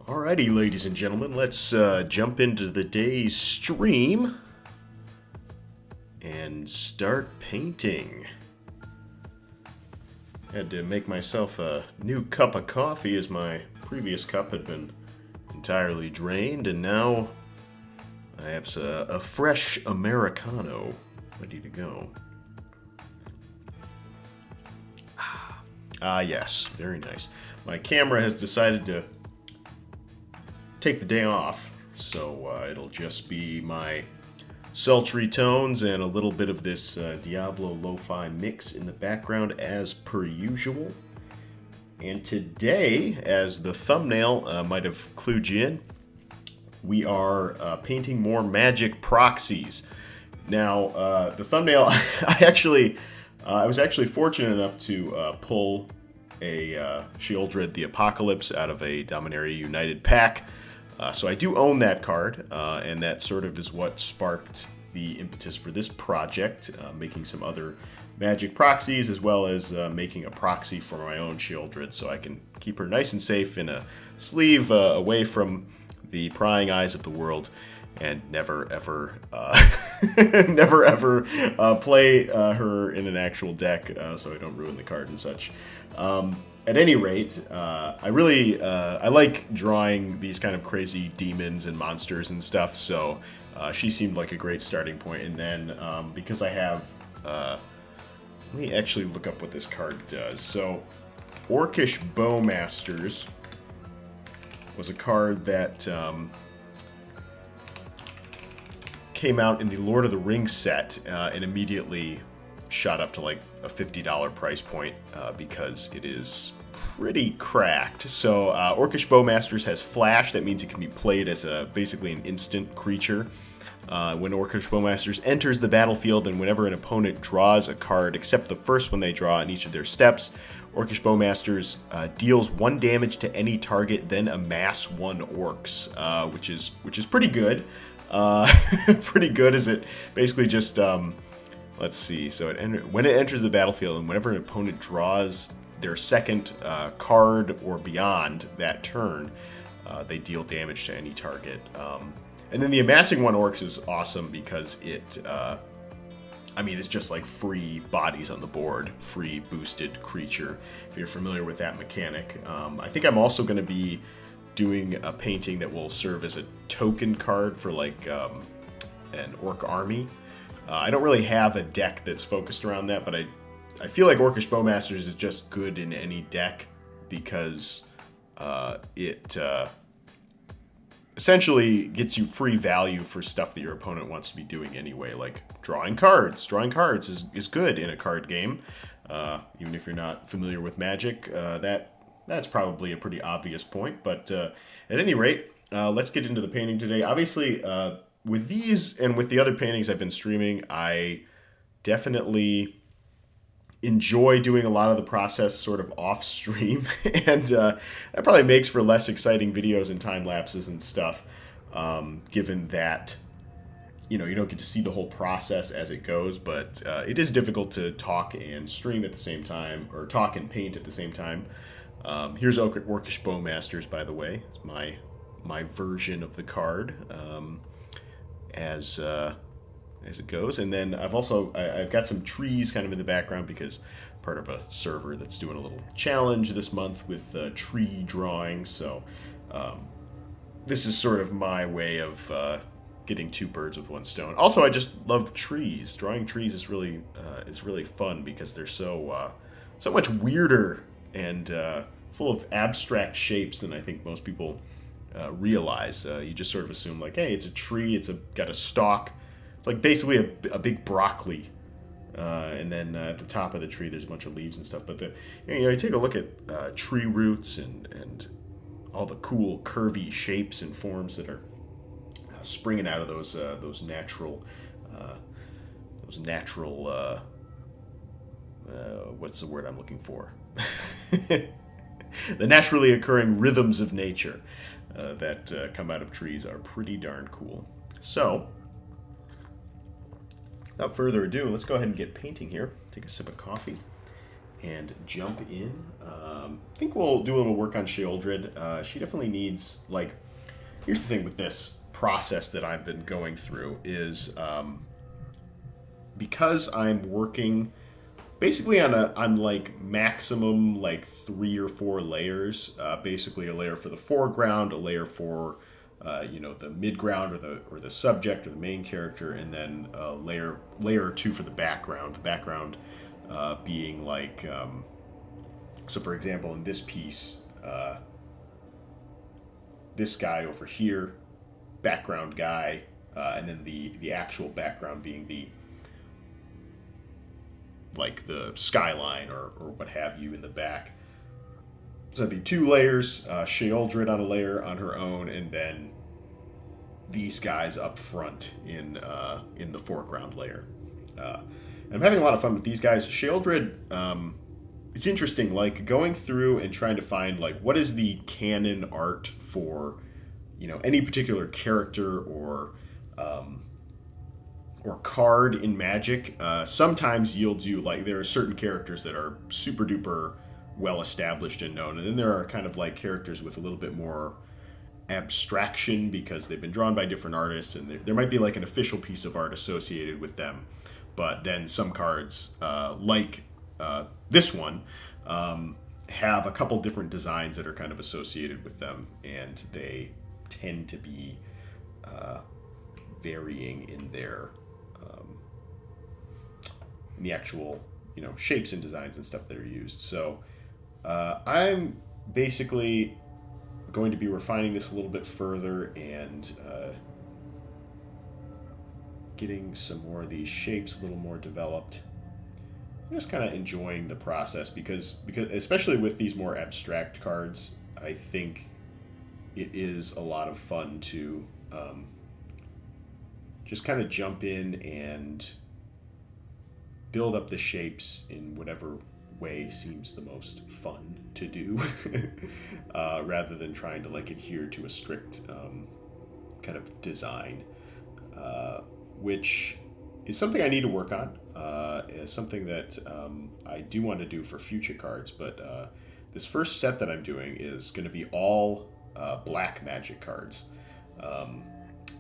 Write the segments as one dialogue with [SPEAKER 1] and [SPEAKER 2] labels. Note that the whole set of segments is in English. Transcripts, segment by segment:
[SPEAKER 1] Alrighty, ladies and gentlemen, let's jump into the day's stream and start painting. Had to make myself a new cup of coffee as my previous cup had been entirely drained, and now I have a fresh Americano ready to go. Yes, very nice. My camera has decided to take the day off, so it'll just be my sultry tones and a little bit of this Diablo lo-fi mix in the background as per usual. And today, as the thumbnail might have clued you in, we are painting more magic proxies. Now, the thumbnail, I was actually fortunate enough to pull a Sheoldred the Apocalypse out of a Dominaria United pack. So I do own that card, and that sort of is what sparked the impetus for this project, making some other magic proxies, as well as making a proxy for my own Sheoldred, so I can keep her nice and safe in a sleeve away from the prying eyes of the world, and never ever, never ever play her in an actual deck, so I don't ruin the card and such. At any rate, I like drawing these kind of crazy demons and monsters and stuff, so she seemed like a great starting point. And then, because I have... let me actually look up what this card does. So, Orcish Bowmasters was a card that came out in the Lord of the Rings set and immediately shot up to like a $50 price point because it is pretty cracked. So Orcish Bowmasters has flash. That means it can be played as basically an instant creature. When Orcish Bowmasters enters the battlefield, and whenever an opponent draws a card except the first one they draw in each of their steps, Orcish Bowmasters deals 1 damage to any target, then amass 1 orcs, which is pretty good. Pretty good, as it basically just let's see. So when it enters the battlefield, and whenever an opponent draws their second card or beyond that turn, they deal damage to any target. And then the amassing 1 orcs is awesome because it's just like free bodies on the board, free boosted creature, if you're familiar with that mechanic. I think I'm also going to be doing a painting that will serve as a token card for like an orc army. I don't really have a deck that's focused around that, but I feel like Orcish Bowmasters is just good in any deck because it essentially gets you free value for stuff that your opponent wants to be doing anyway, like drawing cards. Drawing cards is good in a card game, even if you're not familiar with Magic. That's probably a pretty obvious point, but at any rate, let's get into the painting today. Obviously, with these and with the other paintings I've been streaming, I definitely enjoy doing a lot of the process sort of off stream, and that probably makes for less exciting videos and time lapses and stuff, given that you don't get to see the whole process as it goes. But it is difficult to talk and stream at the same time, or talk and paint at the same time. Here's Orcish Bowmasters, by the way. It's my version of the card as it goes. And then I've got some trees kind of in the background because I'm part of a server that's doing a little challenge this month with tree drawing. So this is sort of my way of getting 2 birds with 1 stone. Also, I just love trees. Drawing trees is really fun because they're so much weirder and full of abstract shapes than I think most people realize. You just sort of assume like, hey, it's a tree, got a stalk. It's like basically a big broccoli, and then at the top of the tree there's a bunch of leaves and stuff. But you take a look at tree roots and all the cool curvy shapes and forms that are springing out of those natural what's the word I'm looking for? The naturally occurring rhythms of nature that come out of trees are pretty darn cool. So, without further ado, let's go ahead and get painting here. Take a sip of coffee. and jump in. I think we'll do a little work on Sheoldred. She definitely needs, like, here's the thing with this process that I've been going through is because I'm working basically on like maximum like 3 or 4 layers. Basically a layer for the foreground, a layer for the midground or the subject or the main character, and then a layer or 2 for the background. The background being like so for example in this piece, this guy over here, background guy, and then the actual background being the skyline or what have you in the back. So that'd be 2 layers, Sheoldred on a layer on her own, and then these guys up front in the foreground layer. And I'm having a lot of fun with these guys. Sheoldred, it's interesting, like going through and trying to find like what is the canon art for any particular character or card in Magic. Sometimes you'll do like there are certain characters that are super duper well established and known, and then there are kind of like characters with a little bit more abstraction because they've been drawn by different artists, and there might be like an official piece of art associated with them. But then some cards, like this one, have a couple different designs that are kind of associated with them, and they tend to be varying in their in the actual shapes and designs and stuff that are used. So I'm basically going to be refining this a little bit further and getting some more of these shapes a little more developed. I'm just kind of enjoying the process because especially with these more abstract cards, I think it is a lot of fun to just kind of jump in and build up the shapes in whatever way seems the most fun to do, rather than trying to like adhere to a strict kind of design, which is something I need to work on. It's something that I do want to do for future cards, but this first set that I'm doing is going to be all black Magic cards.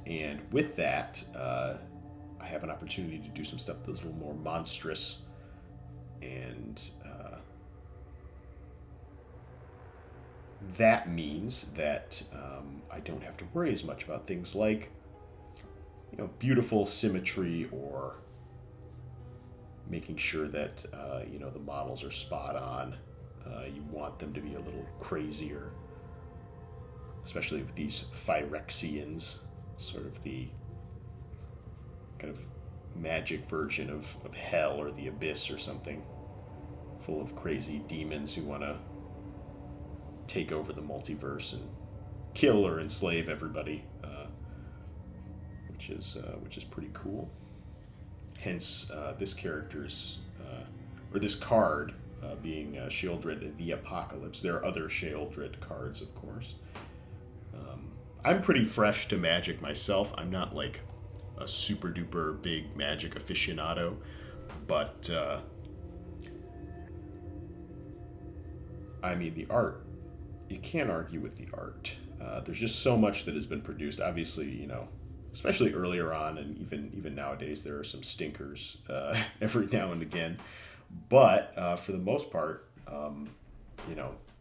[SPEAKER 1] And with that, I have an opportunity to do some stuff that's a little more monstrous, and that means that I don't have to worry as much about things like beautiful symmetry or making sure that the models are spot on. You want them to be a little crazier, especially with these Phyrexians, sort of the kind of magic version of hell or the abyss or something, full of crazy demons who want to take over the multiverse and kill or enslave everybody, which is pretty cool. Hence, this character's or this card being Sheoldred the Apocalypse. There are other Sheoldred cards, of course. I'm pretty fresh to Magic myself. I'm not like a super duper big Magic aficionado, but I mean the art. You can't argue with the art. There's just so much that has been produced. Obviously, especially earlier on, and even nowadays, there are some stinkers every now and again. But for the most part,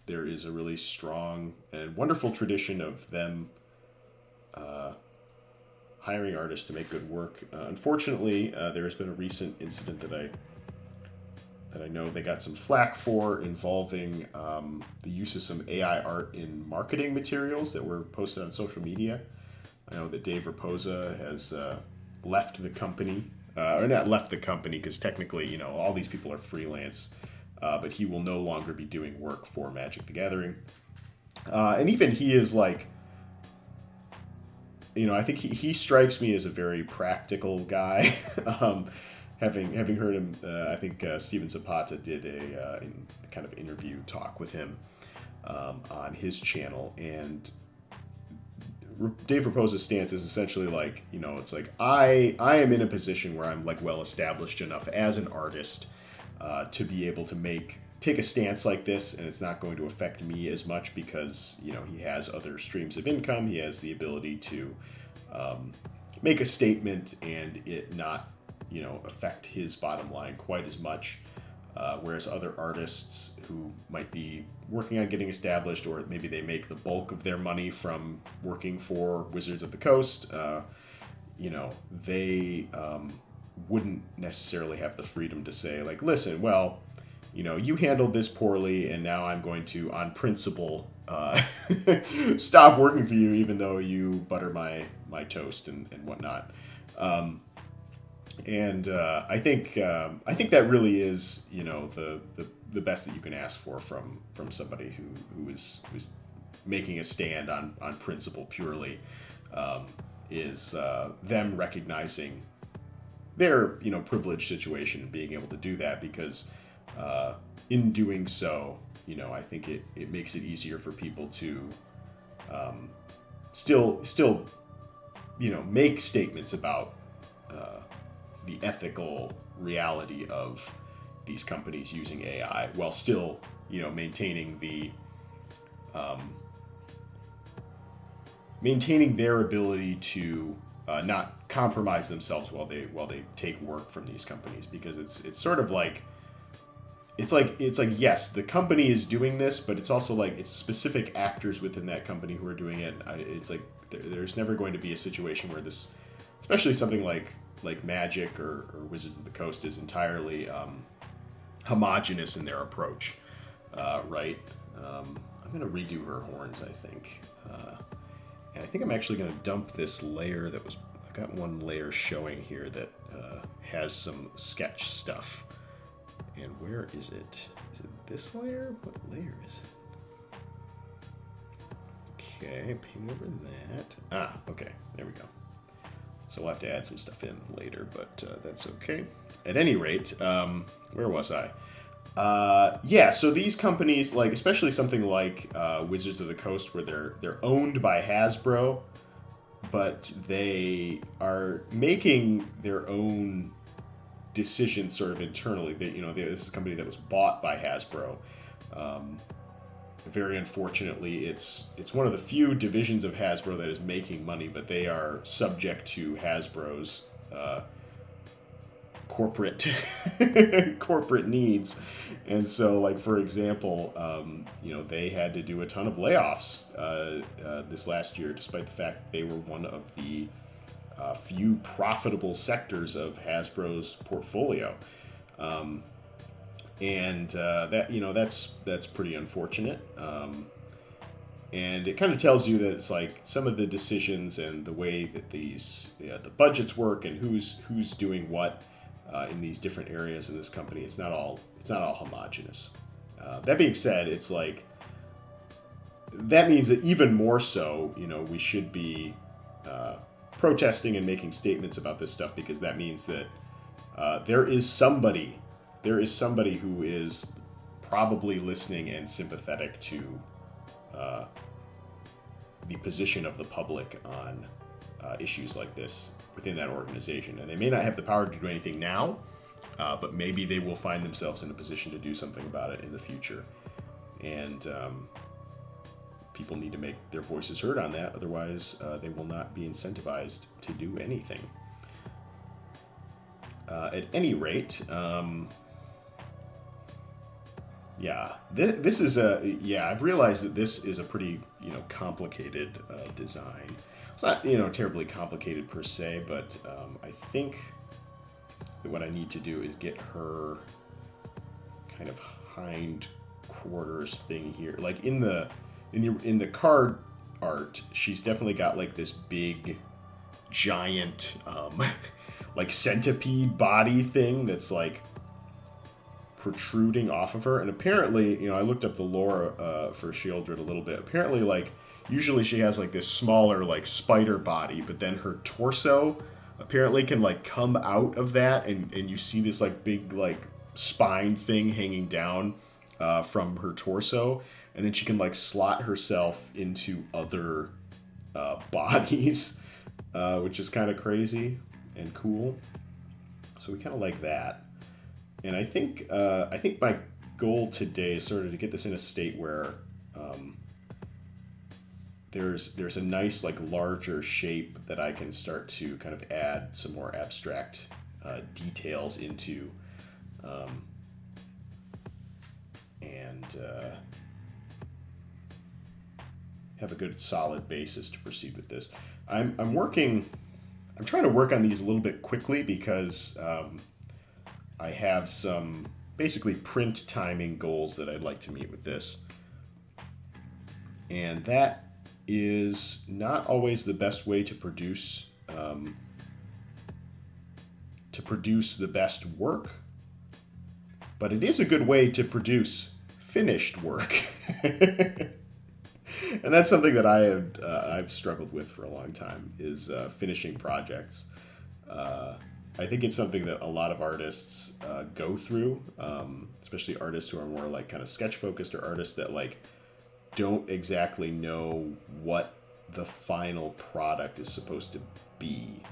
[SPEAKER 1] there is a really strong and wonderful tradition of them hiring artists to make good work. Unfortunately, there has been a recent incident that I know they got some flack for, involving the use of some AI art in marketing materials that were posted on social media. I know that Dave Raposa has left the company, or not left the company because technically, all these people are freelance, but he will no longer be doing work for Magic the Gathering. And even he is like, I think he strikes me as a very practical guy. Having heard him, I think Steven Zapata did a kind of interview talk with him on his channel, and Dave Raposa's stance is essentially like, it's like I am in a position where I'm like well established enough as an artist to be able to make take a stance like this, and it's not going to affect me as much because, you know, he has other streams of income. He has the ability to make a statement and it not, you know, affect his bottom line quite as much. Whereas other artists who might be working on getting established, or maybe they make the bulk of their money from working for Wizards of the Coast, you know, they wouldn't necessarily have the freedom to say, like, listen, well, you know, you handled this poorly, and now I'm going to, on principle, stop working for you, even though you butter my toast and whatnot. I think that really is, you know, the best that you can ask for from somebody who is making a stand on principle purely, is them recognizing their, you know, privileged situation and being able to do that, because in doing so, you know, I think it makes it easier for people to still you know, make statements about the ethical reality of these companies using AI, while still, you know, maintaining their ability to not compromise themselves while they take work from these companies, because it's sort of like it's like yes, the company is doing this, but it's also like it's specific actors within that company who are doing it. It's like there's never going to be a situation where this, especially something like Magic or Wizards of the Coast, is entirely homogenous in their approach, right? I'm going to redo her horns, I think. And I think I'm actually going to dump this layer that was... I've got one layer showing here that has some sketch stuff. And where is it? Is it this layer? What layer is it? Okay, paint over that. Ah, okay, there we go. So we'll have to add some stuff in later, but that's okay. At any rate, where was I? Yeah, so these companies, like especially something like Wizards of the Coast, where they're owned by Hasbro, but they are making their own decisions sort of internally. This is a company that was bought by Hasbro. Very unfortunately, it's one of the few divisions of Hasbro that is making money, but they are subject to Hasbro's corporate needs. And so, like, for example, they had to do a ton of layoffs this last year, despite the fact that they were one of the few profitable sectors of Hasbro's portfolio. That's pretty unfortunate. And it kind of tells you that it's like some of the decisions and the way that the budgets work and who's doing what in these different areas in this company. It's not all homogenous. That being said, it's like that means that even more so, we should be protesting and making statements about this stuff, because that means that there is somebody who is probably listening and sympathetic to the position of the public on issues like this within that organization. And they may not have the power to do anything now, but maybe they will find themselves in a position to do something about it in the future. And people need to make their voices heard on that, otherwise they will not be incentivized to do anything. At any rate, this is I've realized that this is a pretty, complicated design. It's not, terribly complicated per se, but I think that what I need to do is get her kind of hind quarters thing here. Like in the card art, she's definitely got like this big, giant, like centipede body thing that's like protruding off of her. And apparently, I looked up the lore for Sheoldred a little bit. Apparently, like, usually she has like this smaller like spider body, but then her torso apparently can like come out of that, and you see this like big like spine thing hanging down from her torso, and then she can like slot herself into other bodies, which is kind of crazy and cool. So we kind of like that. And I think my goal today is sort of to get this in a state where there's a nice like larger shape that I can start to kind of add some more abstract details into, and have a good solid basis to proceed with this. I'm trying to work on these a little bit quickly because I have some basically print timing goals that I'd like to meet with this. And that is not always the best way to produce the best work, but it is a good way to produce finished work. And that's something that I've struggled with for a long time, is finishing projects. I think it's something that a lot of artists go through, especially artists who are more like kind of sketch focused, or artists that like don't exactly know what the final product is supposed to be.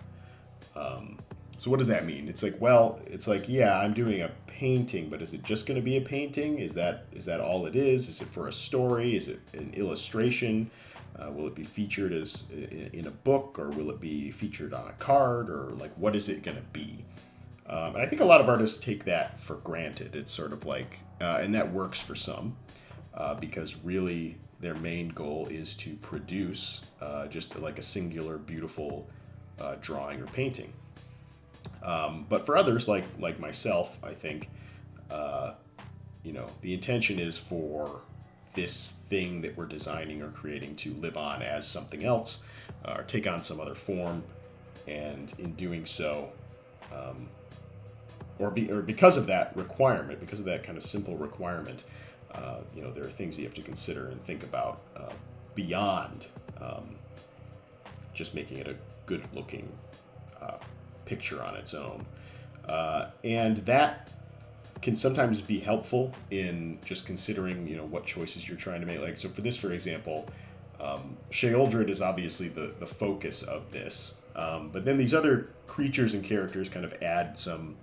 [SPEAKER 1] So what does that mean? It's like, well, it's like, yeah, I'm doing a painting, but is it just going to be a painting? Is that all it is? Is it for a story? Is it an illustration? Will it be featured as in a book, or will it be featured on a card, or like what is it going to be? And I think a lot of artists take that for granted. It's sort of like, and that works for some, because really their main goal is to produce just like a singular, beautiful drawing or painting. But for others, like myself, I think, the intention is for this thing that we're designing or creating to live on as something else, or take on some other form, and in doing so, or because of that requirement, because of that kind of simple requirement, there are things that you have to consider and think about beyond just making it a good-looking picture on its own, and that can sometimes be helpful in just considering what choices you're trying to make. Like, so for example, Sheoldred is obviously the focus of this, but then these other creatures and characters kind of add some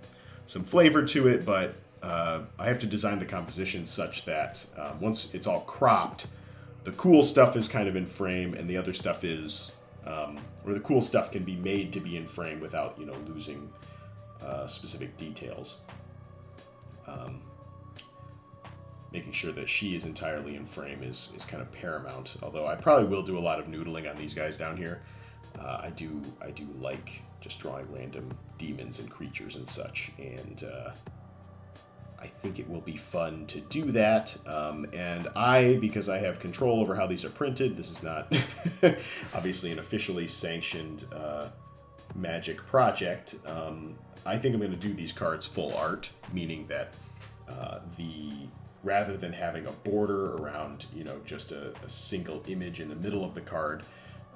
[SPEAKER 1] flavor to it, but I have to design the composition such that once it's all cropped, the cool stuff is kind of in frame, and the other stuff is or the cool stuff can be made to be in frame without losing specific details. Making sure that she is entirely in frame is kind of paramount. Although I probably will do a lot of noodling on these guys down here. I do like just drawing random demons and creatures and such, and I think it will be fun to do that. And because I have control over how these are printed, this is not obviously an officially sanctioned Magic project. I think I'm going to do these cards full art, meaning that rather than having a border around just a single image in the middle of the card,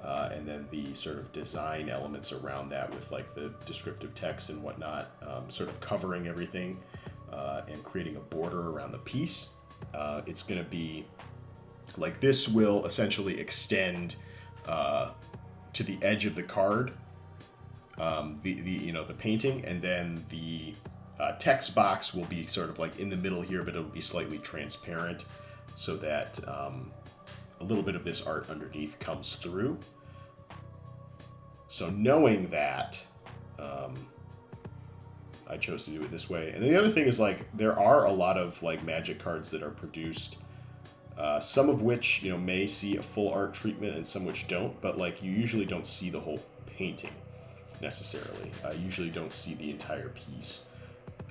[SPEAKER 1] and then the sort of design elements around that with like the descriptive text and whatnot, sort of covering everything and creating a border around the piece. It's going to be like this will essentially extend to the edge of the card, the painting, and then the text box will be sort of like in the middle here, but it'll be slightly transparent so that a little bit of this art underneath comes through. So knowing that, I chose to do it this way. And the other thing is, like, there are a lot of like Magic cards that are produced, some of which may see a full art treatment and some which don't, but like you usually don't see the whole painting necessarily. You usually don't see the entire piece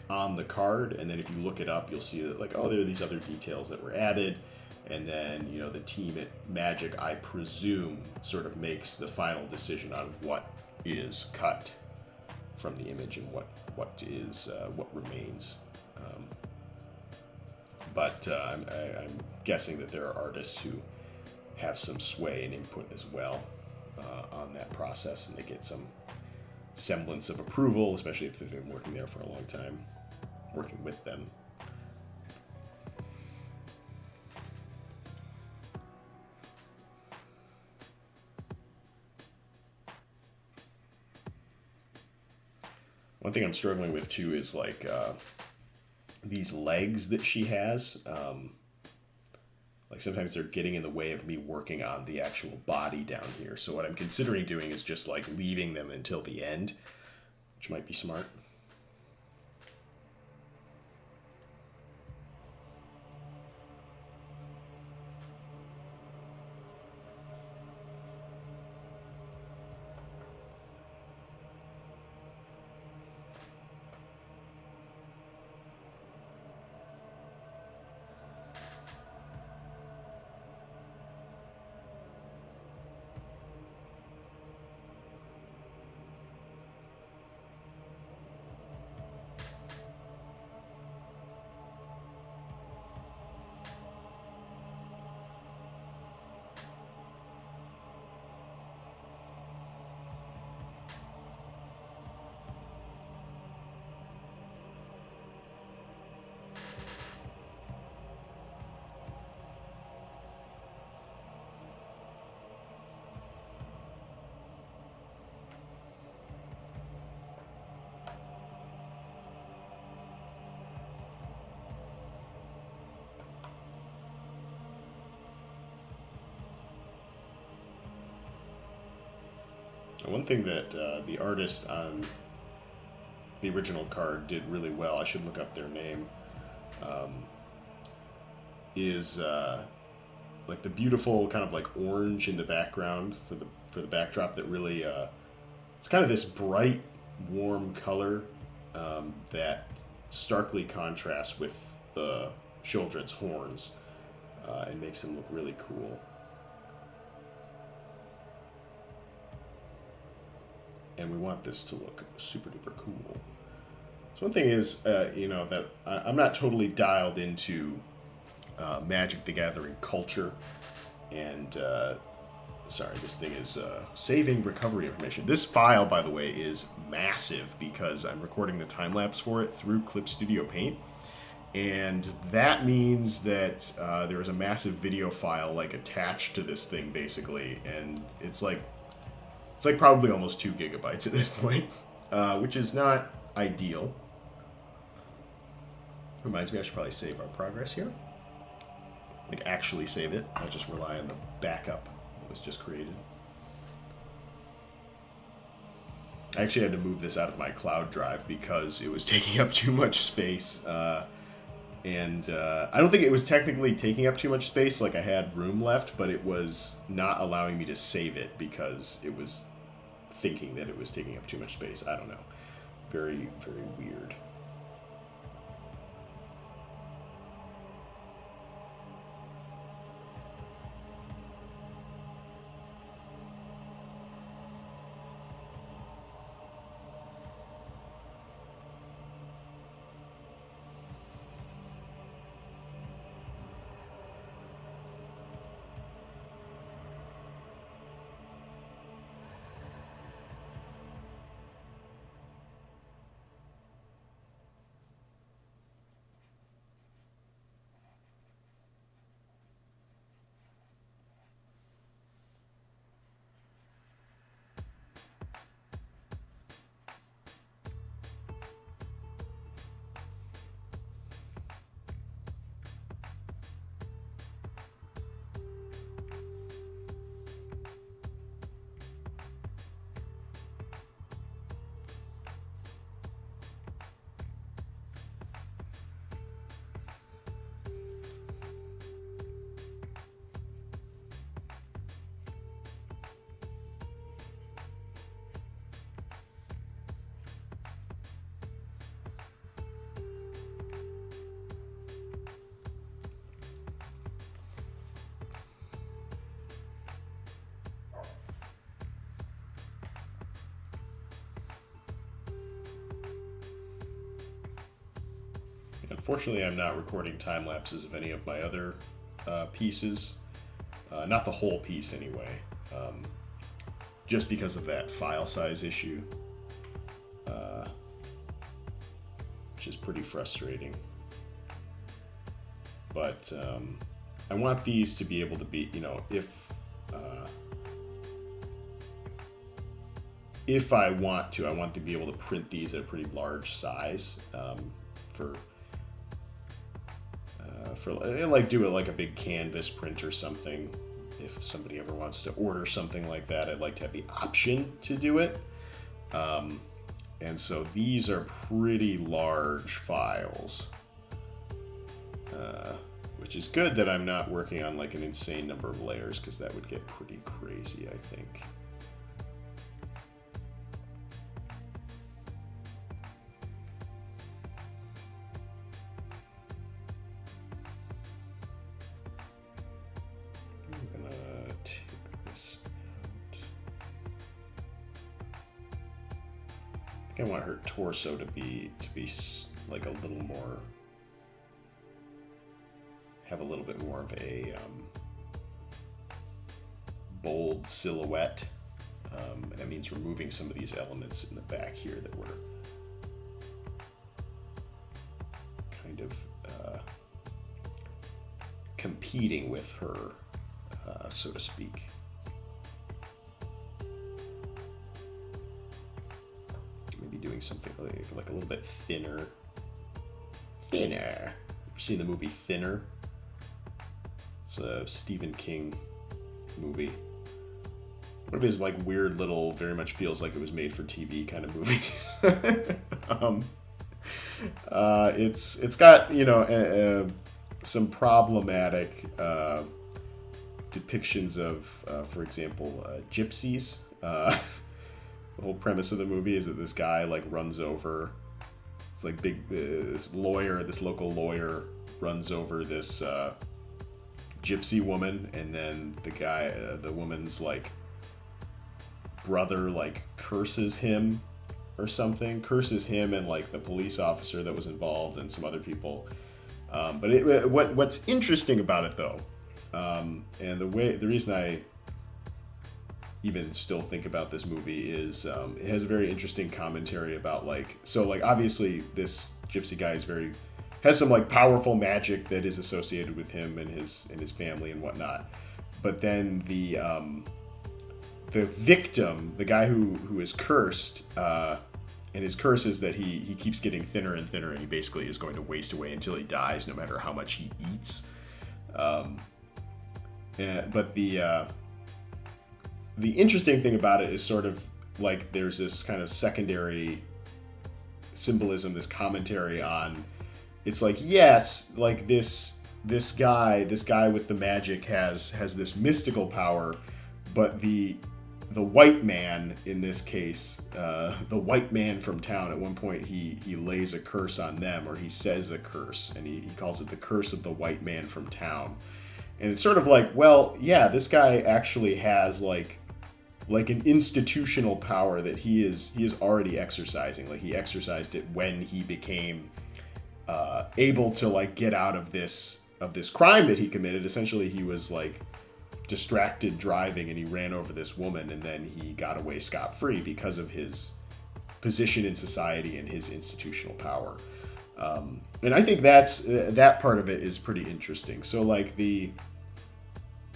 [SPEAKER 1] on the card, and then if you look it up, you'll see that like, oh, there are these other details that were added, and then the team at Magic, I presume, sort of makes the final decision on what is cut from the image and what remains. But I'm guessing that there are artists who have some sway and input as well on that process, and they get some semblance of approval, especially if they've been working there for a long time, working with them. One thing I'm struggling with too is like these legs that she has. Like sometimes they're getting in the way of me working on the actual body down here. So what I'm considering doing is just like leaving them until the end, which might be smart. One thing that the artist on the original card did really well, I should look up their name, is like the beautiful kind of like orange in the background for the backdrop that really it's kind of this bright, warm color that starkly contrasts with the Sheoldred's horns and makes them look really cool. And we want this to look super duper cool. So one thing is, you know, that I'm not totally dialed into Magic the Gathering culture, and sorry, this thing is saving recovery information. This file, by the way, is massive because I'm recording the time lapse for it through Clip Studio Paint, and that means that there is a massive video file like attached to this thing basically, and it's like probably almost 2 gigabytes at this point, which is not ideal. Reminds me I should probably save our progress here. Like actually save it, not just rely on the backup that was just created. I actually had to move this out of my cloud drive because it was taking up too much space. And I don't think it was technically taking up too much space, like I had room left, but it was not allowing me to save it because it was thinking that it was taking up too much space. I don't know. Very, very weird. Unfortunately, I'm not recording time lapses of any of my other pieces. Not the whole piece, anyway. Just because of that file size issue. Which is pretty frustrating. But I want these to be able to be, you know, if I want to be able to print these at a pretty large size for for like do it like a big canvas print or something. If somebody ever wants to order something like that, I'd like to have the option to do it. And so these are pretty large files, which is good that I'm not working on like an insane number of layers, because that would get pretty crazy, I think. I'm gonna take this out. I think I want her torso to be like a little more, have a little bit more of a bold silhouette. And that means removing some of these elements in the back here that were kind of competing with her, so to speak. Maybe doing something like a little bit thinner. Thinner. You've seen the movie Thinner? It's a Stephen King movie. One of his like weird little, very much feels like it was made for TV kind of movies. It's got, you know, some problematic depictions of, for example, gypsies. The whole premise of the movie is that this guy like runs over, it's like this local lawyer runs over this gypsy woman, and then the woman's like brother like curses him and like the police officer that was involved and some other people. But what's interesting about it though, and the reason I even still think about this movie is it has a very interesting commentary about obviously this gypsy guy has some like powerful magic that is associated with him and his family and whatnot. But then the victim, the guy who is cursed, and his curse is that he keeps getting thinner and thinner, and he basically is going to waste away until he dies, no matter how much he eats. But the interesting thing about it is sort of like there's this kind of secondary symbolism, this commentary on, it's like, yes, like this guy with the magic has this mystical power, but the white man in this case, the white man from town, at one point he lays a curse on them, or he says a curse, and he calls it the curse of the white man from town. And it's sort of like, well, yeah, this guy actually has like an institutional power that he is already exercising. Like he exercised it when he became able to like get out of this crime that he committed. Essentially, he was like distracted driving and he ran over this woman, and then he got away scot-free because of his position in society and his institutional power. And I think that part of it is pretty interesting. So like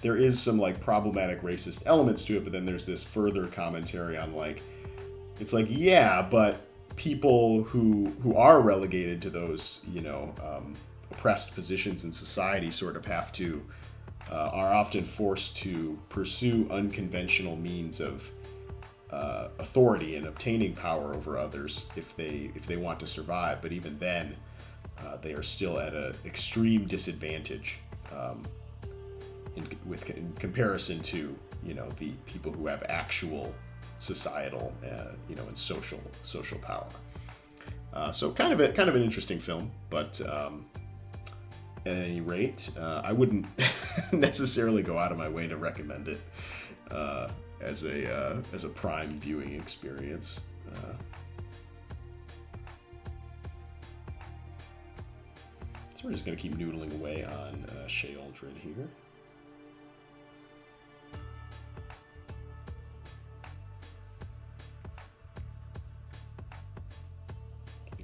[SPEAKER 1] there is some like problematic racist elements to it, but then there's this further commentary on like, it's like, yeah, but people who are relegated to those, you know, oppressed positions in society sort of have to, are often forced to pursue unconventional means of authority and obtaining power over others if they want to survive. But even then, they are still at an extreme disadvantage in comparison to, you know, the people who have actual societal, you know, and social power. So kind of an interesting film, but at any rate, I wouldn't necessarily go out of my way to recommend it as a prime viewing experience. So we're just going to keep noodling away on Shea Aldrin here.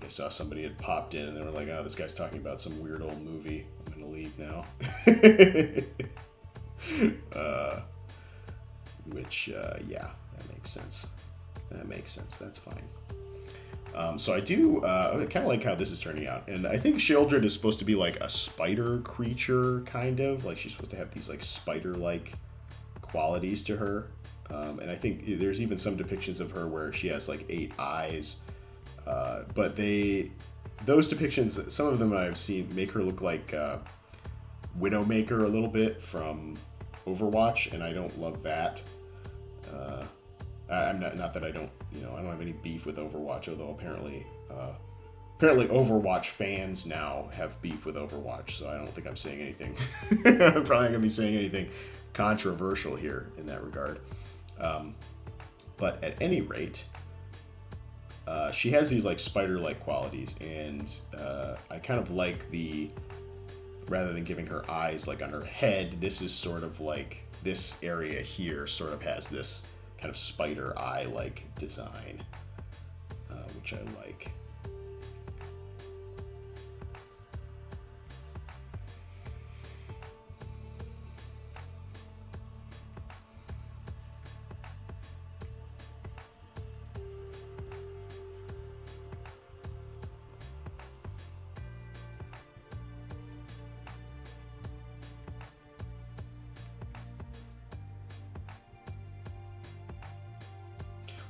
[SPEAKER 1] I saw somebody had popped in and they were like, oh, this guy's talking about some weird old movie. I'm going to leave now. Yeah, that makes sense. That's fine. So I do kind of like how this is turning out. And I think Sheoldred is supposed to be like a spider creature, kind of. Like she's supposed to have these like spider-like qualities to her. And I think there's even some depictions of her where she has like 8 eyes. But those depictions, some of them I've seen make her look like Widowmaker a little bit from Overwatch, and I don't love that. I'm not that I don't, I don't have any beef with Overwatch, although apparently Overwatch fans now have beef with Overwatch, so I don't think I'm saying anything. I'm probably not going to be saying anything controversial here in that regard. But at any rate, she has these like spider-like qualities, and I kind of like rather than giving her eyes like on her head, this is sort of like this area here sort of has this kind of spider eye-like design, which I like.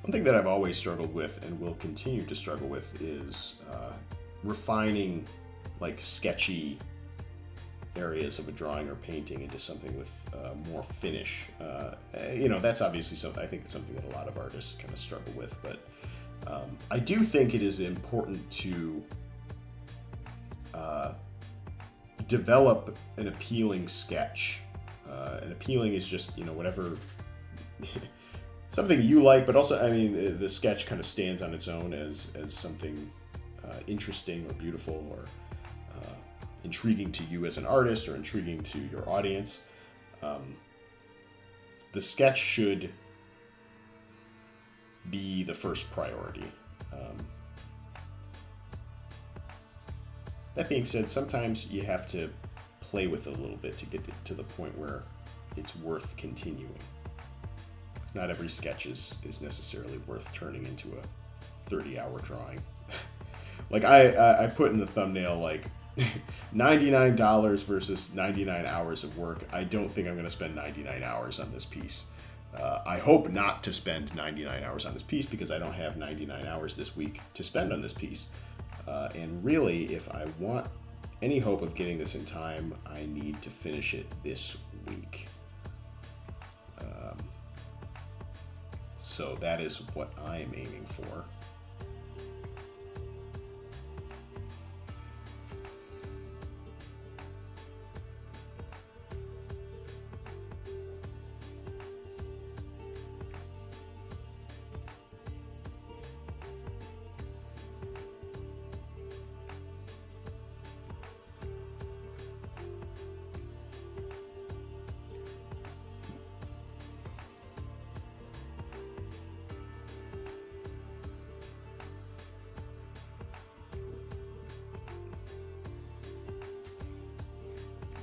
[SPEAKER 1] One thing that I've always struggled with and will continue to struggle with is refining like sketchy areas of a drawing or painting into something with more finish. That's obviously something, I think it's something that a lot of artists kind of struggle with, but I do think it is important to develop an appealing sketch. And appealing is just, whatever... something you like, but also, I mean, the sketch kind of stands on its own as something interesting or beautiful or intriguing to you as an artist or intriguing to your audience. The sketch should be the first priority. That being said, sometimes you have to play with it a little bit to get to the point where it's worth continuing. Not every sketch is necessarily worth turning into a 30-hour drawing. Like I put in the thumbnail like $99 versus 99 hours of work. I don't think I'm going to spend 99 hours on this piece. I hope not to spend 99 hours on this piece because I don't have 99 hours this week to spend on this piece. And really, if I want any hope of getting this in time, I need to finish it this week. So that is what I am aiming for.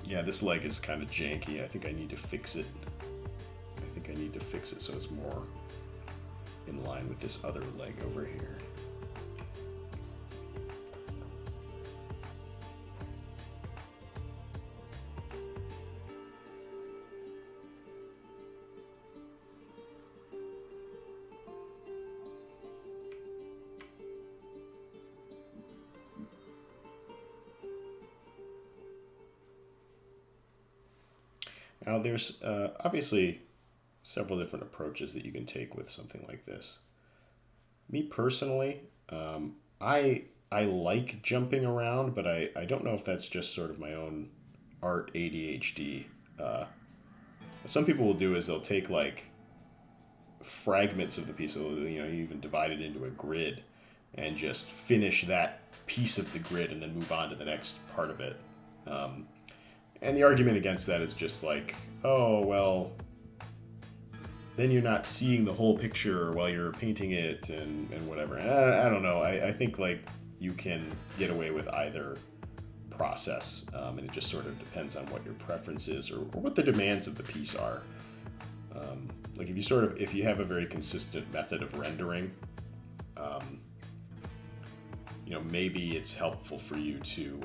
[SPEAKER 1] Yeah, this leg is kind of janky. I think I need to fix it. So it's more in line with this other leg over here. Now, there's obviously several different approaches that you can take with something like this. Me personally, I like jumping around, but I don't know if that's just sort of my own art ADHD. What some people will do is they'll take like fragments of the piece, so you even divide it into a grid, and just finish that piece of the grid and then move on to the next part of it. And the argument against that is just like, oh, well, then you're not seeing the whole picture while you're painting it and whatever. And I don't know. I think like you can get away with either process, and it just sort of depends on what your preference is or what the demands of the piece are. Like if you have a very consistent method of rendering, you know, maybe it's helpful for you to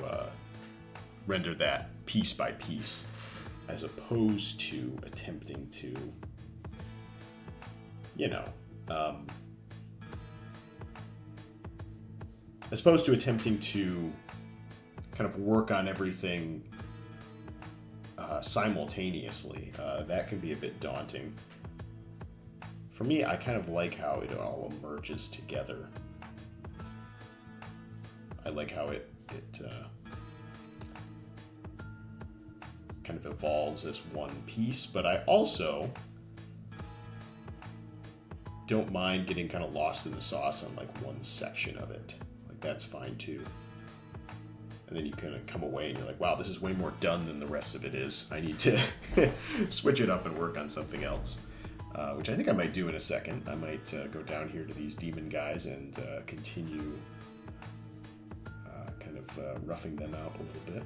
[SPEAKER 1] render that piece by piece, as opposed to attempting to, you know, as opposed to attempting to kind of work on everything simultaneously. That can be a bit daunting. For me, I kind of like how it all emerges together. I like how it kind of evolves as one piece, but I also don't mind getting kind of lost in the sauce on like one section of it. Like that's fine too. And then you kind of come away and you're like, wow, this is way more done than the rest of it is. I need to switch it up and work on something else, which I think I might do in a second. I might go down here to these demon guys and continue kind of roughing them out a little bit.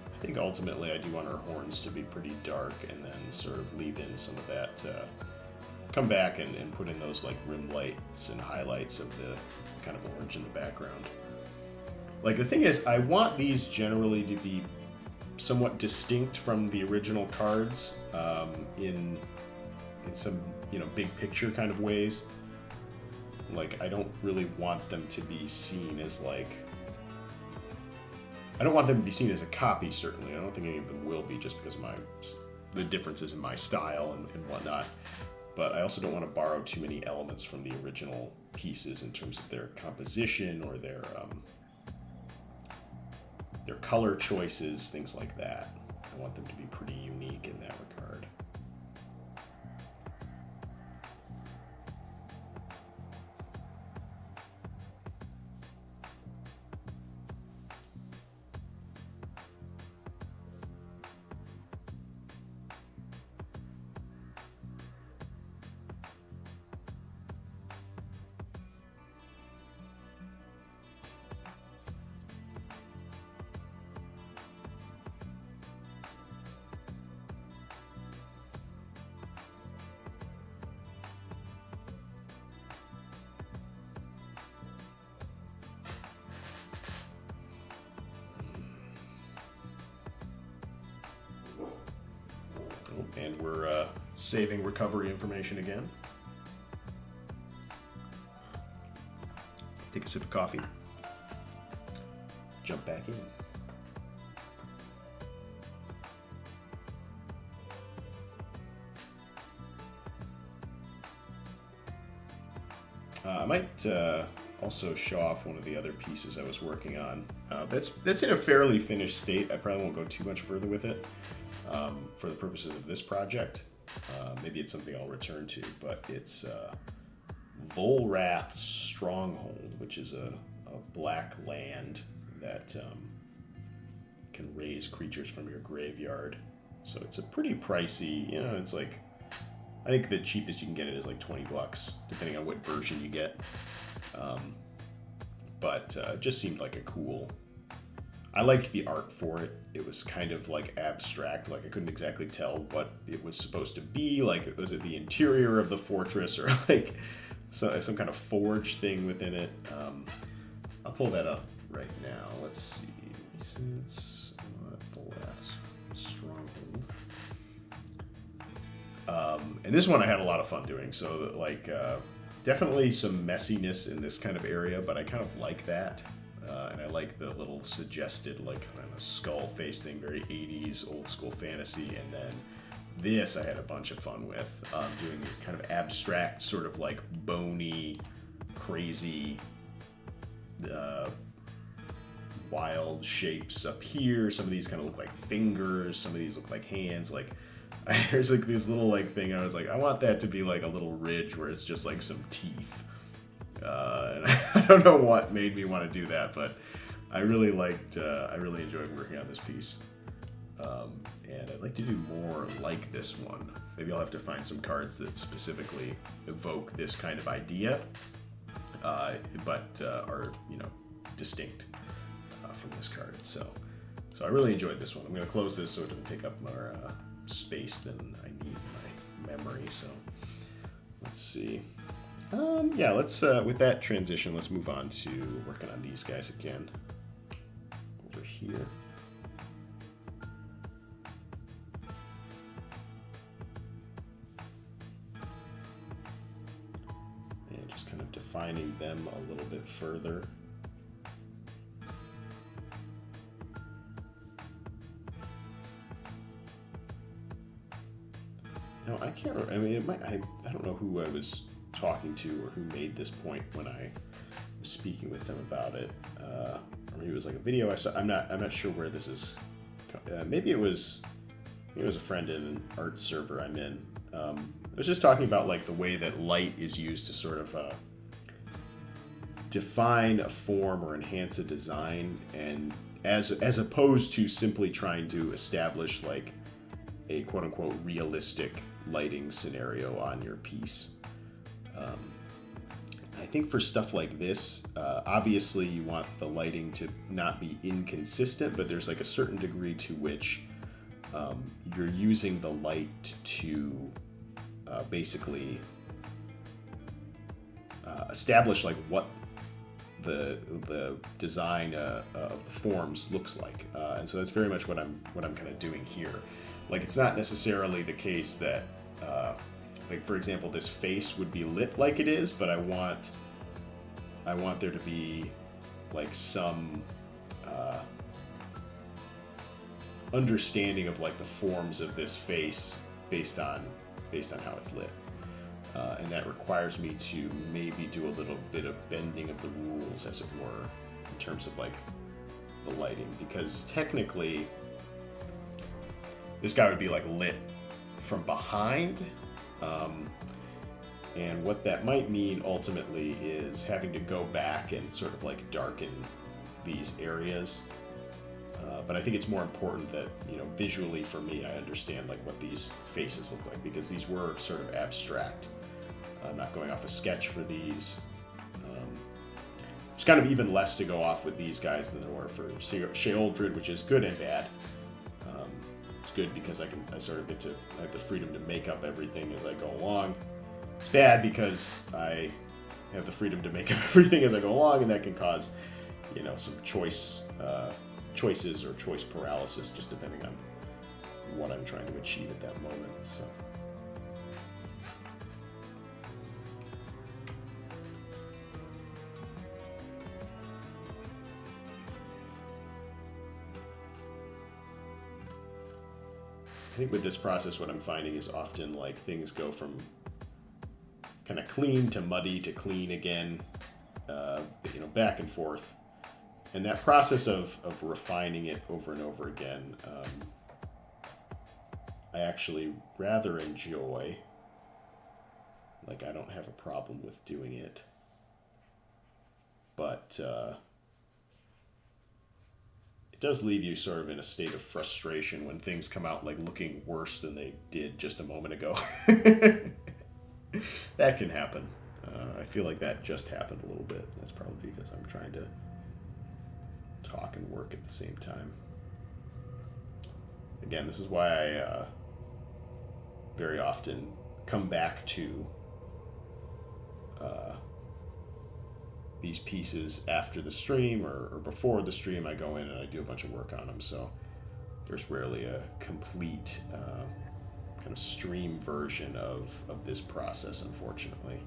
[SPEAKER 1] I think ultimately I do want our horns to be pretty dark, and then sort of leave in some of that, come back and put in those like rim lights and highlights of the kind of orange in the background. Like the thing is, I want these generally to be somewhat distinct from the original cards in some, you know, big picture kind of ways. Like I don't really want them to be seen as like, I don't want them to be seen as a copy, certainly. I don't think any of them will be, just because of the differences in my style and whatnot. But I also don't want to borrow too many elements from the original pieces in terms of their composition or their color choices, things like that. I want them to be pretty unique in that regard. And we're saving recovery information again. Take a sip of coffee. Jump back in. I might also show off one of the other pieces I was working on. That's in a fairly finished state. I probably won't go too much further with it for the purposes of this project. Maybe it's something I'll return to, but it's Volrath's Stronghold, which is a black land that can raise creatures from your graveyard. So it's a pretty pricey, you know, it's like, I think the cheapest you can get it is like $20, depending on what version you get. But it just seemed like a cool... I liked the art for it. It was kind of like abstract, like I couldn't exactly tell what it was supposed to be. Like, was it the interior of the fortress or like some kind of forge thing within it? I'll pull that up right now. Let's see. Recent Volrath's Stronghold. And this one I had a lot of fun doing. So like definitely some messiness in this kind of area, but I kind of like that. And I like the little suggested, like, kind of skull face thing, very 80s, old school fantasy. And then this I had a bunch of fun with, doing these kind of abstract, sort of like bony, crazy, wild shapes up here. Some of these kind of look like fingers. Some of these look like hands. Like, there's like this little like thing. I was like, I want that to be like a little ridge where it's just like some teeth. And I don't know what made me want to do that, but I really enjoyed working on this piece. And I'd like to do more like this one. Maybe I'll have to find some cards that specifically evoke this kind of idea, but are, you know, distinct from this card. So I really enjoyed this one. I'm going to close this so it doesn't take up more space than I need in my memory. So let's see. Yeah, let's with that transition, let's move on to working on these guys again over here. And just kind of defining them a little bit further. Now I can't. I mean, it might. I don't know who I was talking to or who made this point when I was speaking with them about it. Or maybe it was like a video I saw. I'm not sure where this is. Maybe it was a friend in an art server I'm in. I was just talking about like the way that light is used to sort of define a form or enhance a design, and as opposed to simply trying to establish like a quote-unquote realistic lighting scenario on your piece. I think for stuff like this, obviously you want the lighting to not be inconsistent, but there's like a certain degree to which you're using the light to basically establish like what the design of the forms looks like, and so that's very much what I'm kind of doing here. Like, it's not necessarily the case that, like, for example, this face would be lit like it is, but I want there to be, like, some understanding of, like, the forms of this face based on how it's lit. And that requires me to maybe do a little bit of bending of the rules, as it were, in terms of, like, the lighting. Because technically, this guy would be like lit from behind, and what that might mean ultimately is having to go back and sort of like darken these areas. But I think it's more important that, you know, visually for me, I understand like what these faces look like, because these were sort of abstract. I'm not going off a sketch for these. There's kind of even less to go off with these guys than there were for Sheoldred, which is good and bad. It's good because I sort of have the freedom to make up everything as I go along. It's bad because I have the freedom to make up everything as I go along, and that can cause, you know, some choices or choice paralysis, just depending on what I'm trying to achieve at that moment. So. I think with this process, what I'm finding is often like things go from kind of clean to muddy to clean again, you know, back and forth. And that process of refining it over and over again, I actually rather enjoy. Like, I don't have a problem with doing it. But it does leave you sort of in a state of frustration when things come out like looking worse than they did just a moment ago. That can happen. I feel like that just happened a little bit. That's probably because I'm trying to talk and work at the same time. Again, this is why I very often come back to these pieces after the stream or before the stream. I go in and I do a bunch of work on them, so there's rarely a complete kind of stream version of this process, unfortunately.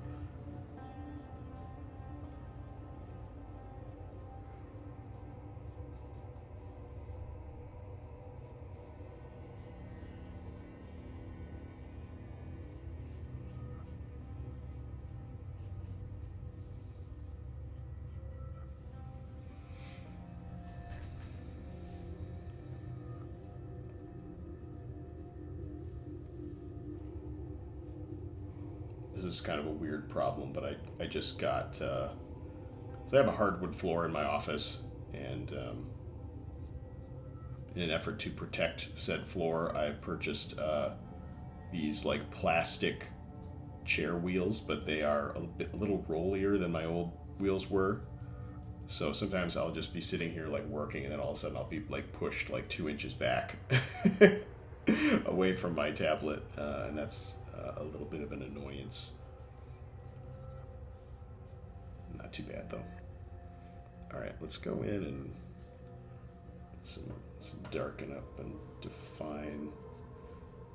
[SPEAKER 1] This is kind of a weird problem, but I just got, so I have a hardwood floor in my office, and in an effort to protect said floor, I purchased these like plastic chair wheels, but they are a little rollier than my old wheels were. So sometimes I'll just be sitting here like working, and then all of a sudden I'll be like pushed like 2 inches back away from my tablet, and that's a little bit of an annoyance. Not too bad though. All right, let's go in and some darken up and define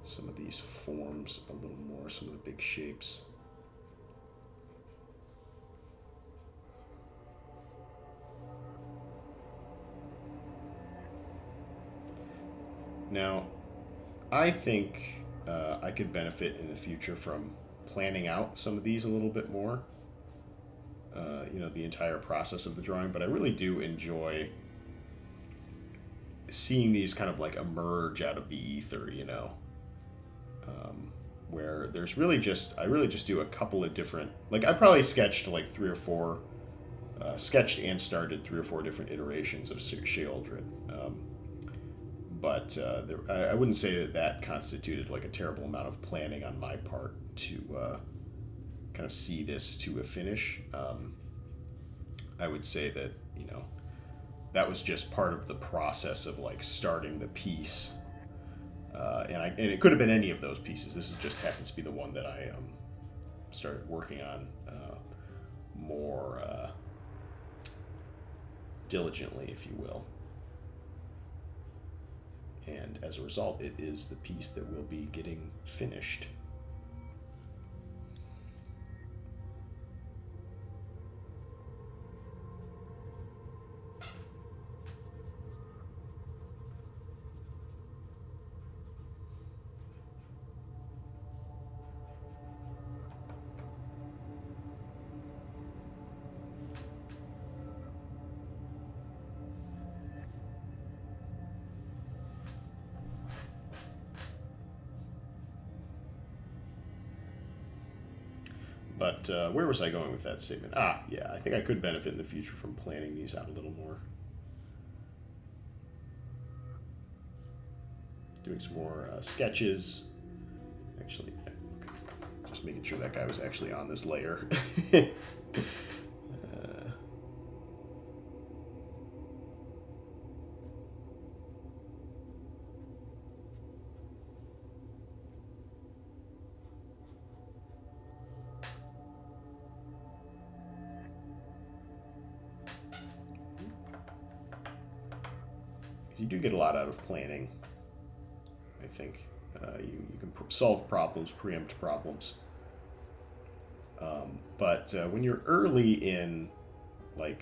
[SPEAKER 1] some of these forms a little more, some of the big shapes. Now, I think I could benefit in the future from planning out some of these a little bit more. You know, the entire process of the drawing, but I really do enjoy seeing these kind of like emerge out of the ether, you know, where there's really just, I really just do a couple of different, like I probably sketched like 3 or 4, sketched and started 3 or 4 different iterations of Sheoldred. But I wouldn't say that that constituted like a terrible amount of planning on my part to kind of see this to a finish. I would say that, you know, that was just part of the process of like starting the piece. And it could have been any of those pieces. This just happens to be the one that I started working on more diligently, if you will. And as a result, it is the piece that will be getting finished. But where was I going with that statement? Yeah, I think I could benefit in the future from planning these out a little more. Doing some more sketches. Actually, just making sure that guy was actually on this layer. You do get a lot out of planning, I think. You can solve problems, preempt problems. But when you're early in the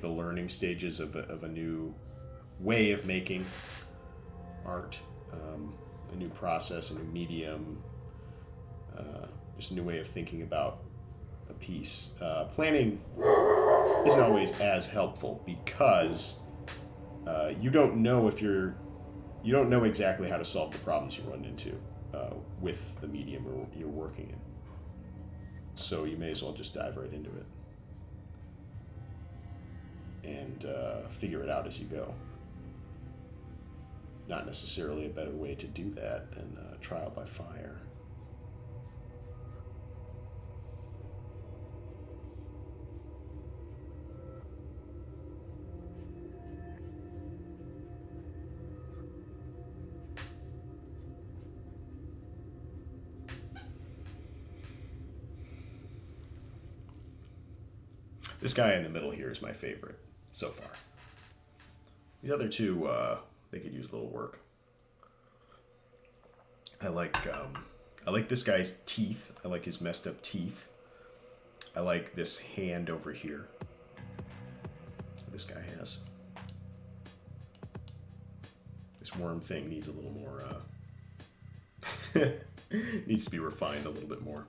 [SPEAKER 1] learning stages of a new way of making art, a new process, a new medium, just a new way of thinking about a piece, planning isn't always as helpful because you don't know exactly how to solve the problems you run into with the medium you're working in. So you may as well just dive right into it and figure it out as you go. Not necessarily a better way to do that than trial by fire. This guy in the middle here is my favorite so far. The other two, they could use a little work. I like this guy's teeth. I like his messed up teeth. I like this hand over here. This guy has. This worm thing needs a little more. Needs to be refined a little bit more.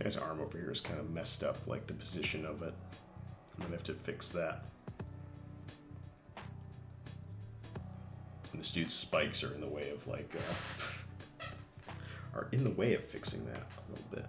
[SPEAKER 1] Guy's arm over here is kind of messed up, like the position of it. I'm gonna have to fix that. And this dude's spikes are in the way of like, are in the way of fixing that a little bit.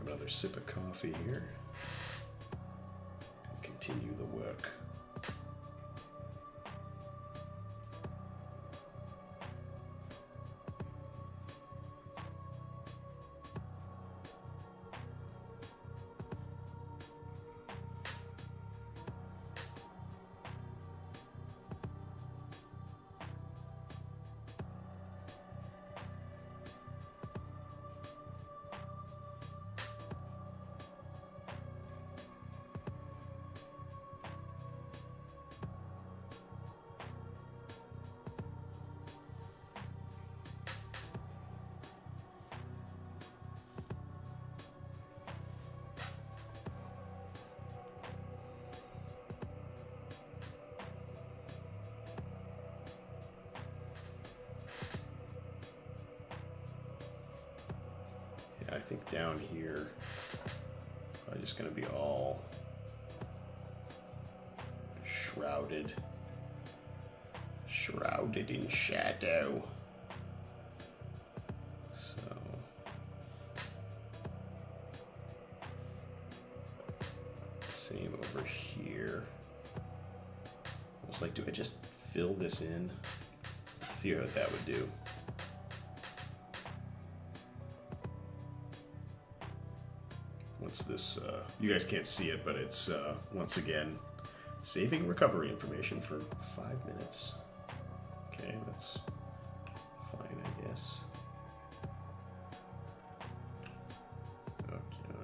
[SPEAKER 1] Another sip of coffee here and continue the work. I think down here, I'm just going to be all shrouded in shadow. So, same over here. I was like, do I just fill this in? See what that would do. This you guys can't see it, but it's once again saving recovery information for 5 minutes. Okay, that's fine, I guess. Oh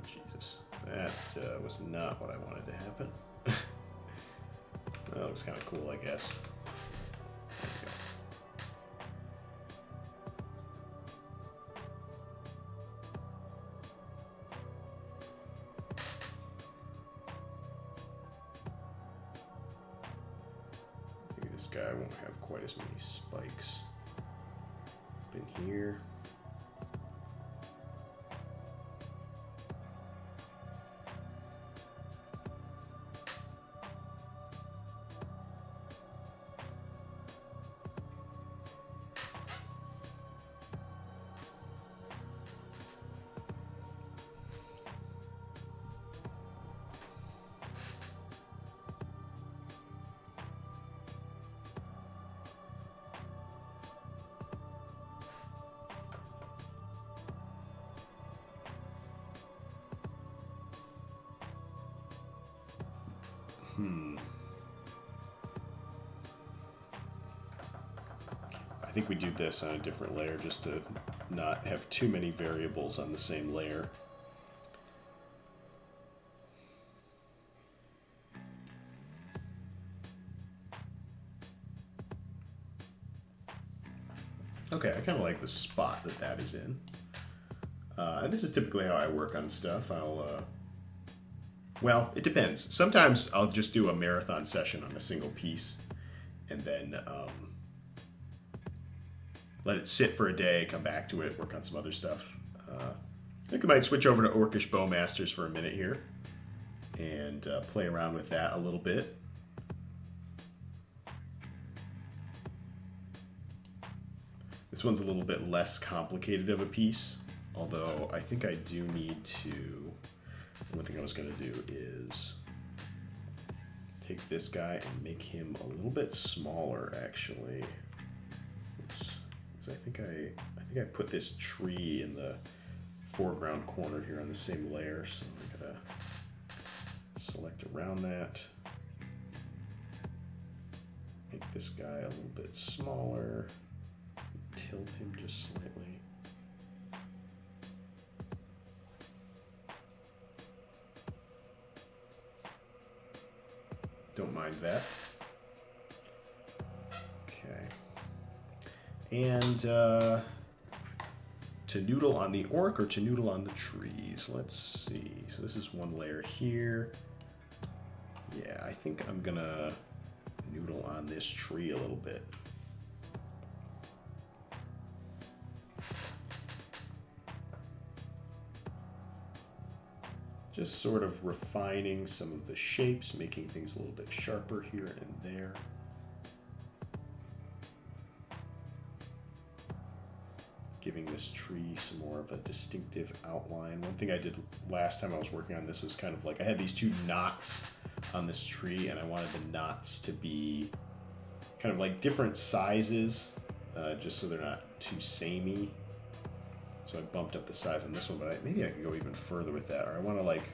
[SPEAKER 1] Jesus, that was not what I wanted to happen. That looks kind of cool, I guess. There we go. This guy won't have quite as many spikes up in here. I think we do this on a different layer just to not have too many variables on the same layer. Okay, I kind of like the spot that is in. And this is typically how I work on stuff. Well, it depends. Sometimes I'll just do a marathon session on a single piece and then let it sit for a day, come back to it, work on some other stuff. I think I might switch over to orcish bowmasters for a minute here and play around with that a little bit. This one's a little bit less complicated of a piece, although I think I do need to... One thing I was going to do is take this guy and make him a little bit smaller, actually. because I think I put this tree in the foreground corner here on the same layer, so I'm gonna select around that. Make this guy a little bit smaller. Tilt him just slightly. Don't mind that. Okay. And to noodle on the orc or to noodle on the trees? Let's see. So this is one layer here. Yeah, I think I'm gonna noodle on this tree a little bit. Just sort of refining some of the shapes, making things a little bit sharper here and there. Giving this tree some more of a distinctive outline. One thing I did last time I was working on this is kind of like I had these two knots on this tree, and I wanted the knots to be kind of like different sizes, just so they're not too samey. So I bumped up the size on this one, but maybe I could go even further with that. Or I want to like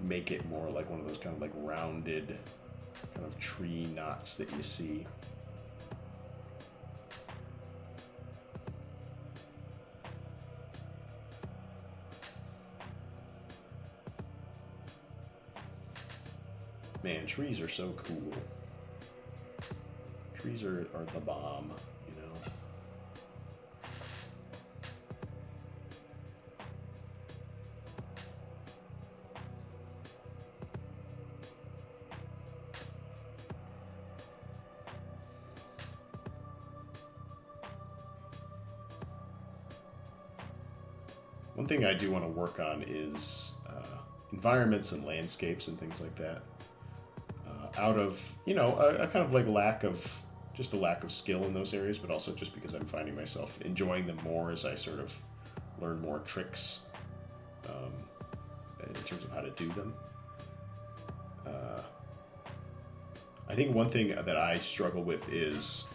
[SPEAKER 1] make it more like one of those kind of like rounded kind of tree knots that you see. Man, trees are so cool. Trees are the bomb, you know. One thing I do want to work on is environments and landscapes and things like that. Out of, you know, a kind of like lack of skill in those areas, but also just because I'm finding myself enjoying them more as I sort of learn more tricks in terms of how to do them. I think one thing that I struggle with is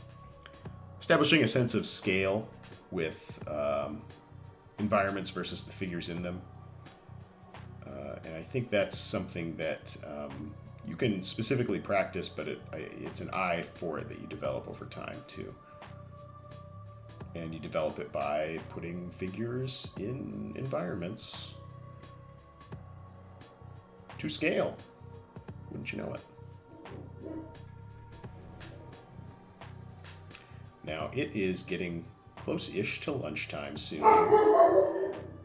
[SPEAKER 1] establishing a sense of scale with environments versus the figures in them. And I think that's something that you can specifically practice, but it's an eye for it that you develop over time too. And you develop it by putting figures in environments to scale. Wouldn't you know it? Now it is getting close-ish to lunchtime soon.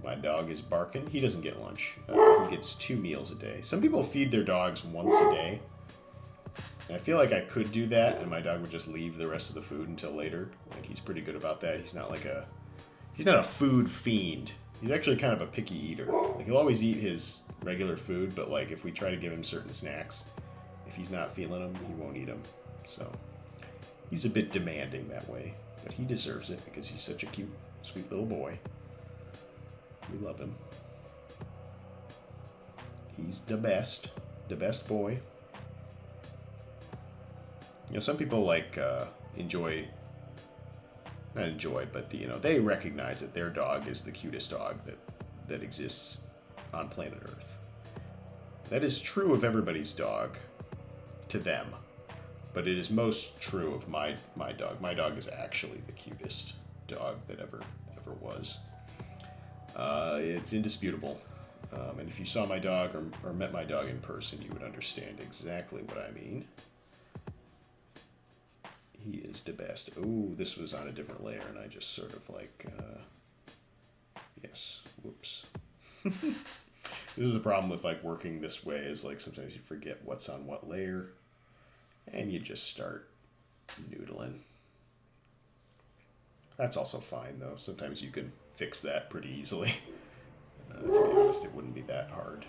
[SPEAKER 1] My dog is barking. He doesn't get lunch. He gets 2 meals a day. Some people feed their dogs once a day. And I feel like I could do that, and my dog would just leave the rest of the food until later. Like, he's pretty good about that. He's not a food fiend. He's actually kind of a picky eater. Like, he'll always eat his regular food, but like if we try to give him certain snacks, if he's not feeling them, he won't eat them. So he's a bit demanding that way, but he deserves it because he's such a cute, sweet little boy. We love him. He's the best boy. You know, some people like not enjoy, but you know, they recognize that their dog is the cutest dog that exists on planet Earth. That is true of everybody's dog, to them, but it is most true of my dog. My dog is actually the cutest dog that ever was. It's indisputable. And if you saw my dog or met my dog in person, you would understand exactly what I mean. He is the best. Oh, this was on a different layer, and I just sort of like, yes, whoops. This is the problem with like working this way, is like sometimes you forget what's on what layer, and you just start noodling. That's also fine, though. Sometimes you can fix that pretty easily. To be honest, it wouldn't be that hard.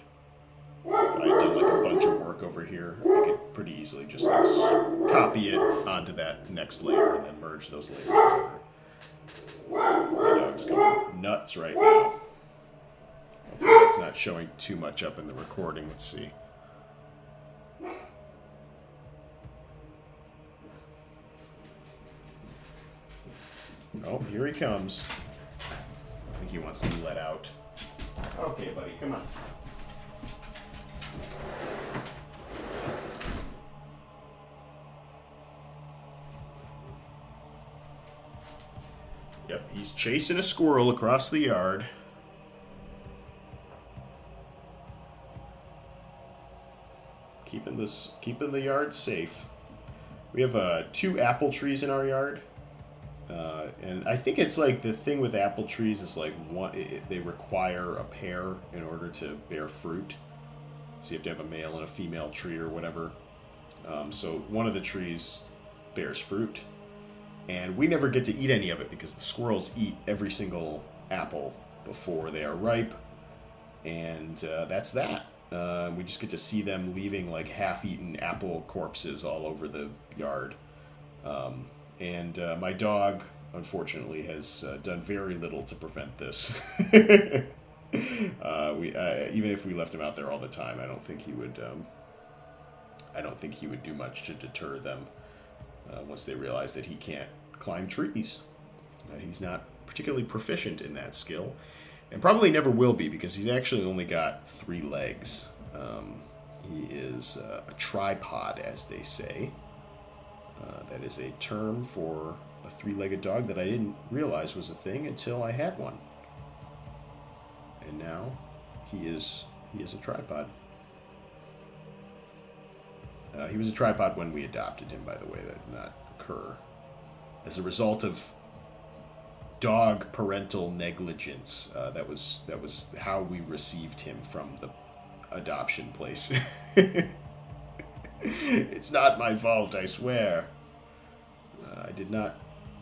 [SPEAKER 1] If I had done like a bunch of work over here, I could pretty easily just like copy it onto that next layer and then merge those layers together. My dog's going nuts right now. Hopefully it's not showing too much up in the recording. Let's see. Oh, here he comes. I think he wants to be let out. Okay, buddy, come on. Yep, he's chasing a squirrel across the yard. Keeping the yard safe. We have 2 apple trees in our yard. And I think it's like the thing with apple trees is like they require a pair in order to bear fruit. So you have to have a male and a female tree or whatever. So one of the trees bears fruit. And we never get to eat any of it because the squirrels eat every single apple before they are ripe. And that's that. We just get to see them leaving like half-eaten apple corpses all over the yard. And my dog, unfortunately, has done very little to prevent this. Even if we left him out there all the time, I don't think he would. I don't think he would do much to deter them once they realize that he can't climb trees. He's not particularly proficient in that skill, and probably never will be because he's actually only got 3 legs. He is a tripod, as they say. That is a term for a 3-legged dog that I didn't realize was a thing until I had one. And now he is a tripod. He was a tripod when we adopted him, by the way. That did not occur as a result of dog parental negligence. That was how we received him from the adoption place. It's not my fault, I swear. I did not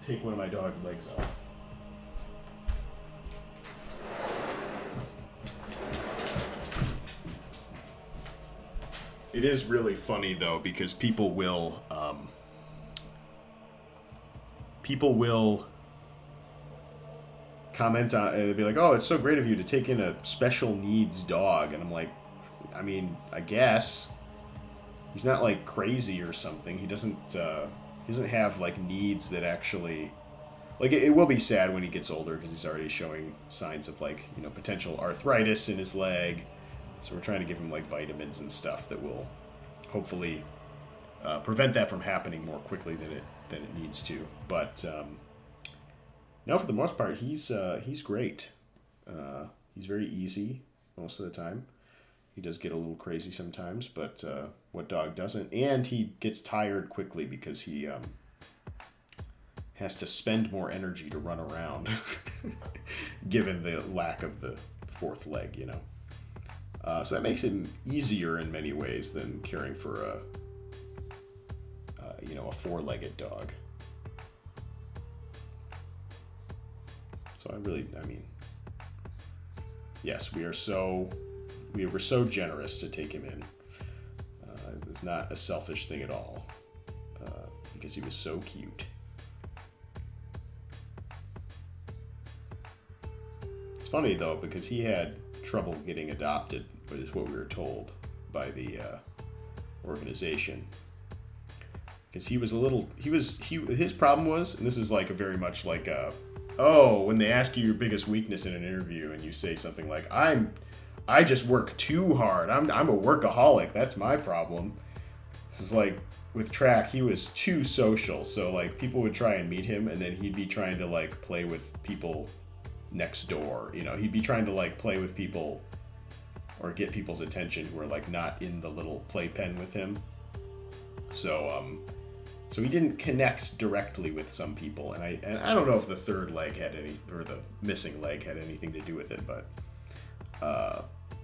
[SPEAKER 1] take one of my dog's legs off. It is really funny though because people will comment on it. They'll be like, "Oh, it's so great of you to take in a special needs dog," and I'm like, I mean, I guess he's not like crazy or something. He doesn't have like needs that actually like it will be sad when he gets older because he's already showing signs of like potential arthritis in his leg. So we're trying to give him like vitamins and stuff that will hopefully prevent that from happening more quickly than it needs to. But no, for the most part, he's great. He's very easy most of the time. He does get a little crazy sometimes, but what dog doesn't? And he gets tired quickly because he has to spend more energy to run around, given the lack of the 4th leg, So that makes it easier in many ways than caring for a 4-legged dog. So yes, we were so generous to take him in. It's not a selfish thing at all, because he was so cute. It's funny though because he had trouble getting adopted, is what we were told by the organization. Because his problem was, and this is like a very much like when they ask you your biggest weakness in an interview and you say something like, I just work too hard. I'm a workaholic. That's my problem. This is like with Track, he was too social. So like people would try and meet him and then he'd be trying to like play with people next door. He'd be trying to like play with people or get people's attention who are like not in the little playpen with him. So he didn't connect directly with some people, and I don't know if the 3rd leg had or the missing leg had anything to do with it, but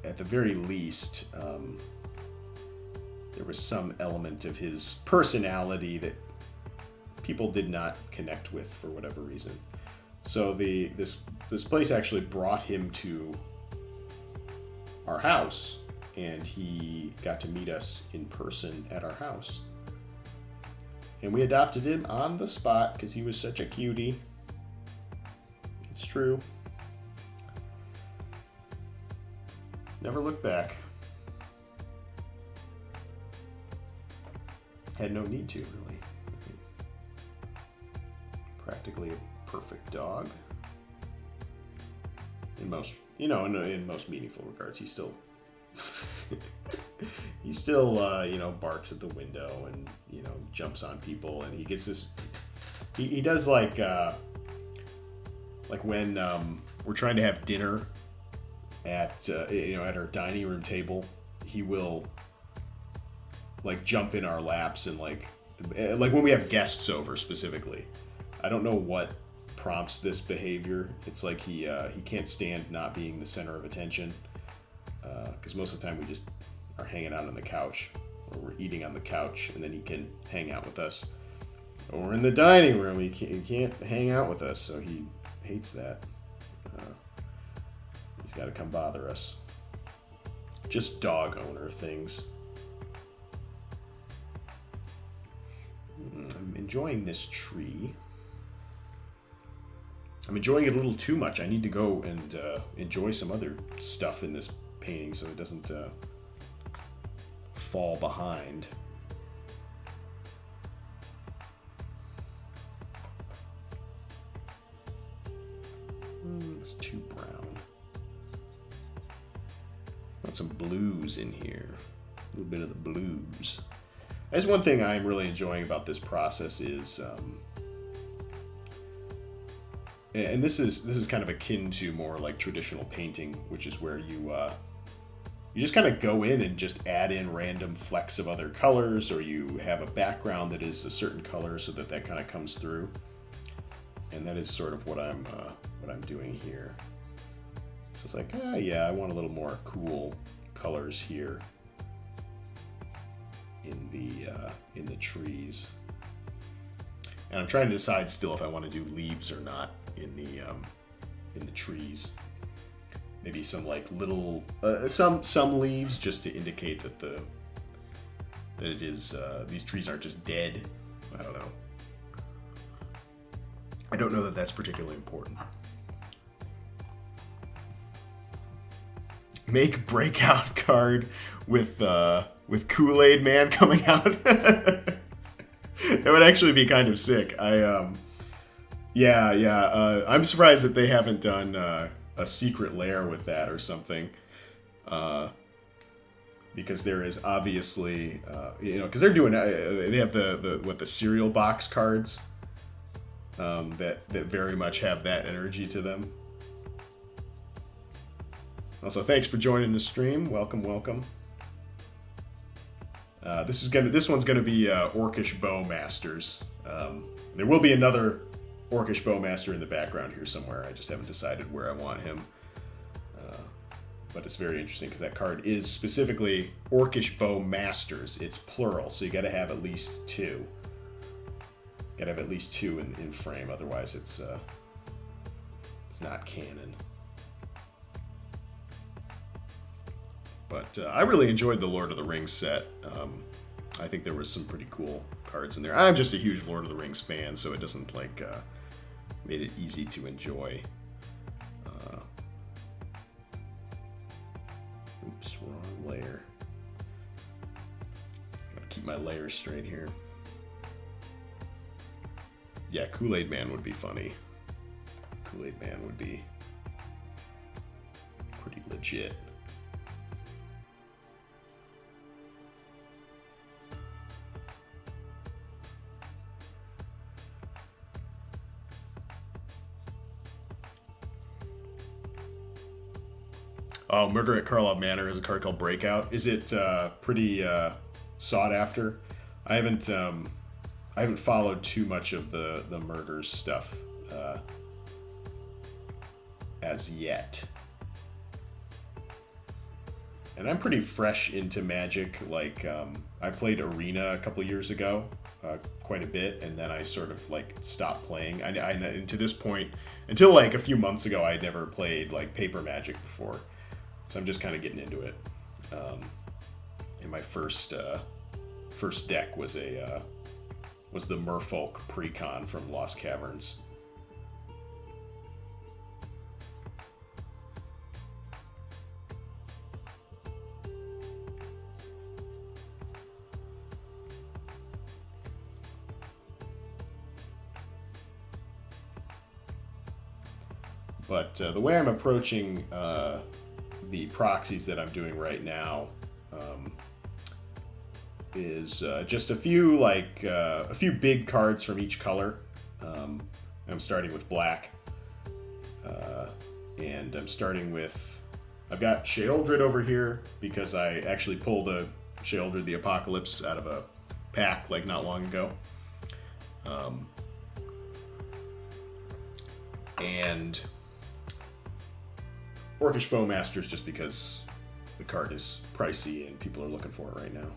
[SPEAKER 1] at the very least, there was some element of his personality that people did not connect with for whatever reason. So this place actually brought him to our house, and he got to meet us in person at our house. And we adopted him on the spot because he was such a cutie. It's true. Never looked back. Had no need to, really. Practically perfect dog. In most, you know, in most meaningful regards, he's still he still you know, barks at the window and, you know, jumps on people, and he gets this. He does like when we're trying to have dinner at you know, at our dining room table, he will like jump in our laps and like when we have guests over specifically. I don't know what prompts this behavior. It's like he can't stand not being the center of attention, because most of the time we just are hanging out on the couch, or we're eating on the couch, and then he can hang out with us. Or we're in the dining room, he can't hang out with us, so he hates that. He's got to come bother us. Just dog owner things. I'm enjoying this tree. I'm enjoying it a little too much. I need to go and enjoy some other stuff in this painting so it doesn't fall behind. It's too brown. Want some blues in here. A little bit of the blues. That's one thing I'm really enjoying about this process is, and this is kind of akin to more like traditional painting, which is where you just kind of go in and just add in random flecks of other colors, or you have a background that is a certain color so that kind of comes through. And that is sort of what I'm doing here. So it's like, yeah, I want a little more cool colors here in the trees. And I'm trying to decide still if I want to do leaves or not in the trees. Maybe some like little some leaves, just to indicate that it is these trees aren't just dead. I don't know. I don't know that that's particularly important. Make breakout card with Kool-Aid Man coming out. That would actually be kind of sick. I'm surprised that they haven't done a secret lair with that or something. Because there is obviously, you know, because they're doing, they have the cereal box cards that very much have that energy to them. Also, thanks for joining the stream. Welcome, welcome. This one's gonna be orcish bowmasters. There will be another orcish bowmaster in the background here somewhere. I just haven't decided where I want him. But it's very interesting because that card is specifically orcish bowmasters. It's plural, so you got to have at least two. Got to have at least two in frame, otherwise it's not canon. But I really enjoyed the Lord of the Rings set. I think there was some pretty cool cards in there. I'm just a huge Lord of the Rings fan, so it doesn't like made it easy to enjoy. Oops, wrong layer. Gotta keep my layers straight here. Yeah, Kool-Aid Man would be funny. Kool-Aid Man would be pretty legit. Oh, Murder at Karlov Manor is a card called Breakout. Is it pretty sought after? I haven't followed too much of the murders stuff as yet. And I'm pretty fresh into Magic. Like, I played Arena a couple years ago, quite a bit, and then I sort of like stopped playing. And to this point, until like a few months ago, I had never played like paper Magic before. So I'm just kind of getting into it. And my first deck was the Merfolk Precon from Lost Caverns. But the way I'm approaching the proxies that I'm doing right now is just a few big cards from each color. I'm starting with black, and I'm starting with. I've got Sheoldred over here because I actually pulled a Sheoldred the Apocalypse out of a pack like not long ago. And Orcish Bowmasters just because the card is pricey and people are looking for it right now.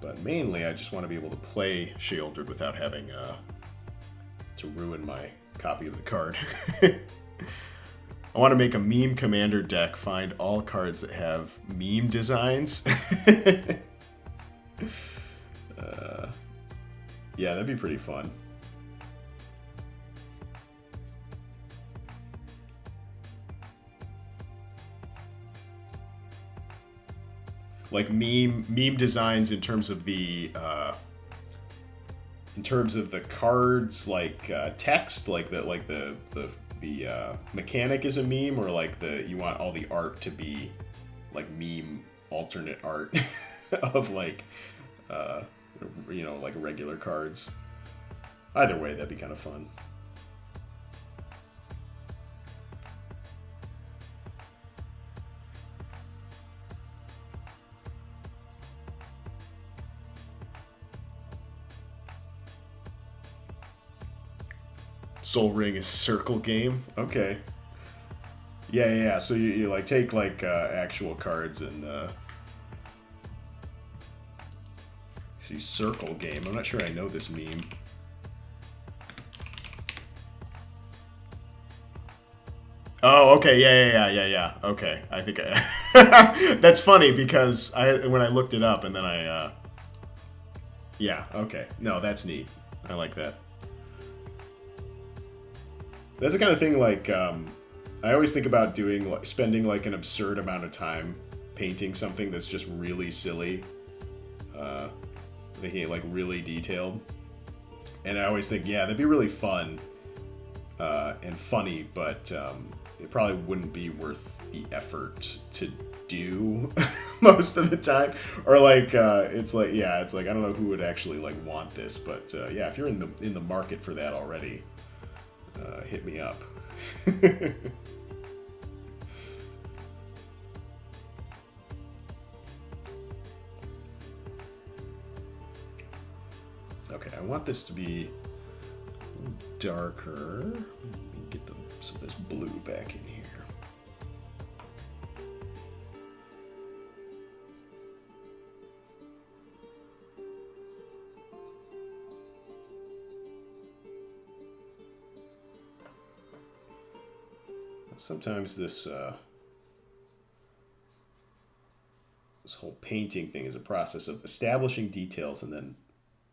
[SPEAKER 1] But mainly I just want to be able to play Sheoldred without having to ruin my copy of the card. I want to make a meme commander deck, find all cards that have meme designs. Yeah, that'd be pretty fun. Like meme designs in terms of the cards, like text, like the mechanic is a meme, or like you want all the art to be like meme alternate art of like like regular cards. Either way, that'd be kind of fun. Soul Ring is circle game. Okay. Yeah. So you like take like actual cards and see circle game. I'm not sure I know this meme. Oh, okay. Yeah. Okay. I think that's funny because when I looked it up and then yeah. Okay. No, that's neat. I like that. That's the kind of thing like I always think about doing, like spending like an absurd amount of time painting something that's just really silly, making it like really detailed. And I always think, yeah, that'd be really fun and funny, but it probably wouldn't be worth the effort to do most of the time. Or like it's like I don't know who would actually like want this, but yeah, if you're in the market for that already. Hit me up. Okay, I want this to be a little darker. Let me get some of this blue back in here. Sometimes this whole painting thing is a process of establishing details and then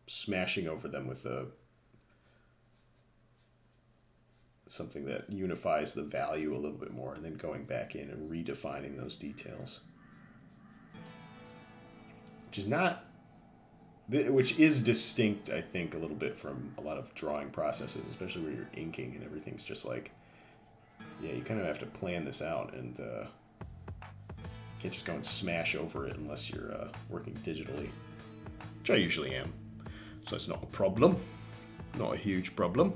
[SPEAKER 1] smashing over them with something that unifies the value a little bit more, and then going back in and redefining those details, which is distinct, I think, a little bit from a lot of drawing processes, especially where you're inking and everything's just like. Yeah, you kind of have to plan this out, and can't just go and smash over it unless you're working digitally, which I usually am. So that's not a problem, not a huge problem.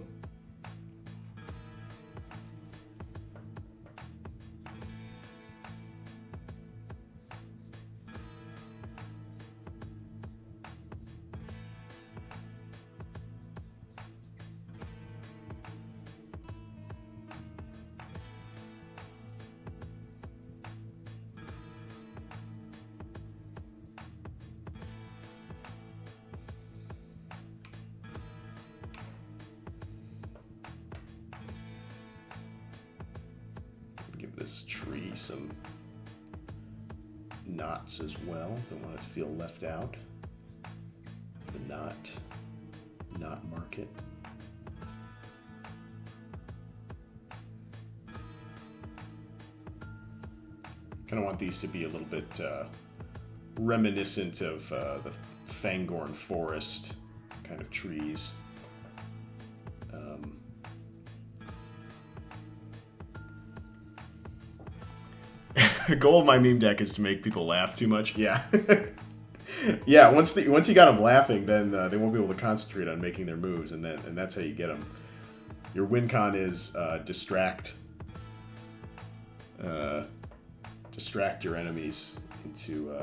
[SPEAKER 1] Give this tree some knots as well. Don't want it to feel left out. The knot market. Kind of want these to be a little bit reminiscent of the Fangorn forest kind of trees. goal of my meme deck is to make people laugh too much. Yeah. Yeah, once you got them laughing, then they won't be able to concentrate on making their moves, and that's how you get them. Your win con is distract your enemies into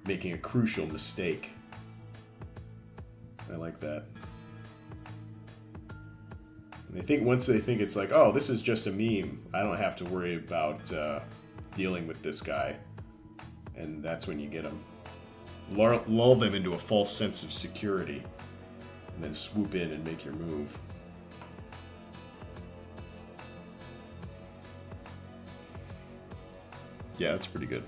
[SPEAKER 1] making a crucial mistake. I like that. And once they think it's like, oh, this is just a meme, I don't have to worry about dealing with this guy, and that's when you get them. Lull them into a false sense of security, and then swoop in and make your move. Yeah, that's pretty good.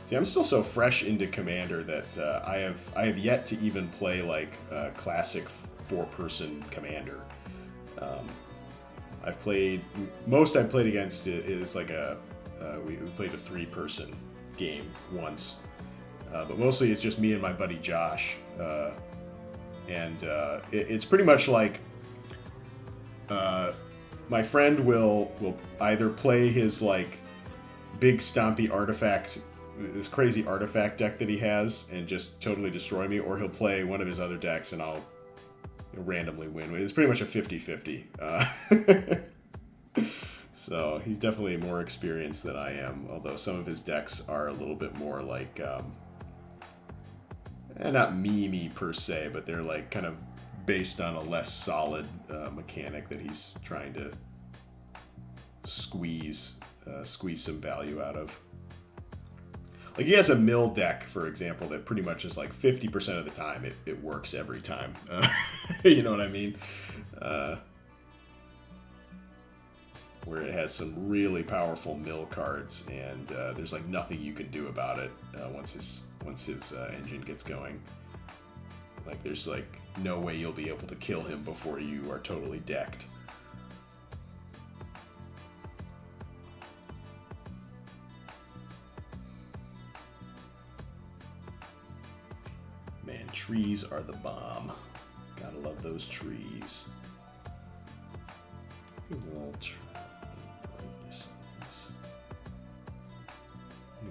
[SPEAKER 1] See, I'm still so fresh into Commander that I have yet to even play like a classic 4-person Commander. I've played I've played against it is like we played a 3-person game once, but mostly it's just me and my buddy Josh, and it's pretty much like my friend will either play his like big stompy artifact, this crazy artifact deck that he has, and just totally destroy me, or he'll play one of his other decks and I'll randomly win. It's pretty much a 50-50. So he's definitely more experienced than I am, although some of his decks are a little bit more like, not meme-y per se, but they're like kind of based on a less solid mechanic that he's trying to squeeze some value out of. Like, he has a mill deck, for example, that pretty much is like 50% of the time it works every time. You know what I mean? Where it has some really powerful mill cards, and there's like nothing you can do about it once his engine gets going. Like, there's like no way you'll be able to kill him before you are totally decked. Man, trees are the bomb. Gotta love those trees.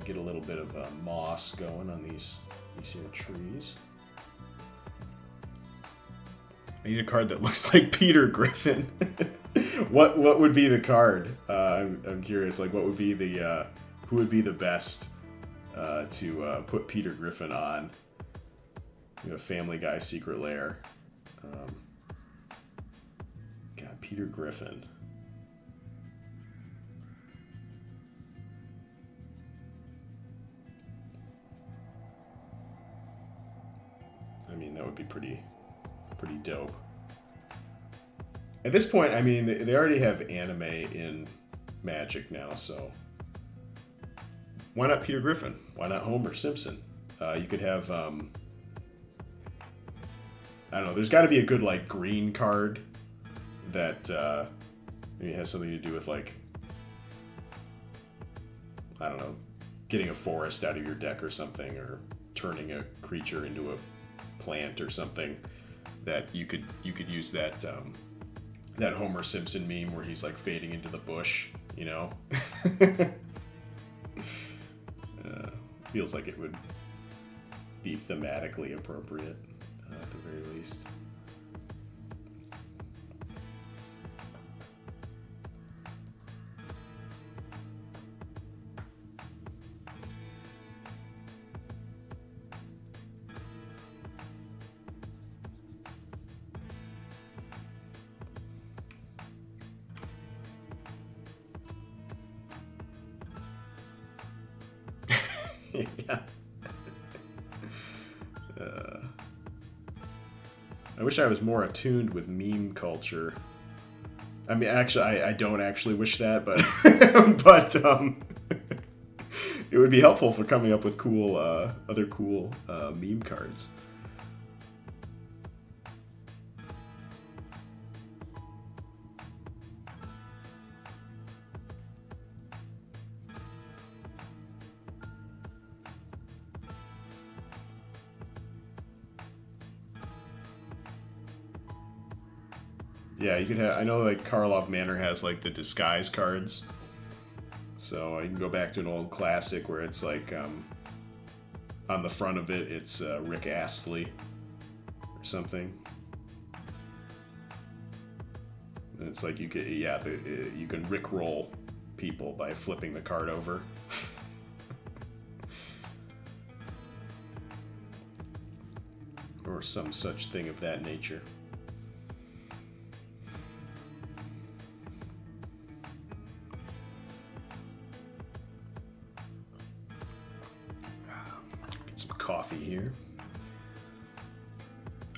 [SPEAKER 1] Get a little bit of moss going on these here trees. I need a card that looks like Peter Griffin. What would be the card? I'm curious. Like, what would be the who would be the best to put Peter Griffin on? Family Guy Secret Lair. God, Peter Griffin. I mean, that would be pretty dope. At this point, I mean, they already have anime in Magic now, so why not Peter Griffin? Why not Homer Simpson? You could have, I don't know, there's got to be a good, like, green card that maybe has something to do with, like, I don't know, getting a forest out of your deck or something, or turning a creature into a plant or something, that you could use that that Homer Simpson meme where he's like fading into the bush, you know. Feels like it would be thematically appropriate at the very least. Yeah. I wish I was more attuned with meme culture. I mean, actually, I don't actually wish that, but but it would be helpful for coming up with cool, other cool meme cards. Yeah, you could have. I know like Karlov Manor has like the disguise cards, so you can go back to an old classic where it's like on the front of it, it's Rick Astley or something. And it's like you could, yeah, you can Rickroll people by flipping the card over. Or some such thing of that nature. Get some coffee here.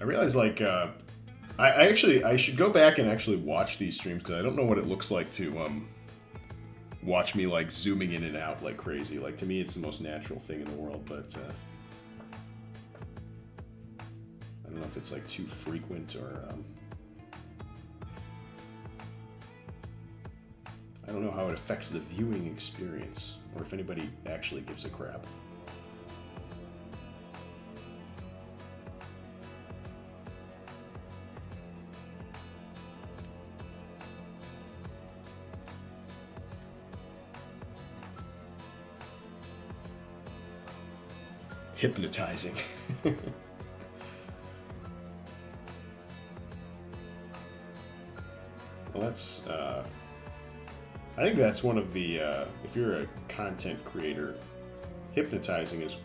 [SPEAKER 1] I realize, like, I should go back and actually watch these streams because I don't know what it looks like to watch me like zooming in and out like crazy. Like, to me, it's the most natural thing in the world, but I don't know if it's like too frequent or I don't know how it affects the viewing experience or if anybody actually gives a crap. Hypnotizing. Well, that's, I think that's one of the, if you're a content creator, hypnotizing is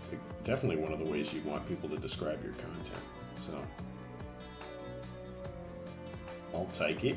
[SPEAKER 1] definitely one of the ways you want people to describe your content. So, I'll take it.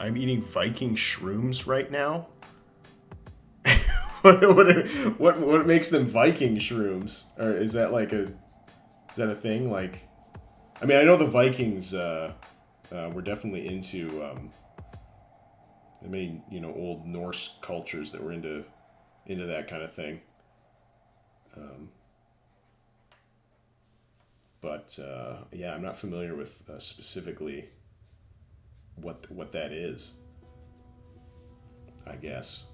[SPEAKER 1] I'm eating Viking shrooms right now. What makes them Viking shrooms? Or is that like is that a thing? Like, I mean, I know the Vikings were definitely into I mean, you know, old Norse cultures that were into that kind of thing. But yeah, I'm not familiar with specifically what that is, I guess.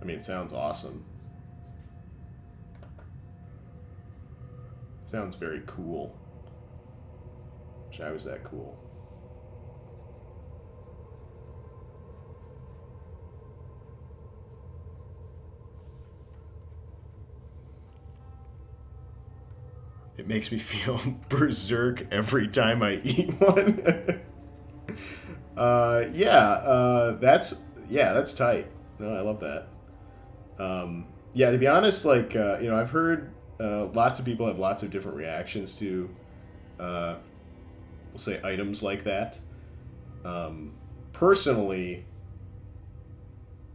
[SPEAKER 1] I mean, it sounds awesome. Sounds very cool. Wish I was that cool. It makes me feel berserk every time I eat one. That's tight. No, I love that. Yeah, to be honest, like you know, I've heard lots of people have lots of different reactions to, we'll say, items like that. Personally,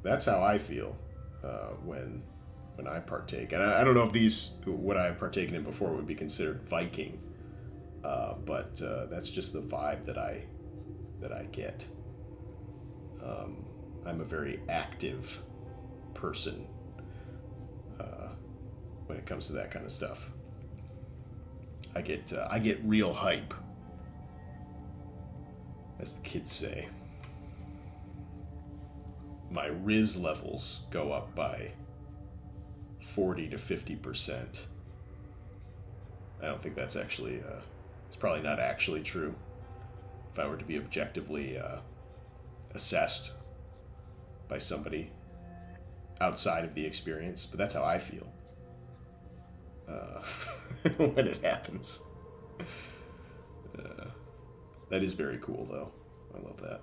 [SPEAKER 1] that's how I feel when I partake. And I don't know if what I've partaken in before would be considered Viking, but that's just the vibe that I get. I'm a very active person when it comes to that kind of stuff. I get real hype, as the kids say. My Riz levels go up by 40 to 50%. I don't think that's actually, it's probably not actually true if I were to be objectively assessed by somebody outside of the experience, but that's how I feel when it happens. That is very cool, though. I love that.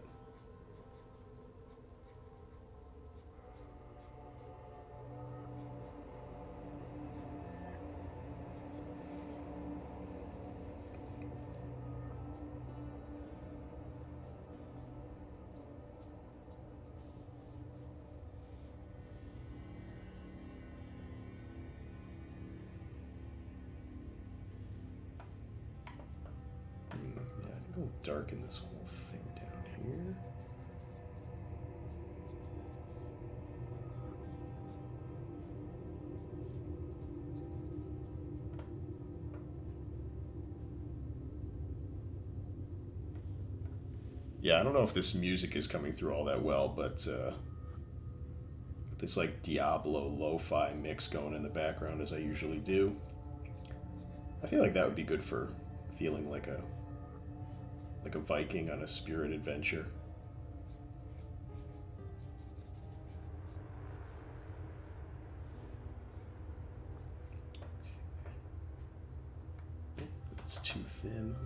[SPEAKER 1] darken this whole thing down here. Yeah, I don't know if this music is coming through all that well, but this like Diablo lo-fi mix going in the background as I usually do. I feel like that would be good for feeling like a Viking on a spirit adventure. It's too thin.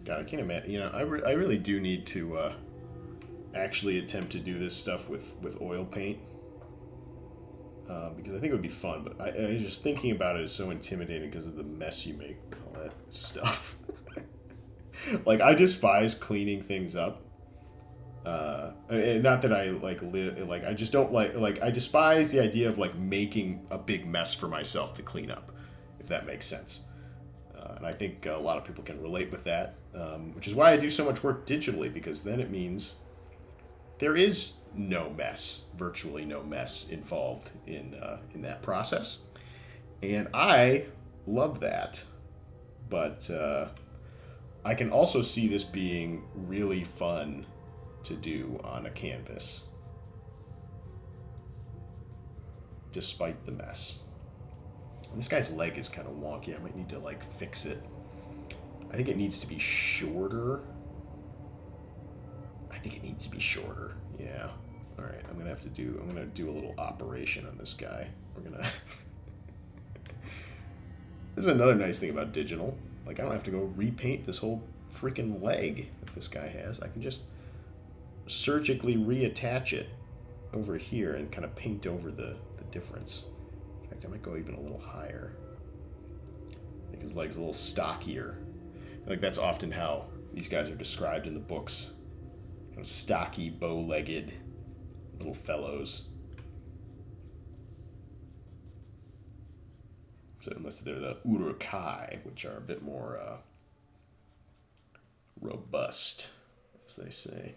[SPEAKER 1] God, I can't imagine. You know, I really do need to actually attempt to do this stuff with oil paint because I think it would be fun. But I just thinking about it is so intimidating because of the mess you make with all that stuff. Like, I despise cleaning things up. And not that I I just don't I despise the idea of like making a big mess for myself to clean up, if that makes sense. And I think a lot of people can relate with that, which is why I do so much work digitally, because then it means there is no mess, virtually no mess involved in that process. And I love that. But I can also see this being really fun to do on a canvas, despite the mess. This guy's leg is kind of wonky. I might need to like fix it. I think it needs to be shorter. Yeah. All right. I'm gonna do a little operation on this guy. This is another nice thing about digital. Like, I don't have to go repaint this whole freaking leg that this guy has. I can just surgically reattach it over here and kind of paint over the difference. In fact, I might go even a little higher. Make his legs a little stockier. Like, that's often how these guys are described in the books. Kind of stocky, bow-legged little fellows. So unless they're the Urukai, which are a bit more robust, as they say.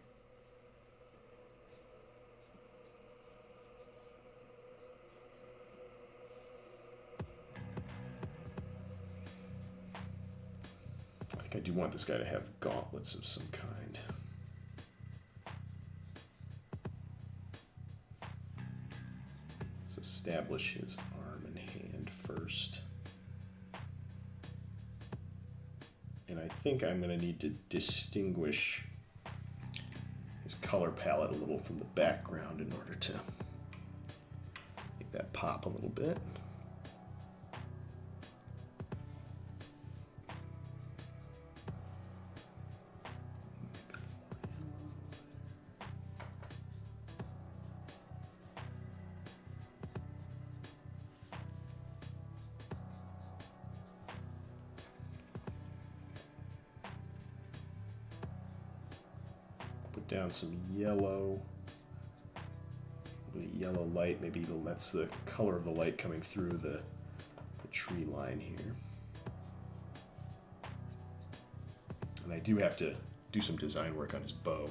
[SPEAKER 1] I do want this guy to have gauntlets of some kind. Let's establish his arm and hand first. And I think I'm going to need to distinguish his color palette a little from the background in order to make that pop a little bit. Down some yellow, the yellow light. Maybe that's the color of the light coming through the tree line here. And I do have to do some design work on his bow.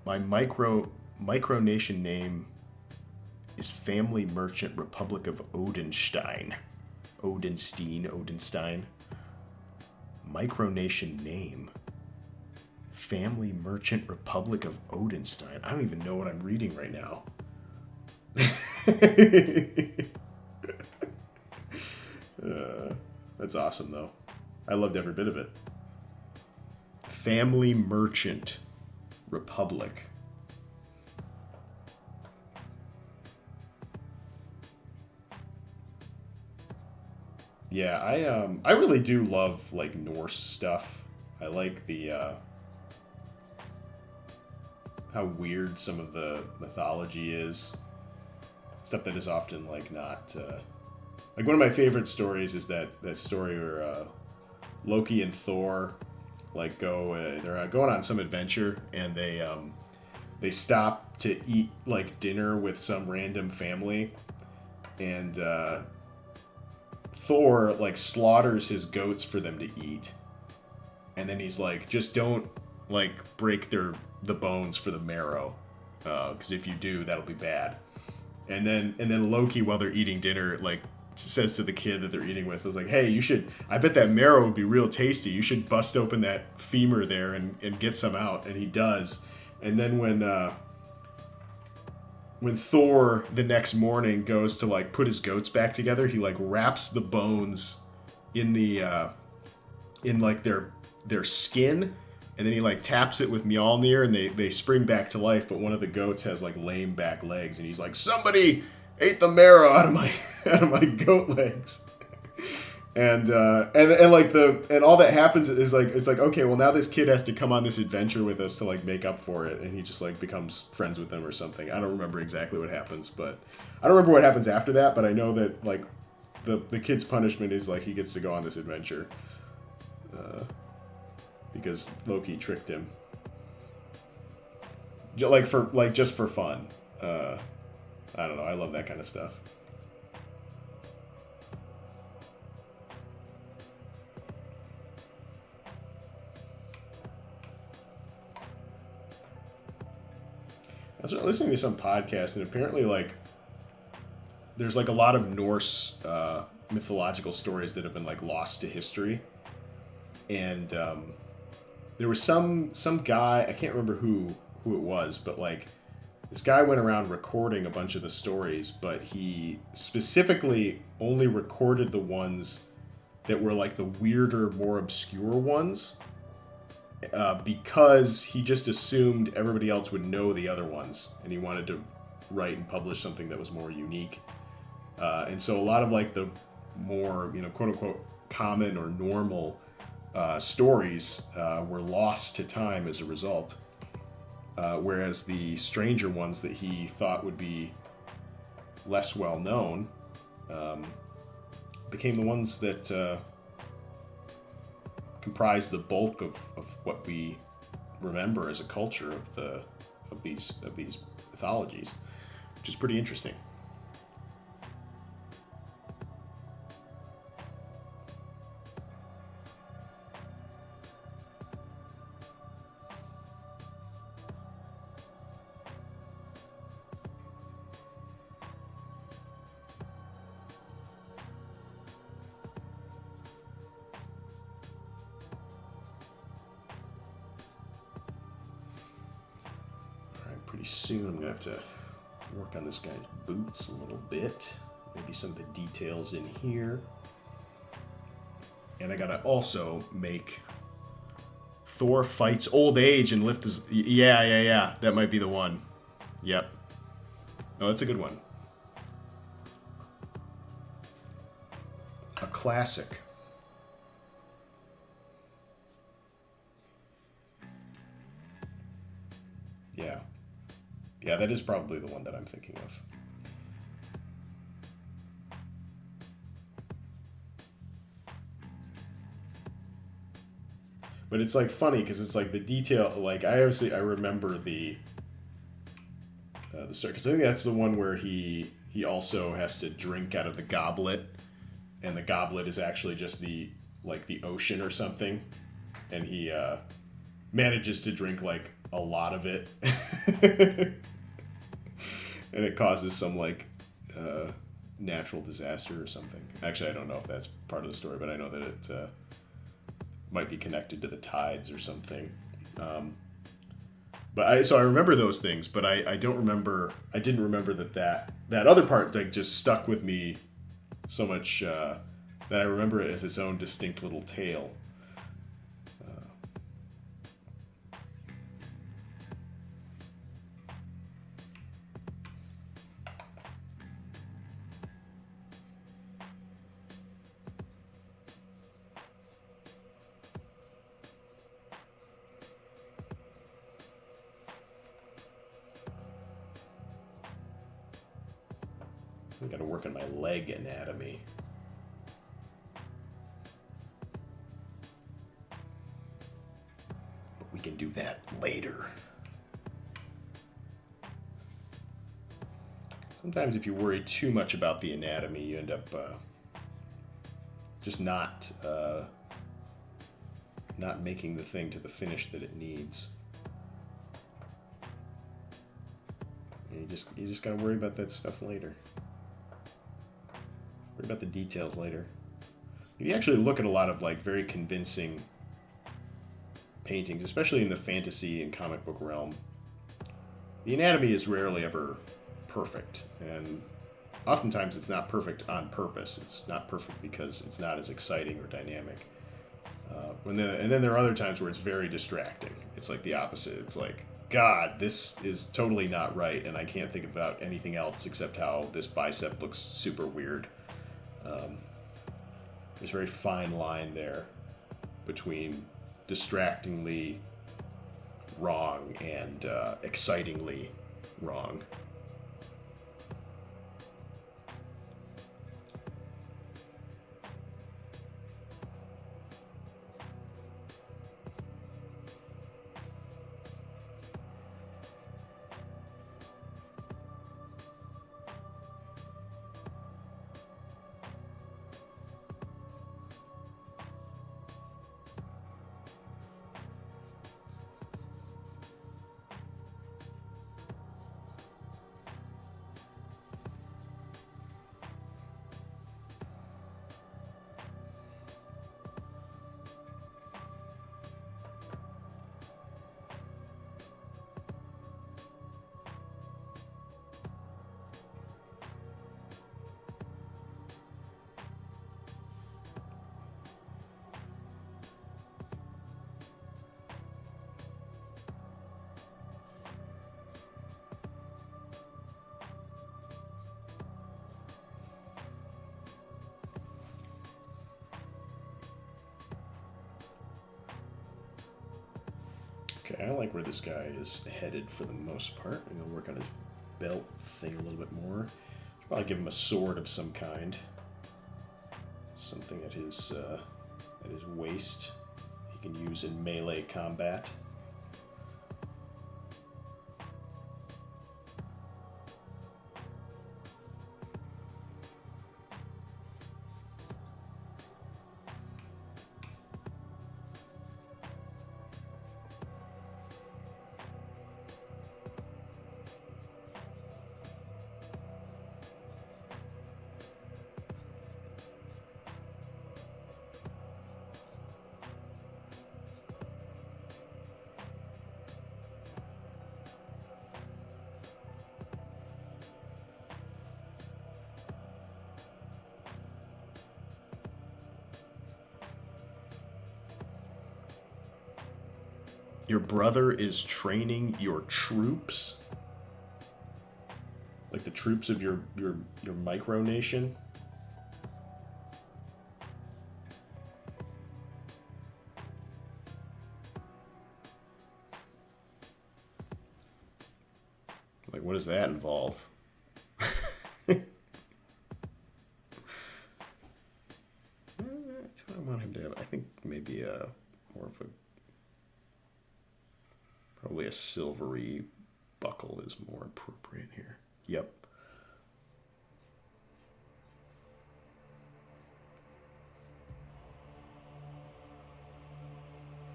[SPEAKER 1] My micronation name is Family Merchant Republic of Odenstein. Odenstein. Micronation name. Family Merchant Republic of Odenstein. I don't even know what I'm reading right now. That's awesome, though. I loved every bit of it. Family Merchant Republic. Yeah, I really do love like Norse stuff. I like the how weird some of the mythology is. Stuff that is often like not like one of my favorite stories is that story where Loki and Thor like go they're going on some adventure and they stop to eat like dinner with some random family and Thor like slaughters his goats for them to eat, and then he's like, just don't like break the bones for the marrow, because if you do, that'll be bad. And then Loki, while they're eating dinner, like says to the kid that they're eating with, is like, hey, you should. I bet that marrow would be real tasty. You should bust open that femur there and get some out. And he does. And then when Thor the next morning goes to like put his goats back together, he like wraps the bones in the in like their skin, and then he like taps it with Mjolnir, and they spring back to life. But one of the goats has like lame back legs, and he's like, somebody ate the marrow out of my goat legs. And like and all that happens is like, it's like, okay, well now this kid has to come on this adventure with us to like make up for it, and he just like becomes friends with them or something. I don't remember exactly what happens, but I don't remember what happens after that, but I know that like the kid's punishment is like he gets to go on this adventure because Loki tricked him, just for fun. I don't know, I love that kind of stuff. I was listening to some podcast, and apparently, like, there's like a lot of Norse mythological stories that have been like lost to history, and there was some guy, I can't remember who it was, but like this guy went around recording a bunch of the stories, but he specifically only recorded the ones that were like the weirder, more obscure ones. Because he just assumed everybody else would know the other ones, and he wanted to write and publish something that was more unique. And so a lot of like the more, quote unquote, common or normal stories were lost to time as a result. Whereas the stranger ones that he thought would be less well known became the ones that comprise the bulk of what we remember as a culture of these mythologies, which is pretty interesting. Pretty soon I'm gonna have to work on this guy's boots a little bit, maybe some of the details in here, and I gotta also make Thor fights old age and lift his... Yeah, that might be the one. Yep. Oh, that's a good one. A classic. Yeah, that is probably the one that I'm thinking of. But it's like funny because it's like the detail. Like I remember the story, because I think that's the one where he also has to drink out of the goblet, and the goblet is actually just the ocean or something, and he manages to drink like a lot of it. And it causes some natural disaster or something. Actually, I don't know if that's part of the story, but I know that it might be connected to the tides or something. So I remember those things, but I don't remember. I didn't remember that other part like just stuck with me so much that I remember it as its own distinct little tale. I got to work on my leg anatomy. But we can do that later. Sometimes if you worry too much about the anatomy, you end up just not making the thing to the finish that it needs. And you just gotta worry about that stuff later. Worry about the details later. If you actually look at a lot of like very convincing paintings, especially in the fantasy and comic book realm, the anatomy is rarely ever perfect, and oftentimes it's not perfect on purpose. It's not perfect because it's not as exciting or dynamic. And then there are other times where it's very distracting. It's like the opposite. It's like, God, this is totally not right, and I can't think about anything else except how this bicep looks super weird. There's a very fine line there between distractingly wrong and excitingly wrong. Okay, I like where this guy is headed for the most part. I'm going to work on his belt thing a little bit more. Should probably give him a sword of some kind. Something at his waist he can use in melee combat. Your brother is training your troops? Like the troops of your micronation? Like, what does that involve? That's what I want him to have. I think maybe more of a... Probably a silvery buckle is more appropriate here. Yep.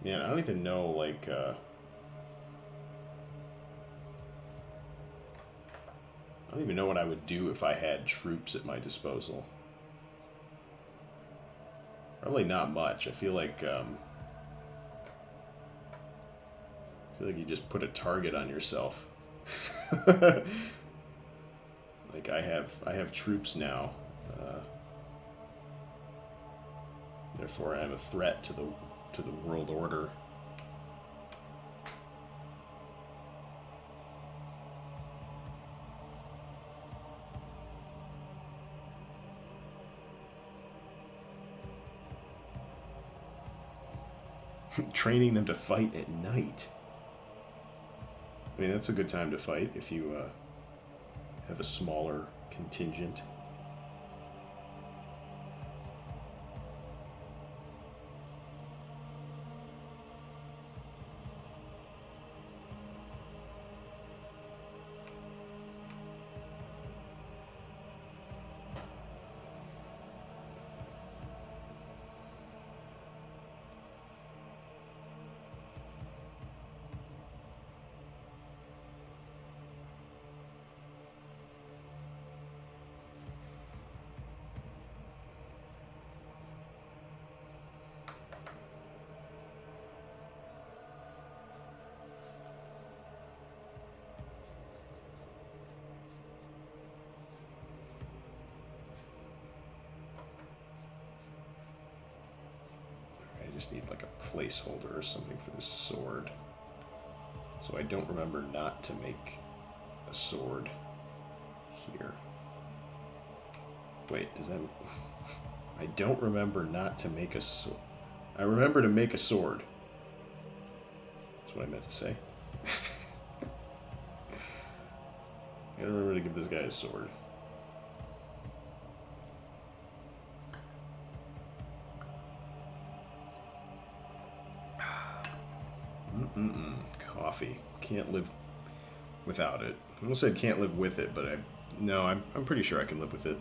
[SPEAKER 1] Yeah, I don't even know, like, I don't even know what I would do if I had troops at my disposal. Probably not much. I feel like you just put a target on yourself. Like I have troops now. Therefore, I am a threat to the world order. Training them to fight at night. I mean, that's a good time to fight if you have a smaller contingent. I just need like a placeholder or something for this sword. So I don't remember not to make a sword here. Wait, does that... I don't remember not to make a sword. I remember to make a sword. That's what I meant to say. I remember to give this guy a sword. Coffee. Can't live without it. I almost said can't live with it, but I'm pretty sure I can live with it.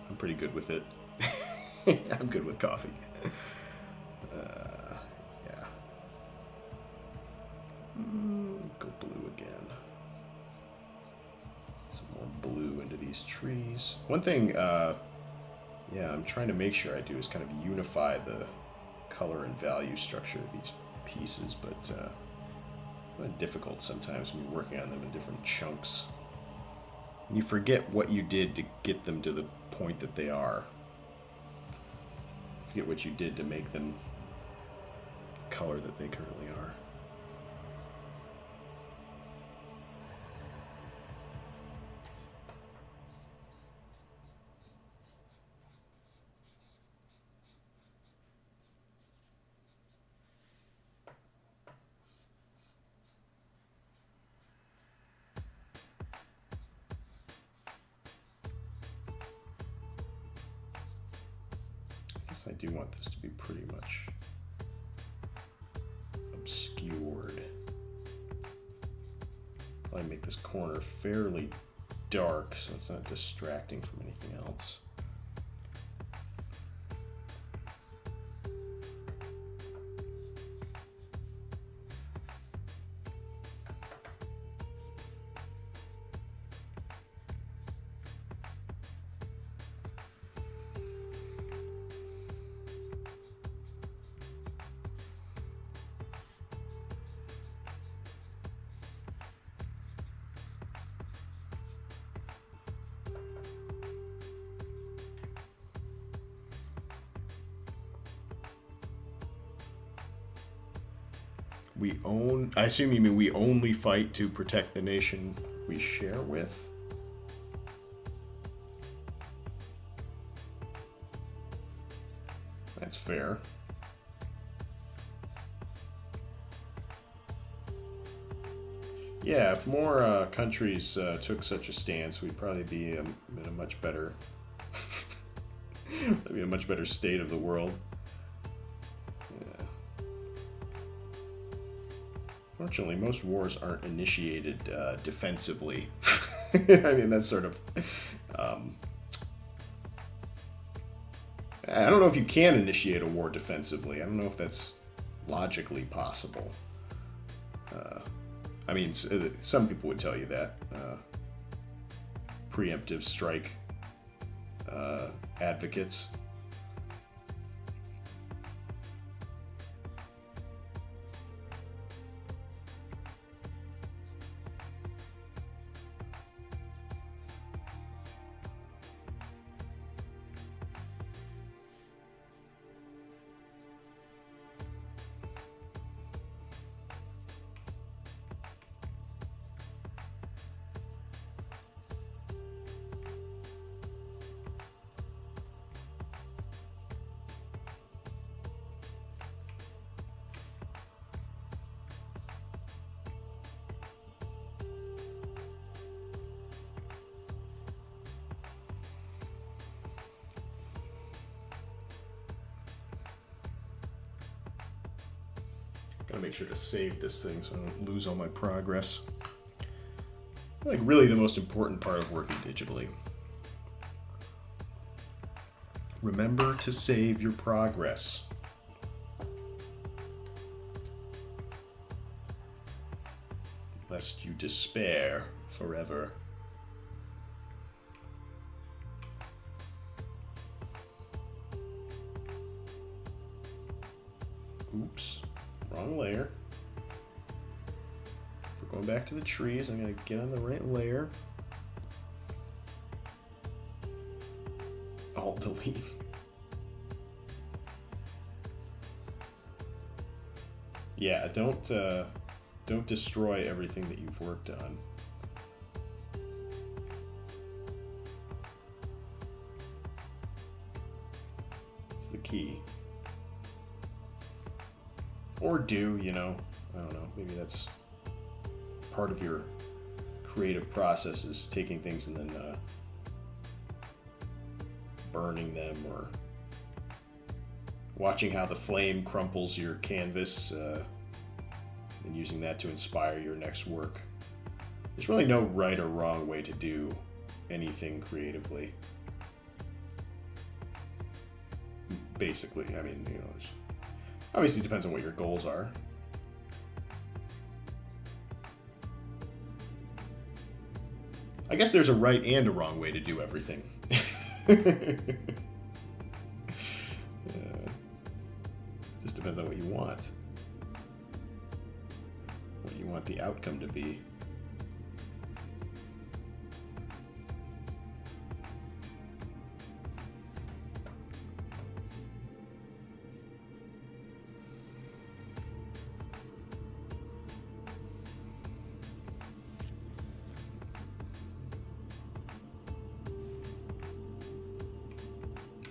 [SPEAKER 1] I'm pretty good with it. I'm good with coffee. Yeah. Go blue again. Some more blue into these trees. One thing, yeah, I'm trying to make sure I do is kind of unify the color and value structure of these pieces, but it's difficult sometimes when you're working on them in different chunks. And you forget what you did to get them to the point that they are. Forget what you did to make them the color that they currently are. I do want this to be pretty much obscured. Probably make this corner fairly dark so it's not distracting from anything else. I assume you mean we only fight to protect the nation we share with? That's fair. Yeah, if more countries took such a stance, we'd probably be in a much better, maybe a much better state of the world. Fortunately, most wars aren't initiated defensively. I mean, that's sort of... I don't know if you can initiate a war defensively. I don't know if that's logically possible. I mean, some people would tell you that. Preemptive strike advocates. Gotta make sure to save this thing so I don't lose all my progress. Like, really the most important part of working digitally. Remember to save your progress. Lest you despair forever. Oops. Wrong layer. We're going back to the trees. I'm going to get on the right layer. Alt delete. Yeah, don't destroy everything that you've worked on. It's the key. Or do, you know, I don't know, maybe that's part of your creative process, is taking things and then burning them, or watching how the flame crumples your canvas and using that to inspire your next work. There's really no right or wrong way to do anything creatively. Basically, I mean, you know, obviously depends on what your goals are. I guess there's a right and a wrong way to do everything. Just depends on what you want. What you want the outcome to be.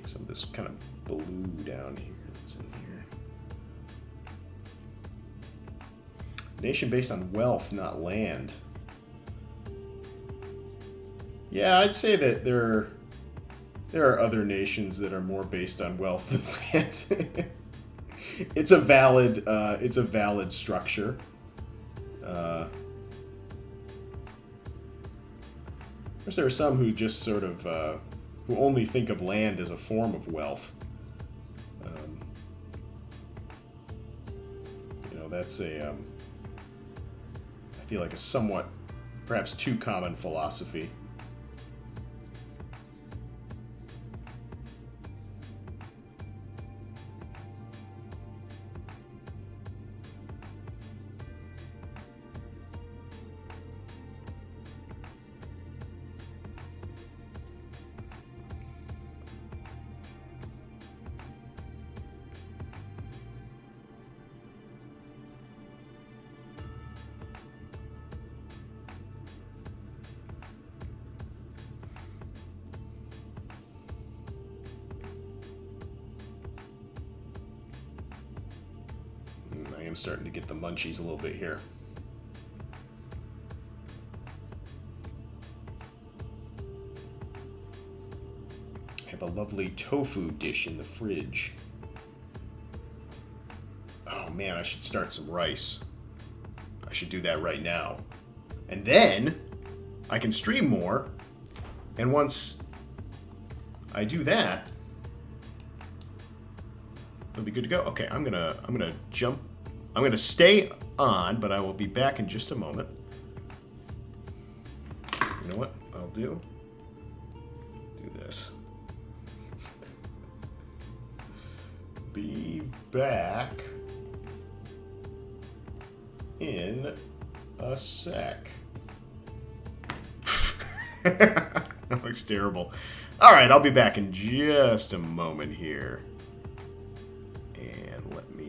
[SPEAKER 1] Some of this kind of blue down here that's in here. Nation based on wealth, not land. Yeah, I'd say that there are other nations that are more based on wealth than land. It's a valid structure. Of course, there are some who just sort of who only think of land as a form of wealth. You know, that's I feel like a somewhat, perhaps too common philosophy. I'm starting to get the munchies a little bit here. I have a lovely tofu dish in the fridge. Oh man, I should start some rice. I should do that right now. And then I can stream more. And once I do that, it'll be good to go. Okay, I'm gonna jump. I'm going to stay on, but I will be back in just a moment. You know what I'll do? Do this. Be back in a sec. That looks terrible. All right, I'll be back in just a moment here. And let me...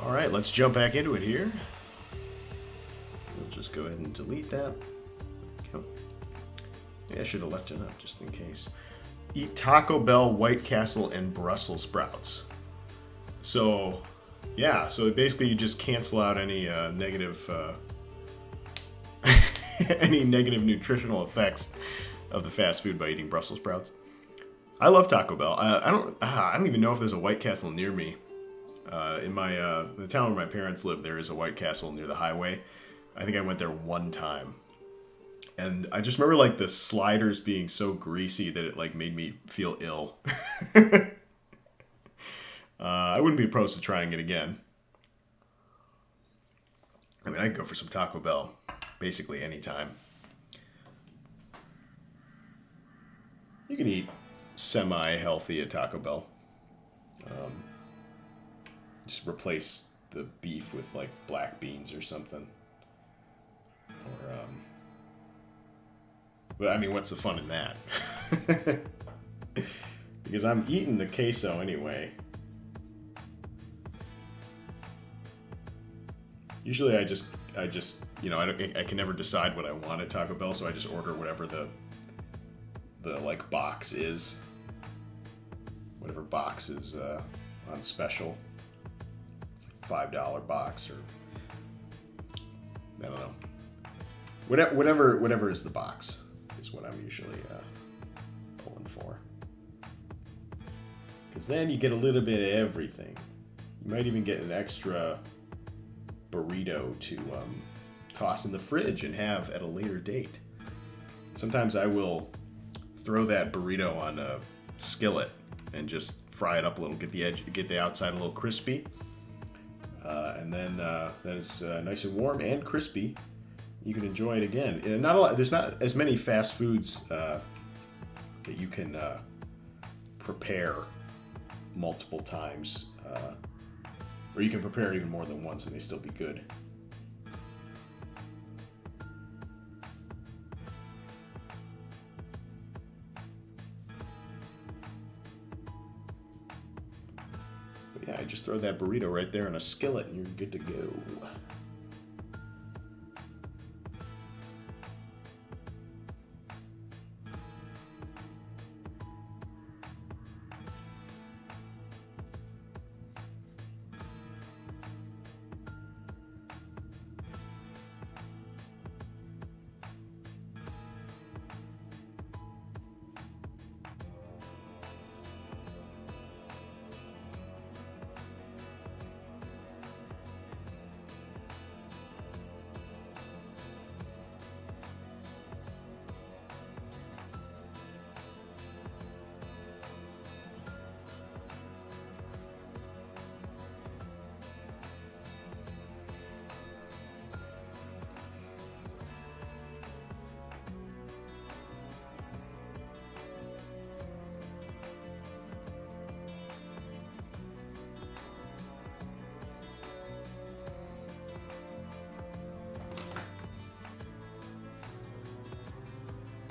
[SPEAKER 1] All right, let's jump back into it here. We'll just go ahead and delete that. Yeah, I should have left it up just in case. Eat Taco Bell, White Castle, and Brussels sprouts. So, yeah, so basically you just cancel out any negative any negative nutritional effects of the fast food by eating Brussels sprouts. I love Taco Bell. I don't even know if there's a White Castle near me. In the town where my parents live, there is a White Castle near the highway. I think I went there one time. And I just remember like the sliders being so greasy that it like made me feel ill. I wouldn't be opposed to trying it again. I mean, I could go for some Taco Bell basically anytime. You can eat semi-healthy at Taco Bell. Just replace the beef with like black beans or something. Or but I mean, what's the fun in that? Because I'm eating the queso anyway. Usually I just you know, I can never decide what I want at Taco Bell, so I just order whatever the like box is. Whatever box is on special. $5 box, or I don't know. Whatever is the box is what I'm usually pulling for. Because then you get a little bit of everything. You might even get an extra burrito to toss in the fridge and have at a later date. Sometimes I will throw that burrito on a skillet and just fry it up a little, get the outside a little crispy, and then it's nice and warm and crispy. You can enjoy it again. And there's not as many fast foods that you can prepare multiple times, or you can prepare even more than once and they still be good. But yeah, I just throw that burrito right there in a skillet and you're good to go.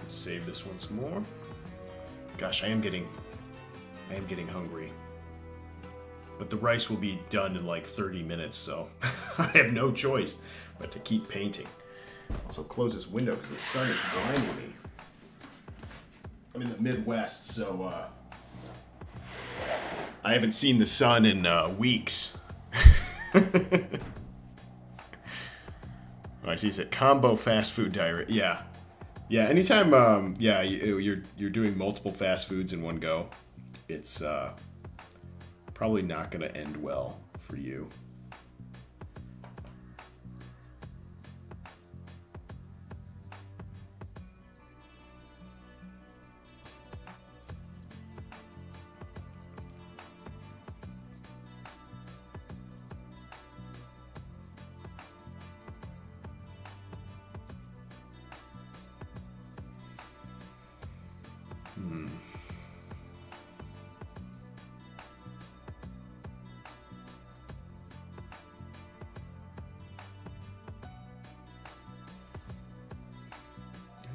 [SPEAKER 1] Save this once more. Gosh, I am getting hungry. But the rice will be done in like 30 minutes, so I have no choice but to keep painting. Also close this window because the sun is blinding me. I'm in the Midwest, so I haven't seen the sun in weeks. I see. It's a combo fast food diet. Yeah. Yeah, anytime you're doing multiple fast foods in one go, it's probably not going to end well for you.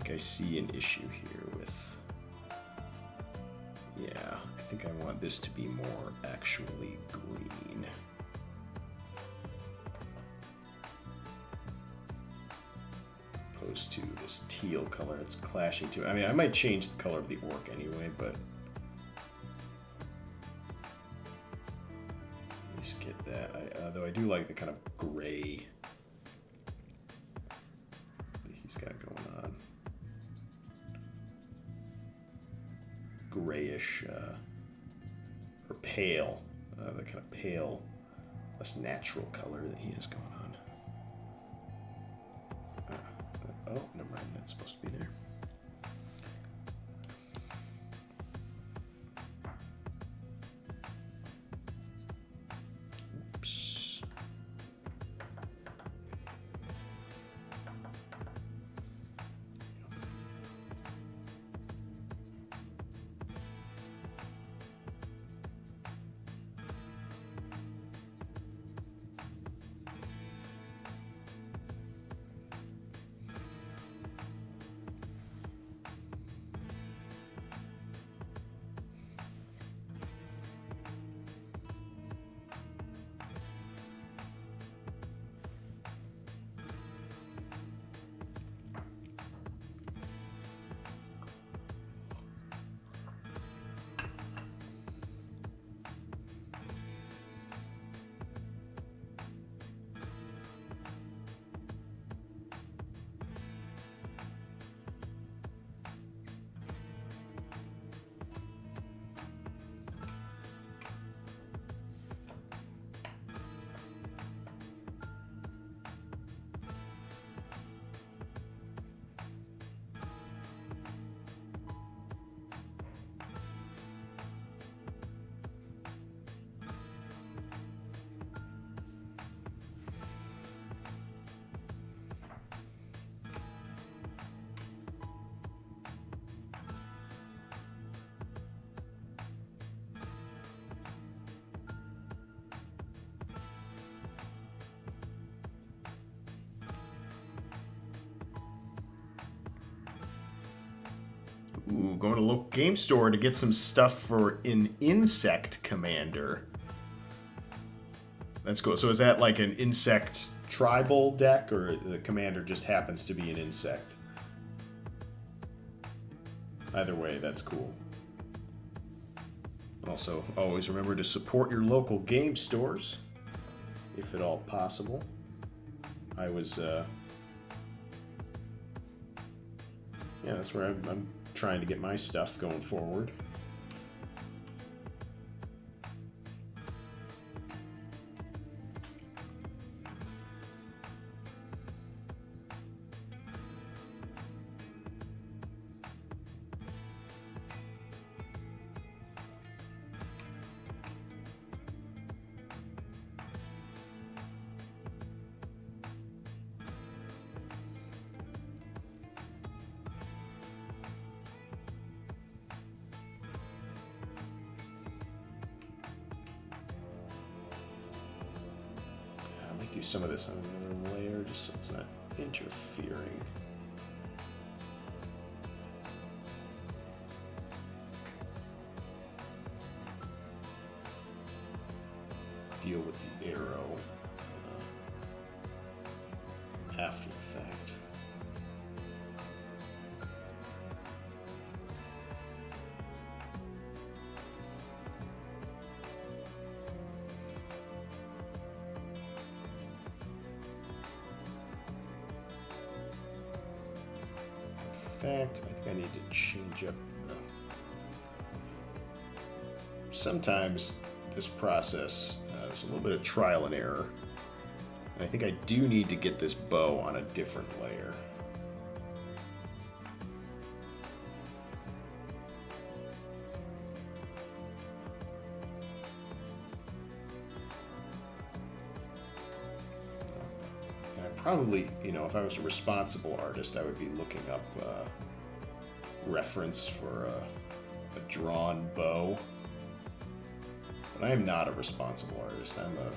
[SPEAKER 1] I see an issue here with, yeah, I think I want this to be more actually green. opposed to this teal color. It's clashing too. I mean, I might change the color of the orc anyway, but let's get that. Though I do like the kind of gray that he's got going on. Grayish or pale, the kind of pale, less natural color that he has going on. Oh, never mind, that's supposed to be there. Oops. Ooh, going to a local game store to get some stuff for an insect commander. That's cool. So is that like an insect tribal deck, or the commander just happens to be an insect? Either way, that's cool. Also, always remember to support your local game stores, if at all possible. I was, yeah, that's where I'm trying to get my stuff going forward. Do some of this on another layer just so it's not interfering. Deal with the arrow after the fact. I think I need to change up. Sometimes this process, there's a little bit of trial and error. And I think I do need to get this bow on a different layer. Probably, you know, if I was a responsible artist, I would be looking up reference for a drawn bow. But I am not a responsible artist. I'm a,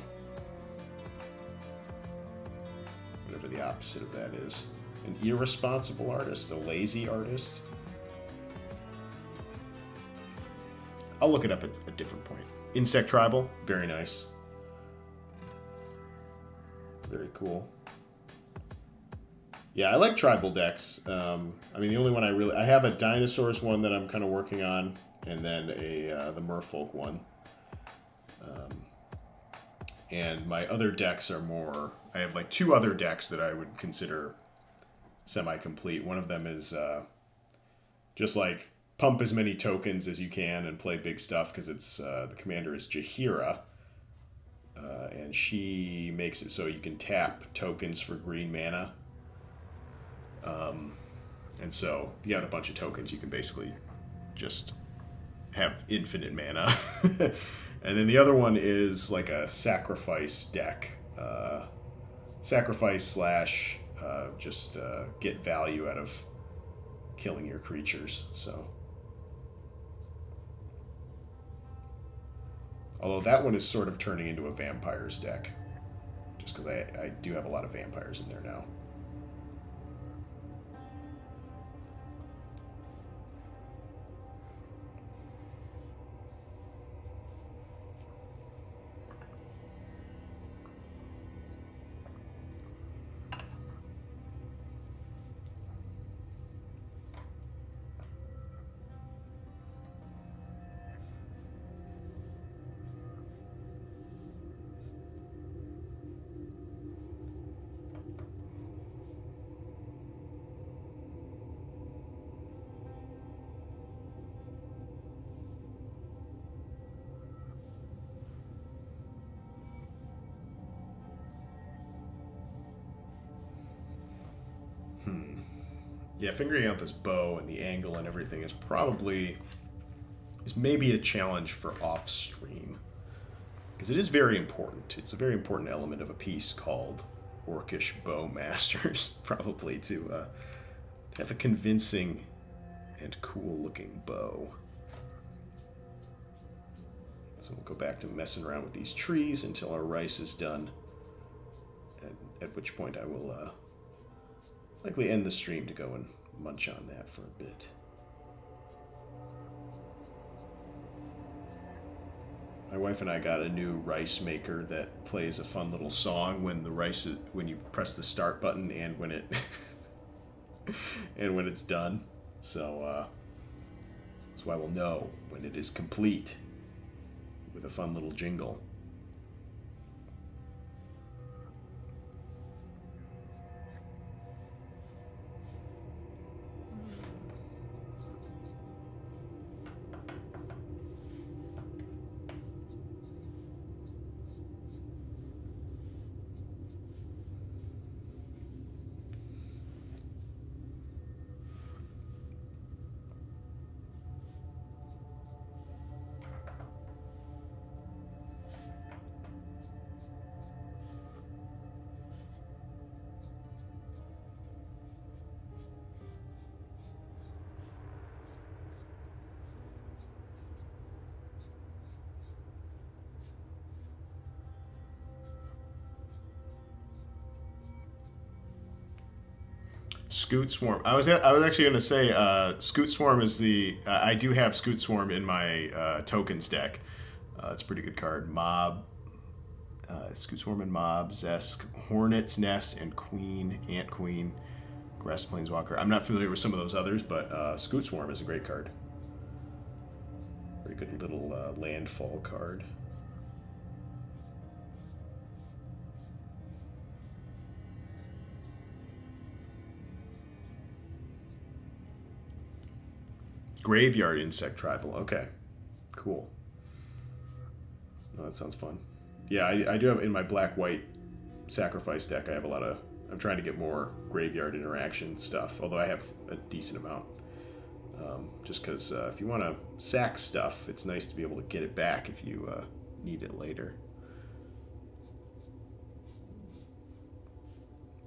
[SPEAKER 1] whatever the opposite of that is, an irresponsible artist, a lazy artist. I'll look it up at a different point. Insect Tribal, very nice. Very cool. Yeah, I like tribal decks. I mean, the only one I have a dinosaurs one that I'm kind of working on, and then the merfolk one. And my other decks are more. I have like 2 other decks that I would consider semi-complete. One of them is just like pump as many tokens as you can and play big stuff because it's the commander is Jaheira, and she makes it so you can tap tokens for green mana. And so if you have a bunch of tokens, you can basically just have infinite mana. And then the other one is like a sacrifice deck. Sacrifice slash just get value out of killing your creatures. So, although that one is sort of turning into a vampires deck, just because I do have a lot of vampires in there now. Yeah, figuring out this bow and the angle and everything is maybe a challenge for off stream, because it is very important. It's a very important element of a piece called Orcish Bowmasters, probably to have a convincing and cool looking bow. So we'll go back to messing around with these trees until our rice is done, at which point I will likely end the stream to go and munch on that for a bit. My wife and I got a new rice maker that plays a fun little song when when you press the start button and when it and when it's done. So I will know when it is complete with a fun little jingle. Scoot Swarm. I was actually going to say Scoot Swarm is the I do have Scoot Swarm in my tokens deck. It's a pretty good card. Mob, Scoot Swarm and Mob, Zesk, Hornet's Nest, and Queen, Ant Queen, Grass Planeswalker. I'm not familiar with some of those others, but Scoot Swarm is a great card. Very good little landfall card. Graveyard Insect Tribal. Okay. Cool. Oh, that sounds fun. Yeah, I do have in my black-white sacrifice deck, I have a lot of... I'm trying to get more graveyard interaction stuff, although I have a decent amount. Just because if you want to sack stuff, it's nice to be able to get it back if you need it later.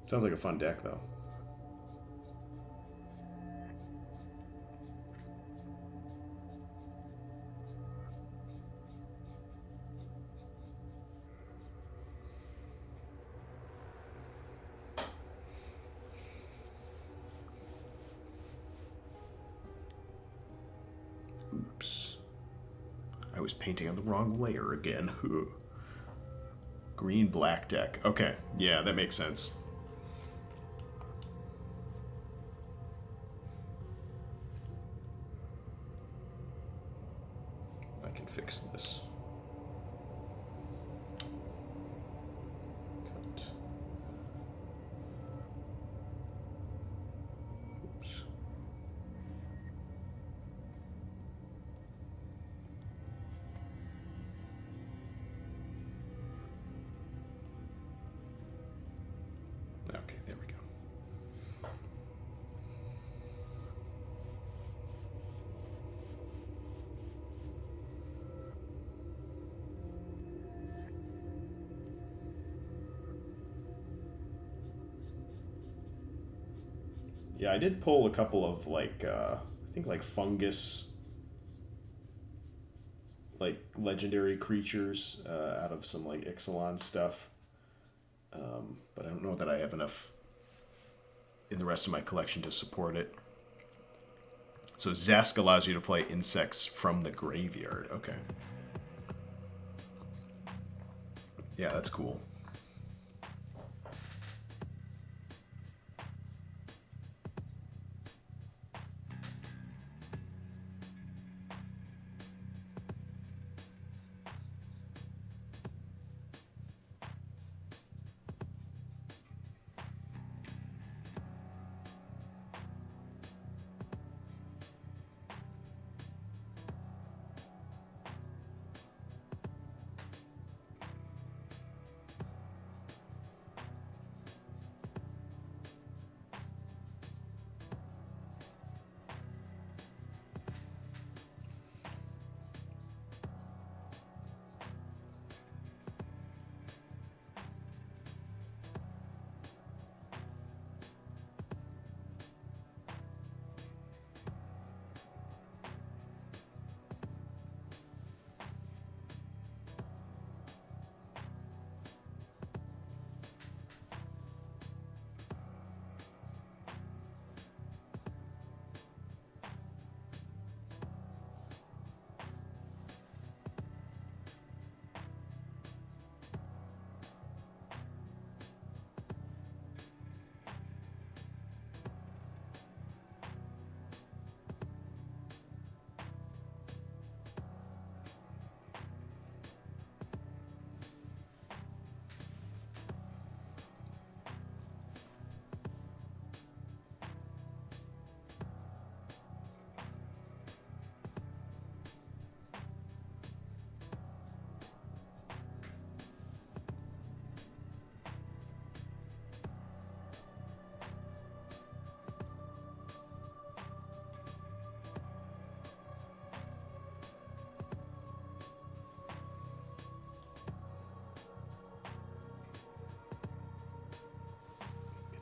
[SPEAKER 1] Sounds like a fun deck, though. Oops. I was painting on the wrong layer again. Green-black deck. Okay, yeah, that makes sense. I can fix this. Cut. Oops. Okay, there we go. Yeah, I did pull a couple of like I think like fungus, like legendary creatures out of some like Ixalan stuff. But I don't know that I have enough in the rest of my collection to support it. So Zask allows you to play insects from the graveyard. Okay. Yeah, that's cool.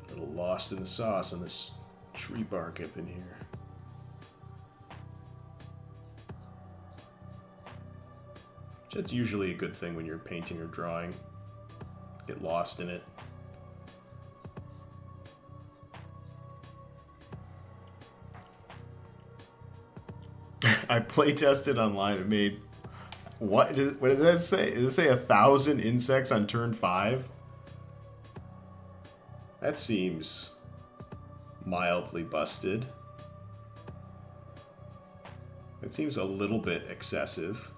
[SPEAKER 1] A little lost in the sauce on this tree bark up in here. That's usually a good thing when you're painting or drawing. Get lost in it. I play tested online. It made what did that say? Did it say 1,000 insects on turn 5? That seems mildly busted. It seems a little bit excessive.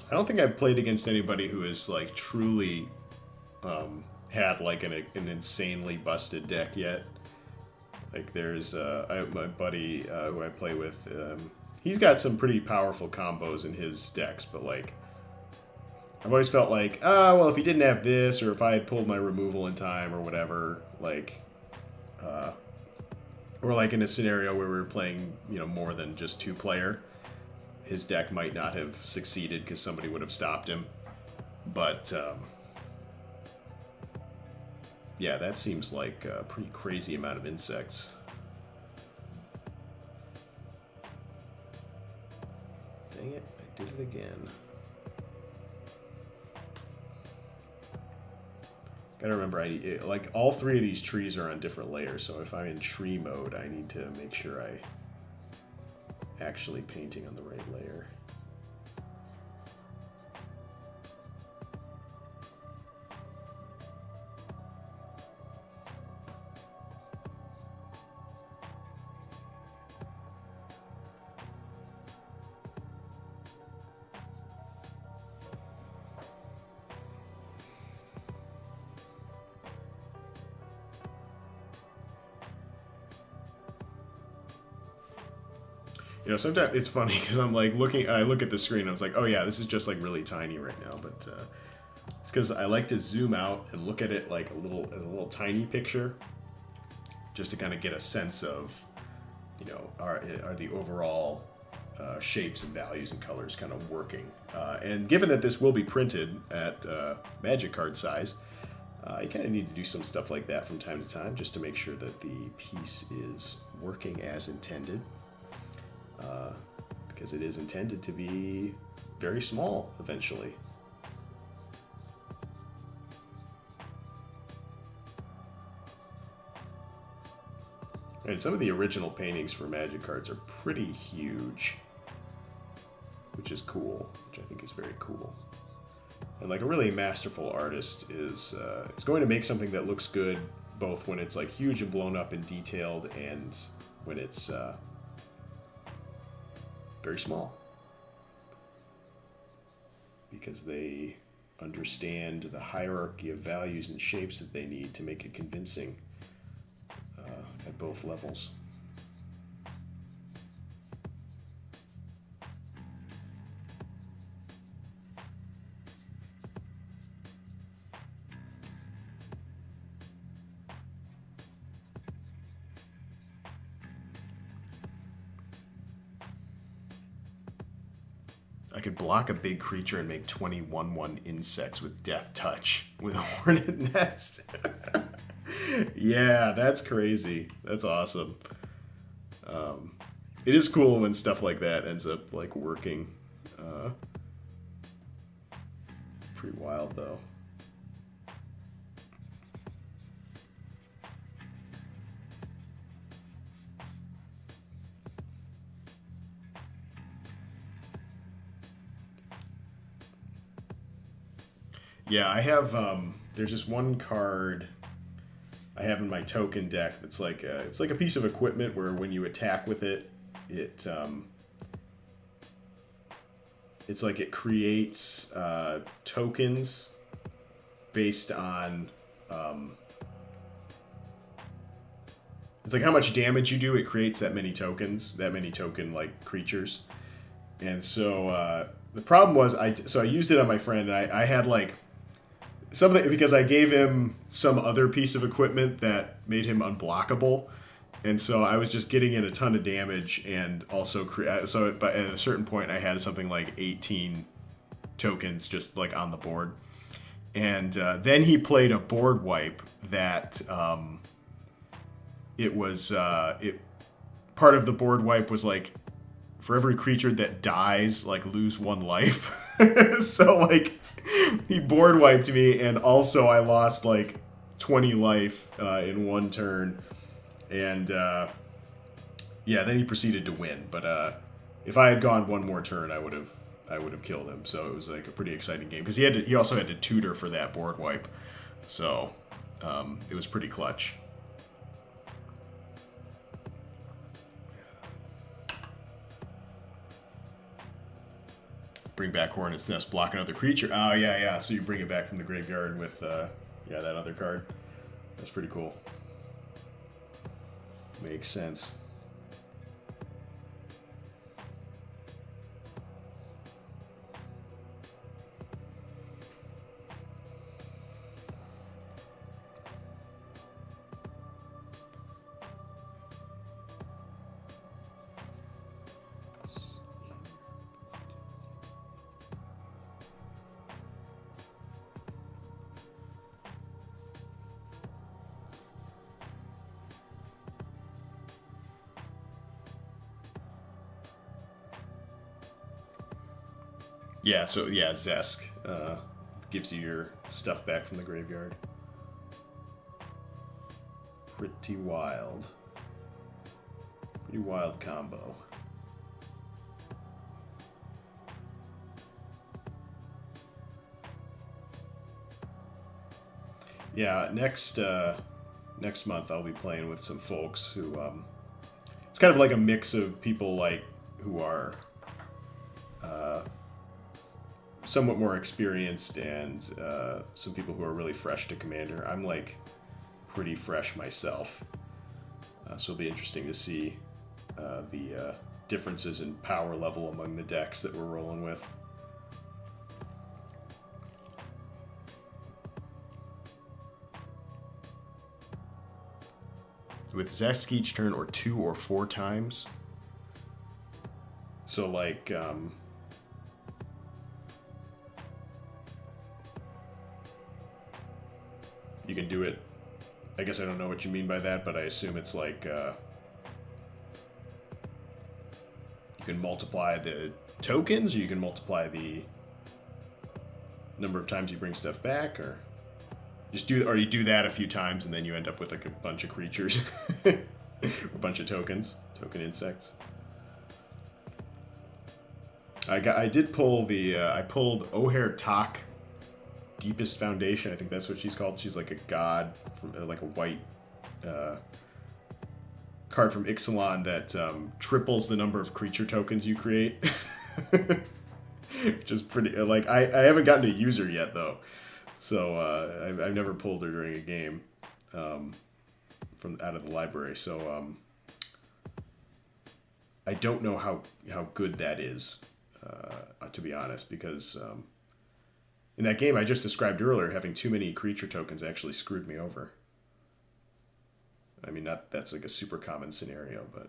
[SPEAKER 1] I don't think I've played against anybody who has like truly had like an insanely busted deck yet. Like there's I have my buddy who I play with. He's got some pretty powerful combos in his decks, but like I've always felt like, well, if he didn't have this, or if I had pulled my removal in time, or whatever, like, or like in a scenario where we were playing, you know, more than just 2-player. His deck might not have succeeded because somebody would have stopped him. But, yeah, that seems like a pretty crazy amount of insects. Dang it, I did it again. Gotta remember, like all 3 of these trees are on different layers, so if I'm in tree mode, I need to make sure I actually painting on the right layer. You know, sometimes it's funny because I'm like I look at the screen and I was like, oh yeah, this is just like really tiny right now. But it's because I like to zoom out and look at it like a little tiny picture, just to kind of get a sense of, you know, are the overall shapes and values and colors kind of working. And given that this will be printed at Magic card size, you kind of need to do some stuff like that from time to time, just to make sure that the piece is working as intended. Because it is intended to be very small eventually. And some of the original paintings for Magic cards are pretty huge, which is cool, which I think is very cool. And like a really masterful artist is going to make something that looks good both when it's like huge and blown up and detailed, and when it's very small, because they understand the hierarchy of values and shapes that they need to make it convincing at both levels. I could block a big creature and make 21/1 insects with Death Touch with a Hornet Nest. Yeah, that's crazy. That's awesome. It is cool when stuff like that ends up like working. Pretty wild though. Yeah, I have. There's just one card I have in my token deck that's like it's like a piece of equipment where when you attack with it, it's like it creates tokens based on. It's like how much damage you do. It creates that many tokens, that many token like creatures, and so the problem was I used it on my friend, and I had like. Something because I gave him some other piece of equipment that made him unblockable, and so I was just getting in a ton of damage, and also but at a certain point I had something like 18 tokens just like on the board, and then he played a board wipe that it was part of the board wipe was like for every creature that dies like lose 1 life. So like. He board wiped me, and also I lost like 20 life in 1 turn, and yeah, then he proceeded to win. But if I had gone 1 more turn, I would have killed him. So it was like a pretty exciting game because he also had to tutor for that board wipe, so it was pretty clutch. Bring back Hornet's Nest, block another creature. Oh, yeah. So you bring it back from the graveyard with, that other card. That's pretty cool. Makes sense. Yeah, so yeah, Zesk gives you your stuff back from the graveyard. Pretty wild. Pretty wild combo. Yeah, next month I'll be playing with some folks who it's kind of like a mix of people like who are somewhat more experienced and some people who are really fresh to Commander. I'm like pretty fresh myself, so it'll be interesting to see the differences in power level among the decks that we're rolling with. With Zesk each turn, or 2 or 4 times. So like you can do it. I guess I don't know what you mean by that, but I assume it's like you can multiply the tokens, or you can multiply the number of times you bring stuff back, or you do that a few times and then you end up with like a bunch of creatures, a bunch of tokens, token insects. I did pull the I pulled O'Hare Tak, Deepest Foundation. I think that's what she's called. She's like a god from like a white card from Ixalan that triples the number of creature tokens you create. Just pretty like I haven't gotten to use her yet though, so I've never pulled her during a game from out of the library. So I don't know how good that is, to be honest, because in that game I just described earlier, having too many creature tokens actually screwed me over. I mean, that's like a super common scenario, but.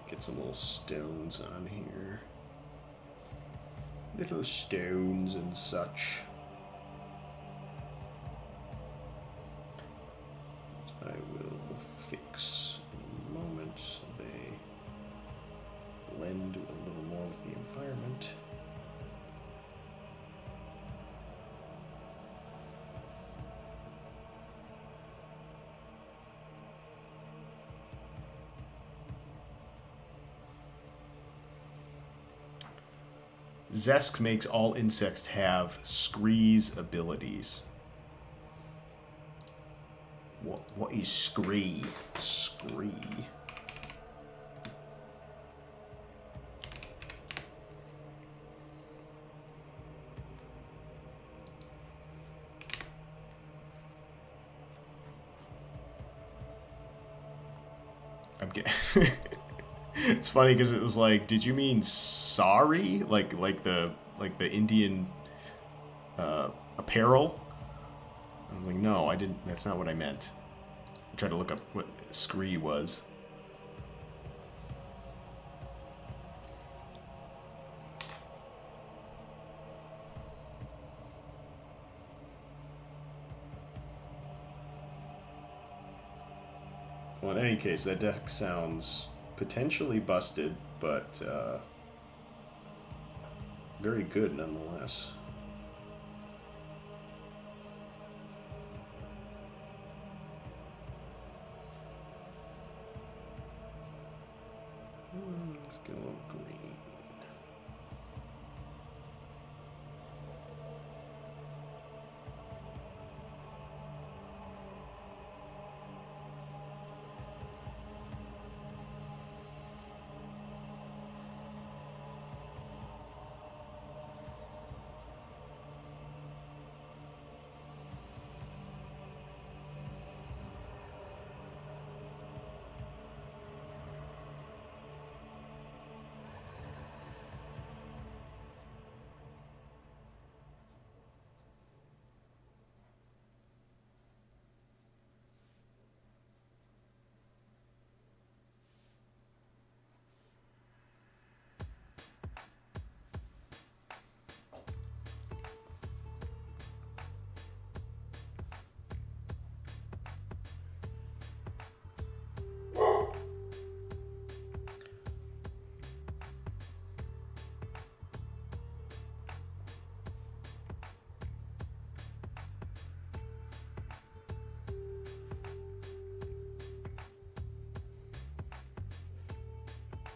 [SPEAKER 1] Get some little stones on here. Little stones and such. I will fix in a moment so they blend a little more with the environment. Zesk makes all insects have Scree's abilities. What is Scree? Scree. I'm getting. It's funny because it was like, did you mean sorry? Like the Indian apparel? I was like, no, I didn't. That's not what I meant. I tried to look up what scree was. Well, in any case, that deck sounds potentially busted, but very good nonetheless. Let's get a little green.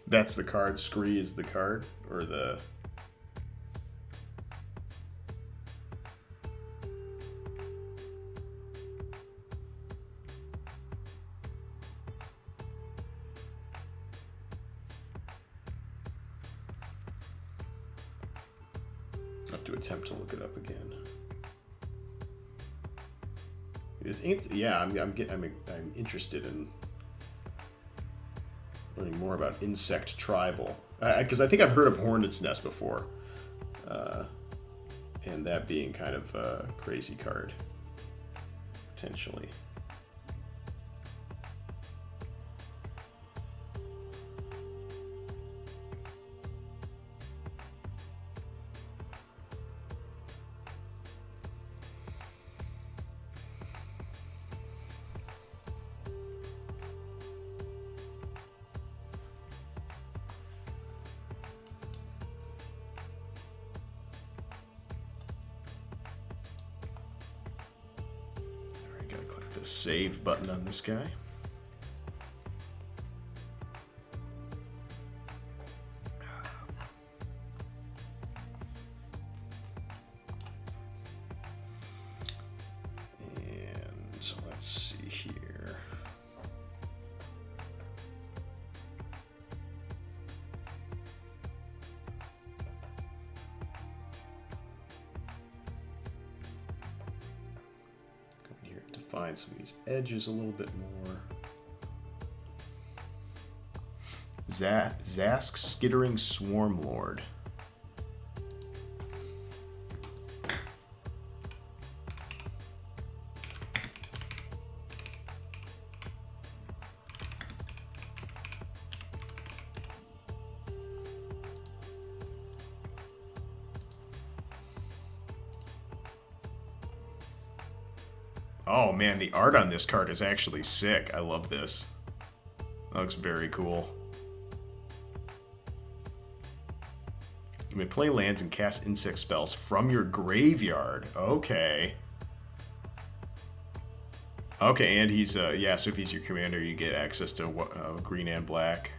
[SPEAKER 1] That's the card. Scree is the card, or the. I have to attempt to look it up again. This ain't. Yeah, I'm interested in learning more about insect tribal, because I think I've heard of hornet's nest before, and that being kind of a crazy card potentially. Save button on this guy. And let's see here. Find some of these edges a little bit more. Zask Skittering Swarm Lord. Oh man, the art on this card is actually sick. I love this. That looks very cool. You may play lands and cast insect spells from your graveyard. Okay. Okay, and he's, yeah, so if he's your commander, you get access to green and black.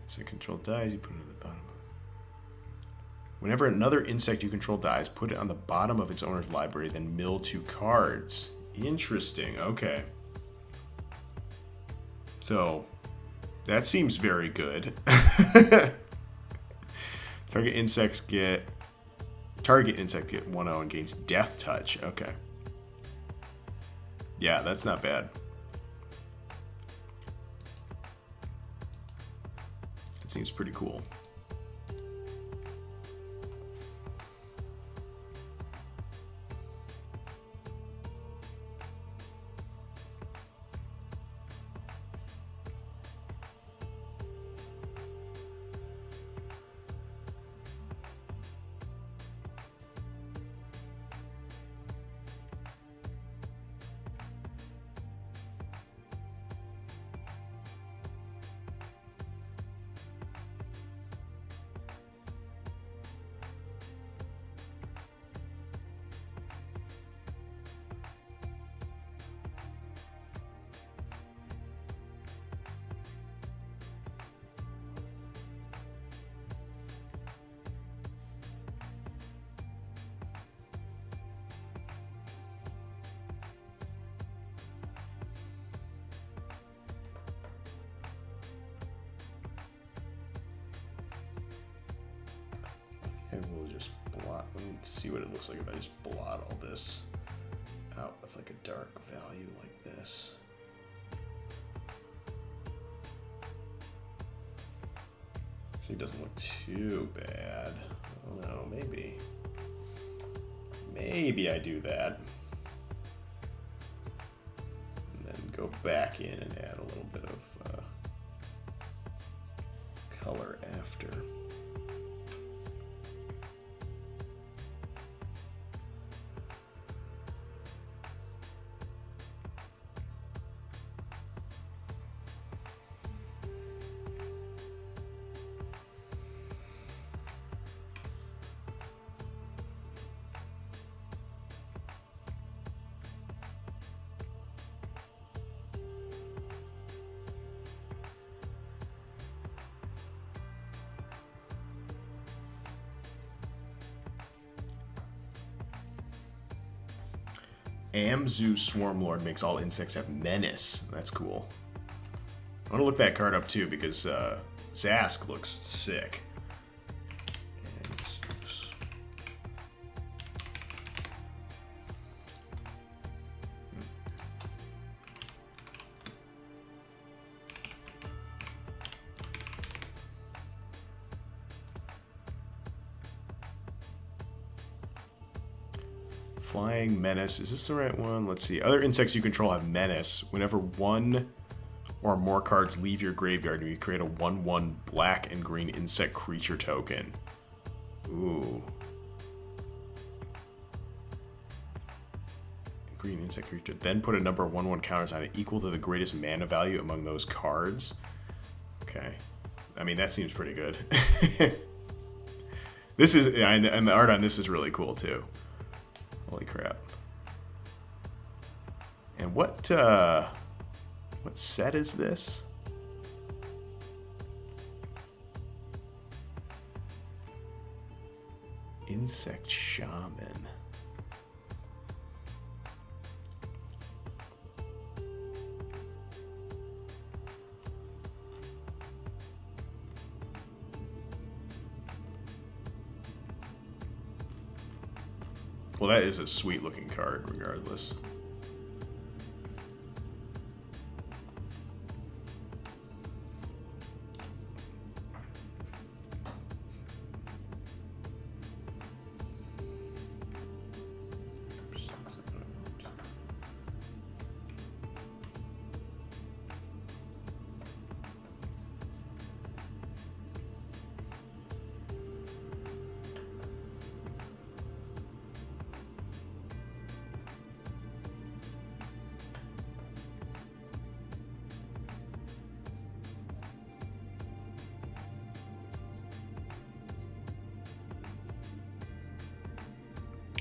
[SPEAKER 1] Insect control dies, you put it at the bottom. Whenever another insect you control dies, put it on the bottom of its owner's library, then mill 2 cards. Interesting, okay. So, that seems very good. Target insect get 1/0 and gains Death Touch. Okay. Yeah, that's not bad. It seems pretty cool. And we'll just blot, let me see what it looks like if I just blot all this out with like a dark value like this. Actually, it doesn't look too bad. Oh no, maybe. Maybe I do that. And then go back in and add a little bit of color after. Amzu Swarmlord makes all insects have menace. That's cool. I want to look that card up too because Zask looks sick. Flying Menace. Is this the right one? Let's see. Other insects you control have Menace. Whenever one or more cards leave your graveyard, you create a 1/1 black and green insect creature token. Ooh. Green insect creature. Then put a number of 1/1 counters on it equal to the greatest mana value among those cards. Okay. I mean, that seems pretty good. This is, and the art on this is really cool too. Holy crap. And what set is this? Insect Shaman. Well, that is a sweet looking card regardless.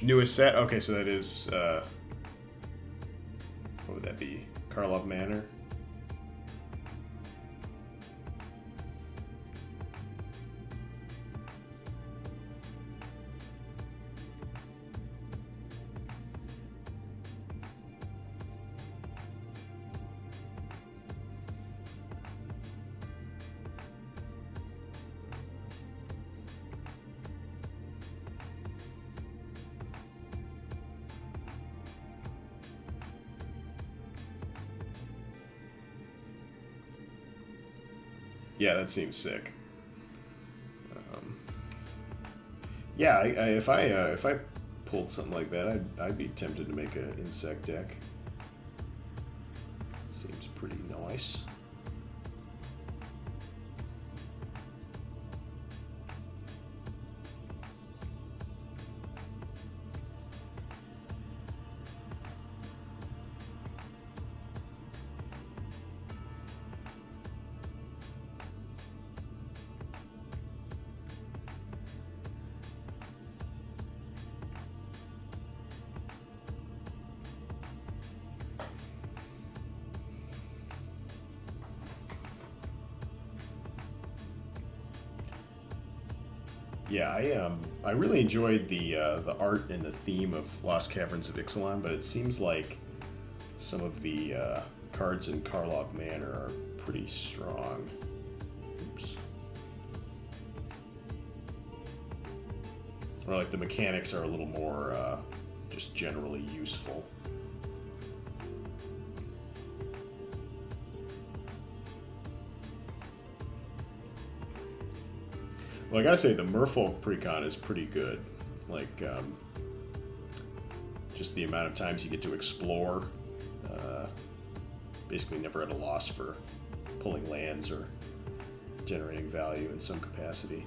[SPEAKER 1] Newest set? Okay, so that is, what would that be? Karlov Manor? Yeah, that seems sick. Yeah, if I pulled something like that, I'd be tempted to make an insect deck. Seems pretty nice. Yeah, I really enjoyed the art and the theme of Lost Caverns of Ixalan, but it seems like some of the cards in Karlov Manor are pretty strong. Oops. Or like the mechanics are a little more just generally useful. Well, I gotta say, the Merfolk Precon is pretty good. Like, just the amount of times you get to explore. Basically never at a loss for pulling lands or generating value in some capacity.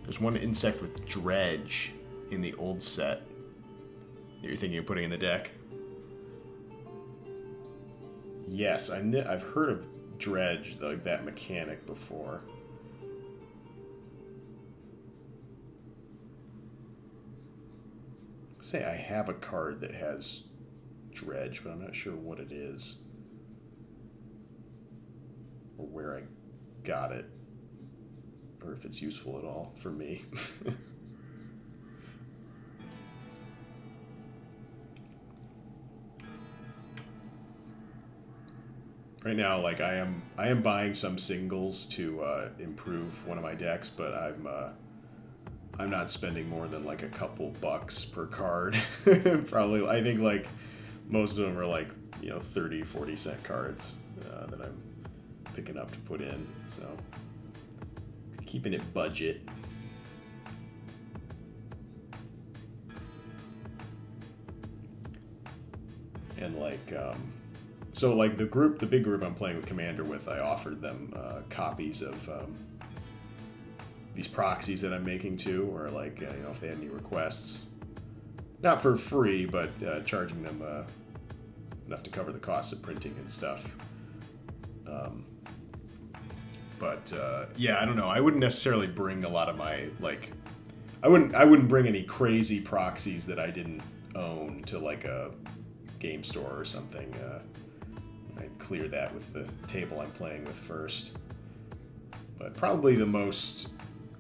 [SPEAKER 1] There's one insect with Dredge in the old set that you're thinking of putting in the deck. Yes, I've heard of Dredge, like that mechanic, before. Say I have a card that has Dredge, but I'm not sure what it is or where I got it or if it's useful at all for me. Right now, like I am buying some singles to improve one of my decks, but I'm not spending more than like a couple bucks per card. Probably, I think like most of them are like 30-40 cent cards that I'm picking up to put in. So keeping it budget. And like so like the big group I'm playing with Commander with, I offered them copies of these proxies that I'm making too, or like if they had any requests, not for free, but charging them enough to cover the costs of printing and stuff. But yeah, I don't know. I wouldn't necessarily bring a lot of my I wouldn't bring any crazy proxies that I didn't own to like a game store or something. I'd clear that with the table I'm playing with first. But probably the most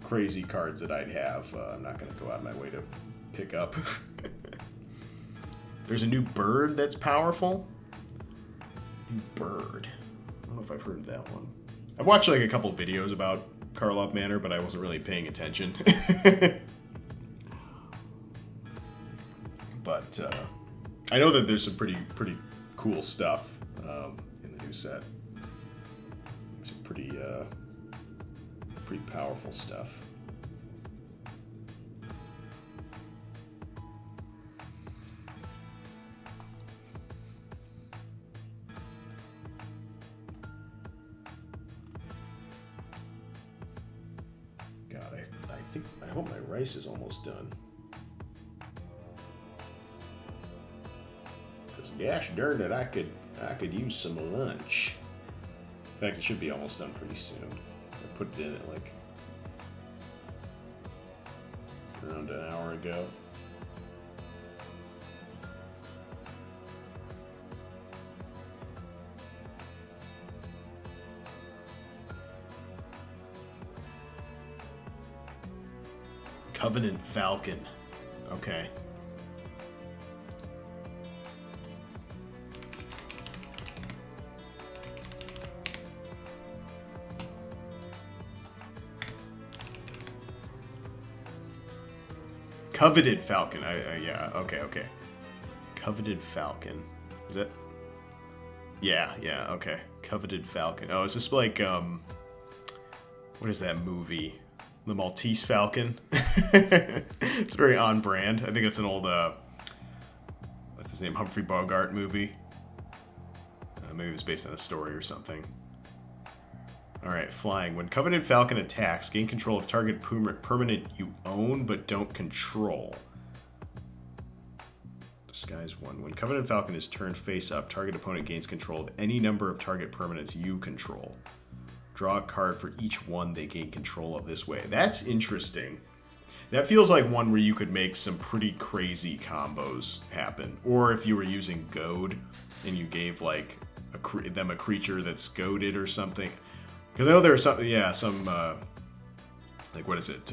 [SPEAKER 1] crazy cards that I'd have, I'm not going to go out of my way to pick up. There's a new bird that's powerful. New bird. I don't know if I've heard of that one. I've watched like a couple videos about Karlov Manor, but I wasn't really paying attention. But I know that there's some pretty cool stuff in the new set. Some pretty powerful stuff. God, I hope my rice is almost done. Gosh darn it, I could use some lunch. In fact, it should be almost done pretty soon. I put it in at like around an hour ago. Covenant Falcon. Okay. Coveted Falcon. Yeah. Okay. Coveted Falcon. Is that? Yeah. Okay. Coveted Falcon. Oh, is this like what is that movie? The Maltese Falcon. It's very on brand. I think it's an old what's his name? Humphrey Bogart movie. Maybe it was based on a story or something. Alright, flying. When Coveted Falcon attacks, gain control of target permanent you own but don't control. Disguise 1. When Coveted Falcon is turned face up, target opponent gains control of any number of target permanents you control. Draw a card for each one they gain control of this way. That's interesting. That feels like one where you could make some pretty crazy combos happen. Or if you were using Goad and you gave like them a creature that's goaded or something. Because I know there are some like what is it,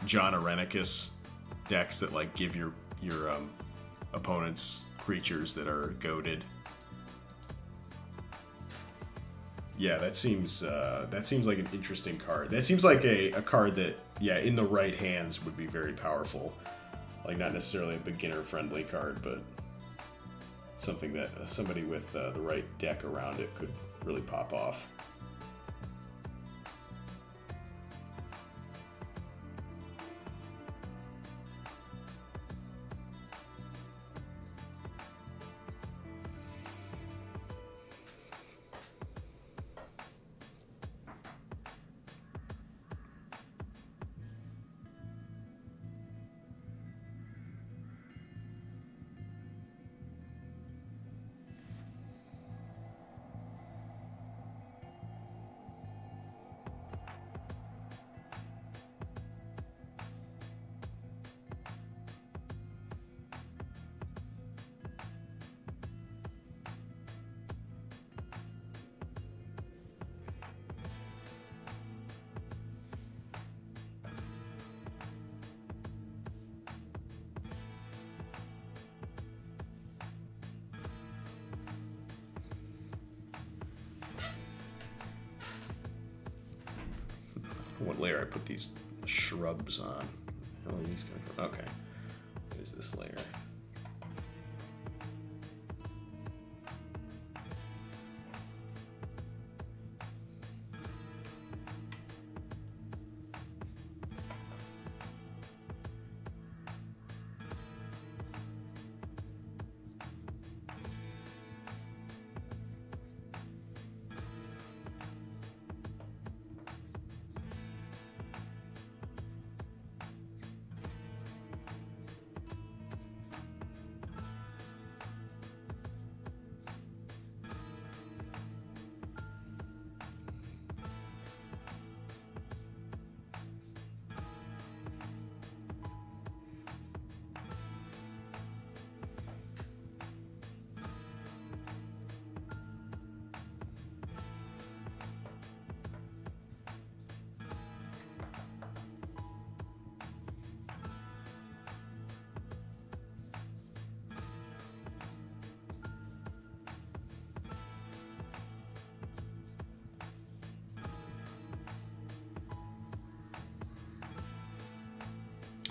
[SPEAKER 1] John Arenicus decks that like give your opponents creatures that are goaded. Yeah, that seems like an interesting card. That seems like a card that, yeah, in the right hands would be very powerful. Like not necessarily a beginner friendly card, but something that somebody with the right deck around it could really pop off. What layer I put these shrubs on? How are these gonna go? Okay. What is this layer?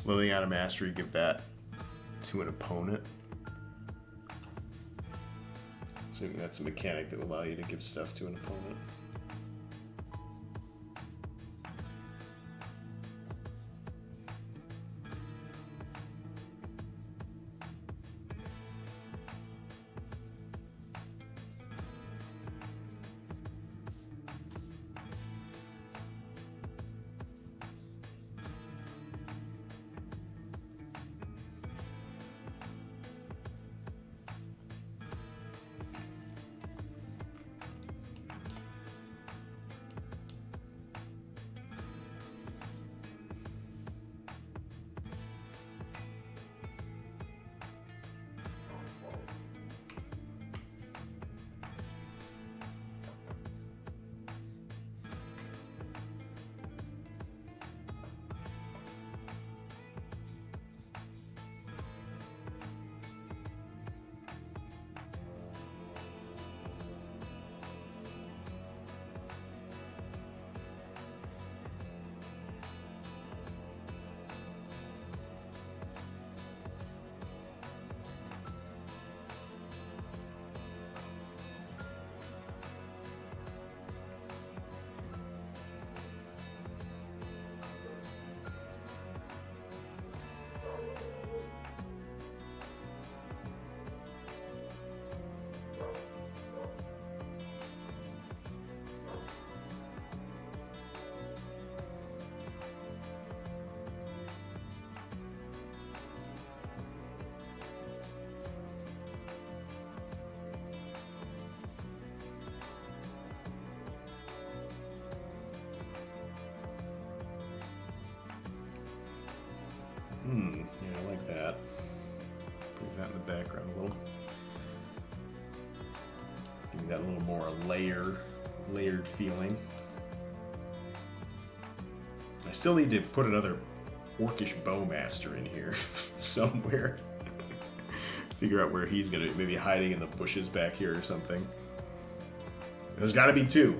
[SPEAKER 1] Liliana Mastery, give that to an opponent. Assuming that's a mechanic that will allow you to give stuff to an opponent. Yeah, I like that. Put that in the background a little. Give me that a little more layered feeling. I still need to put another orcish bowmaster in here somewhere. Figure out where he's gonna maybe hiding in the bushes back here or something. There's got to be two.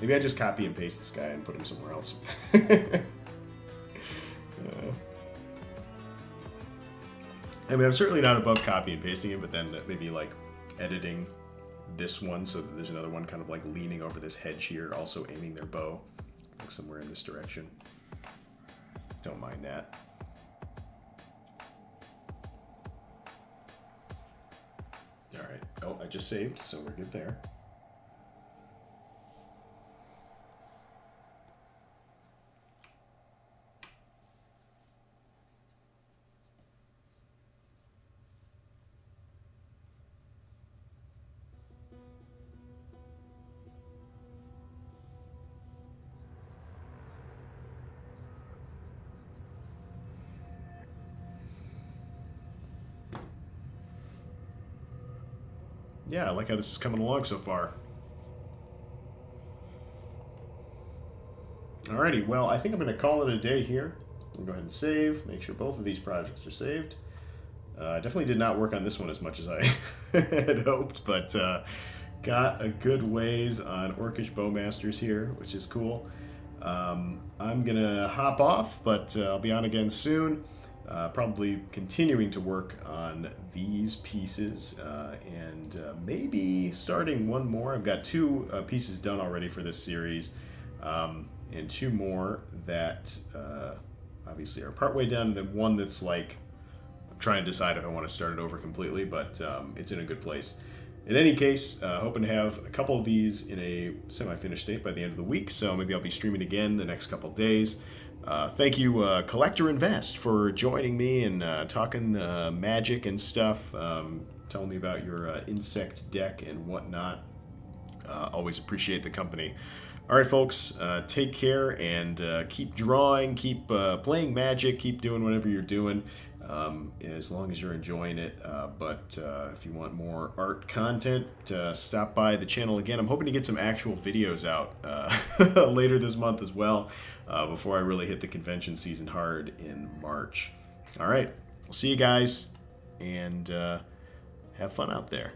[SPEAKER 1] Maybe I just copy and paste this guy and put him somewhere else. I mean, I'm certainly not above copy and pasting it, but then maybe like editing this one so that there's another one kind of like leaning over this hedge here, also aiming their bow like somewhere in this direction. Don't mind that. All right. Oh, I just saved, so we're good there. Yeah, I like how this is coming along so far. Alrighty, well, I think I'm going to call it a day here. We'll go ahead and save, make sure both of these projects are saved. I definitely did not work on this one as much as I had hoped, but got a good ways on Orcish Bowmasters here, which is cool. I'm gonna hop off, but I'll be on again soon. Probably continuing to work on these pieces and maybe starting one more. I've got 2 pieces done already for this series, and 2 more that obviously are partway done, and then one that's like I'm trying to decide if I want to start it over completely, but it's in a good place. In any case, hoping to have a couple of these in a semi-finished state by the end of the week, so maybe I'll be streaming again the next couple of days. Thank you, Collector Invest, for joining me and talking Magic and stuff, telling me about your insect deck and whatnot. Always appreciate the company. All right, folks, take care and keep drawing, keep playing Magic, keep doing whatever you're doing. As long as you're enjoying it. But if you want more art content, stop by the channel again. I'm hoping to get some actual videos out later this month as well, before I really hit the convention season hard in March. All right, we'll see you guys, and have fun out there.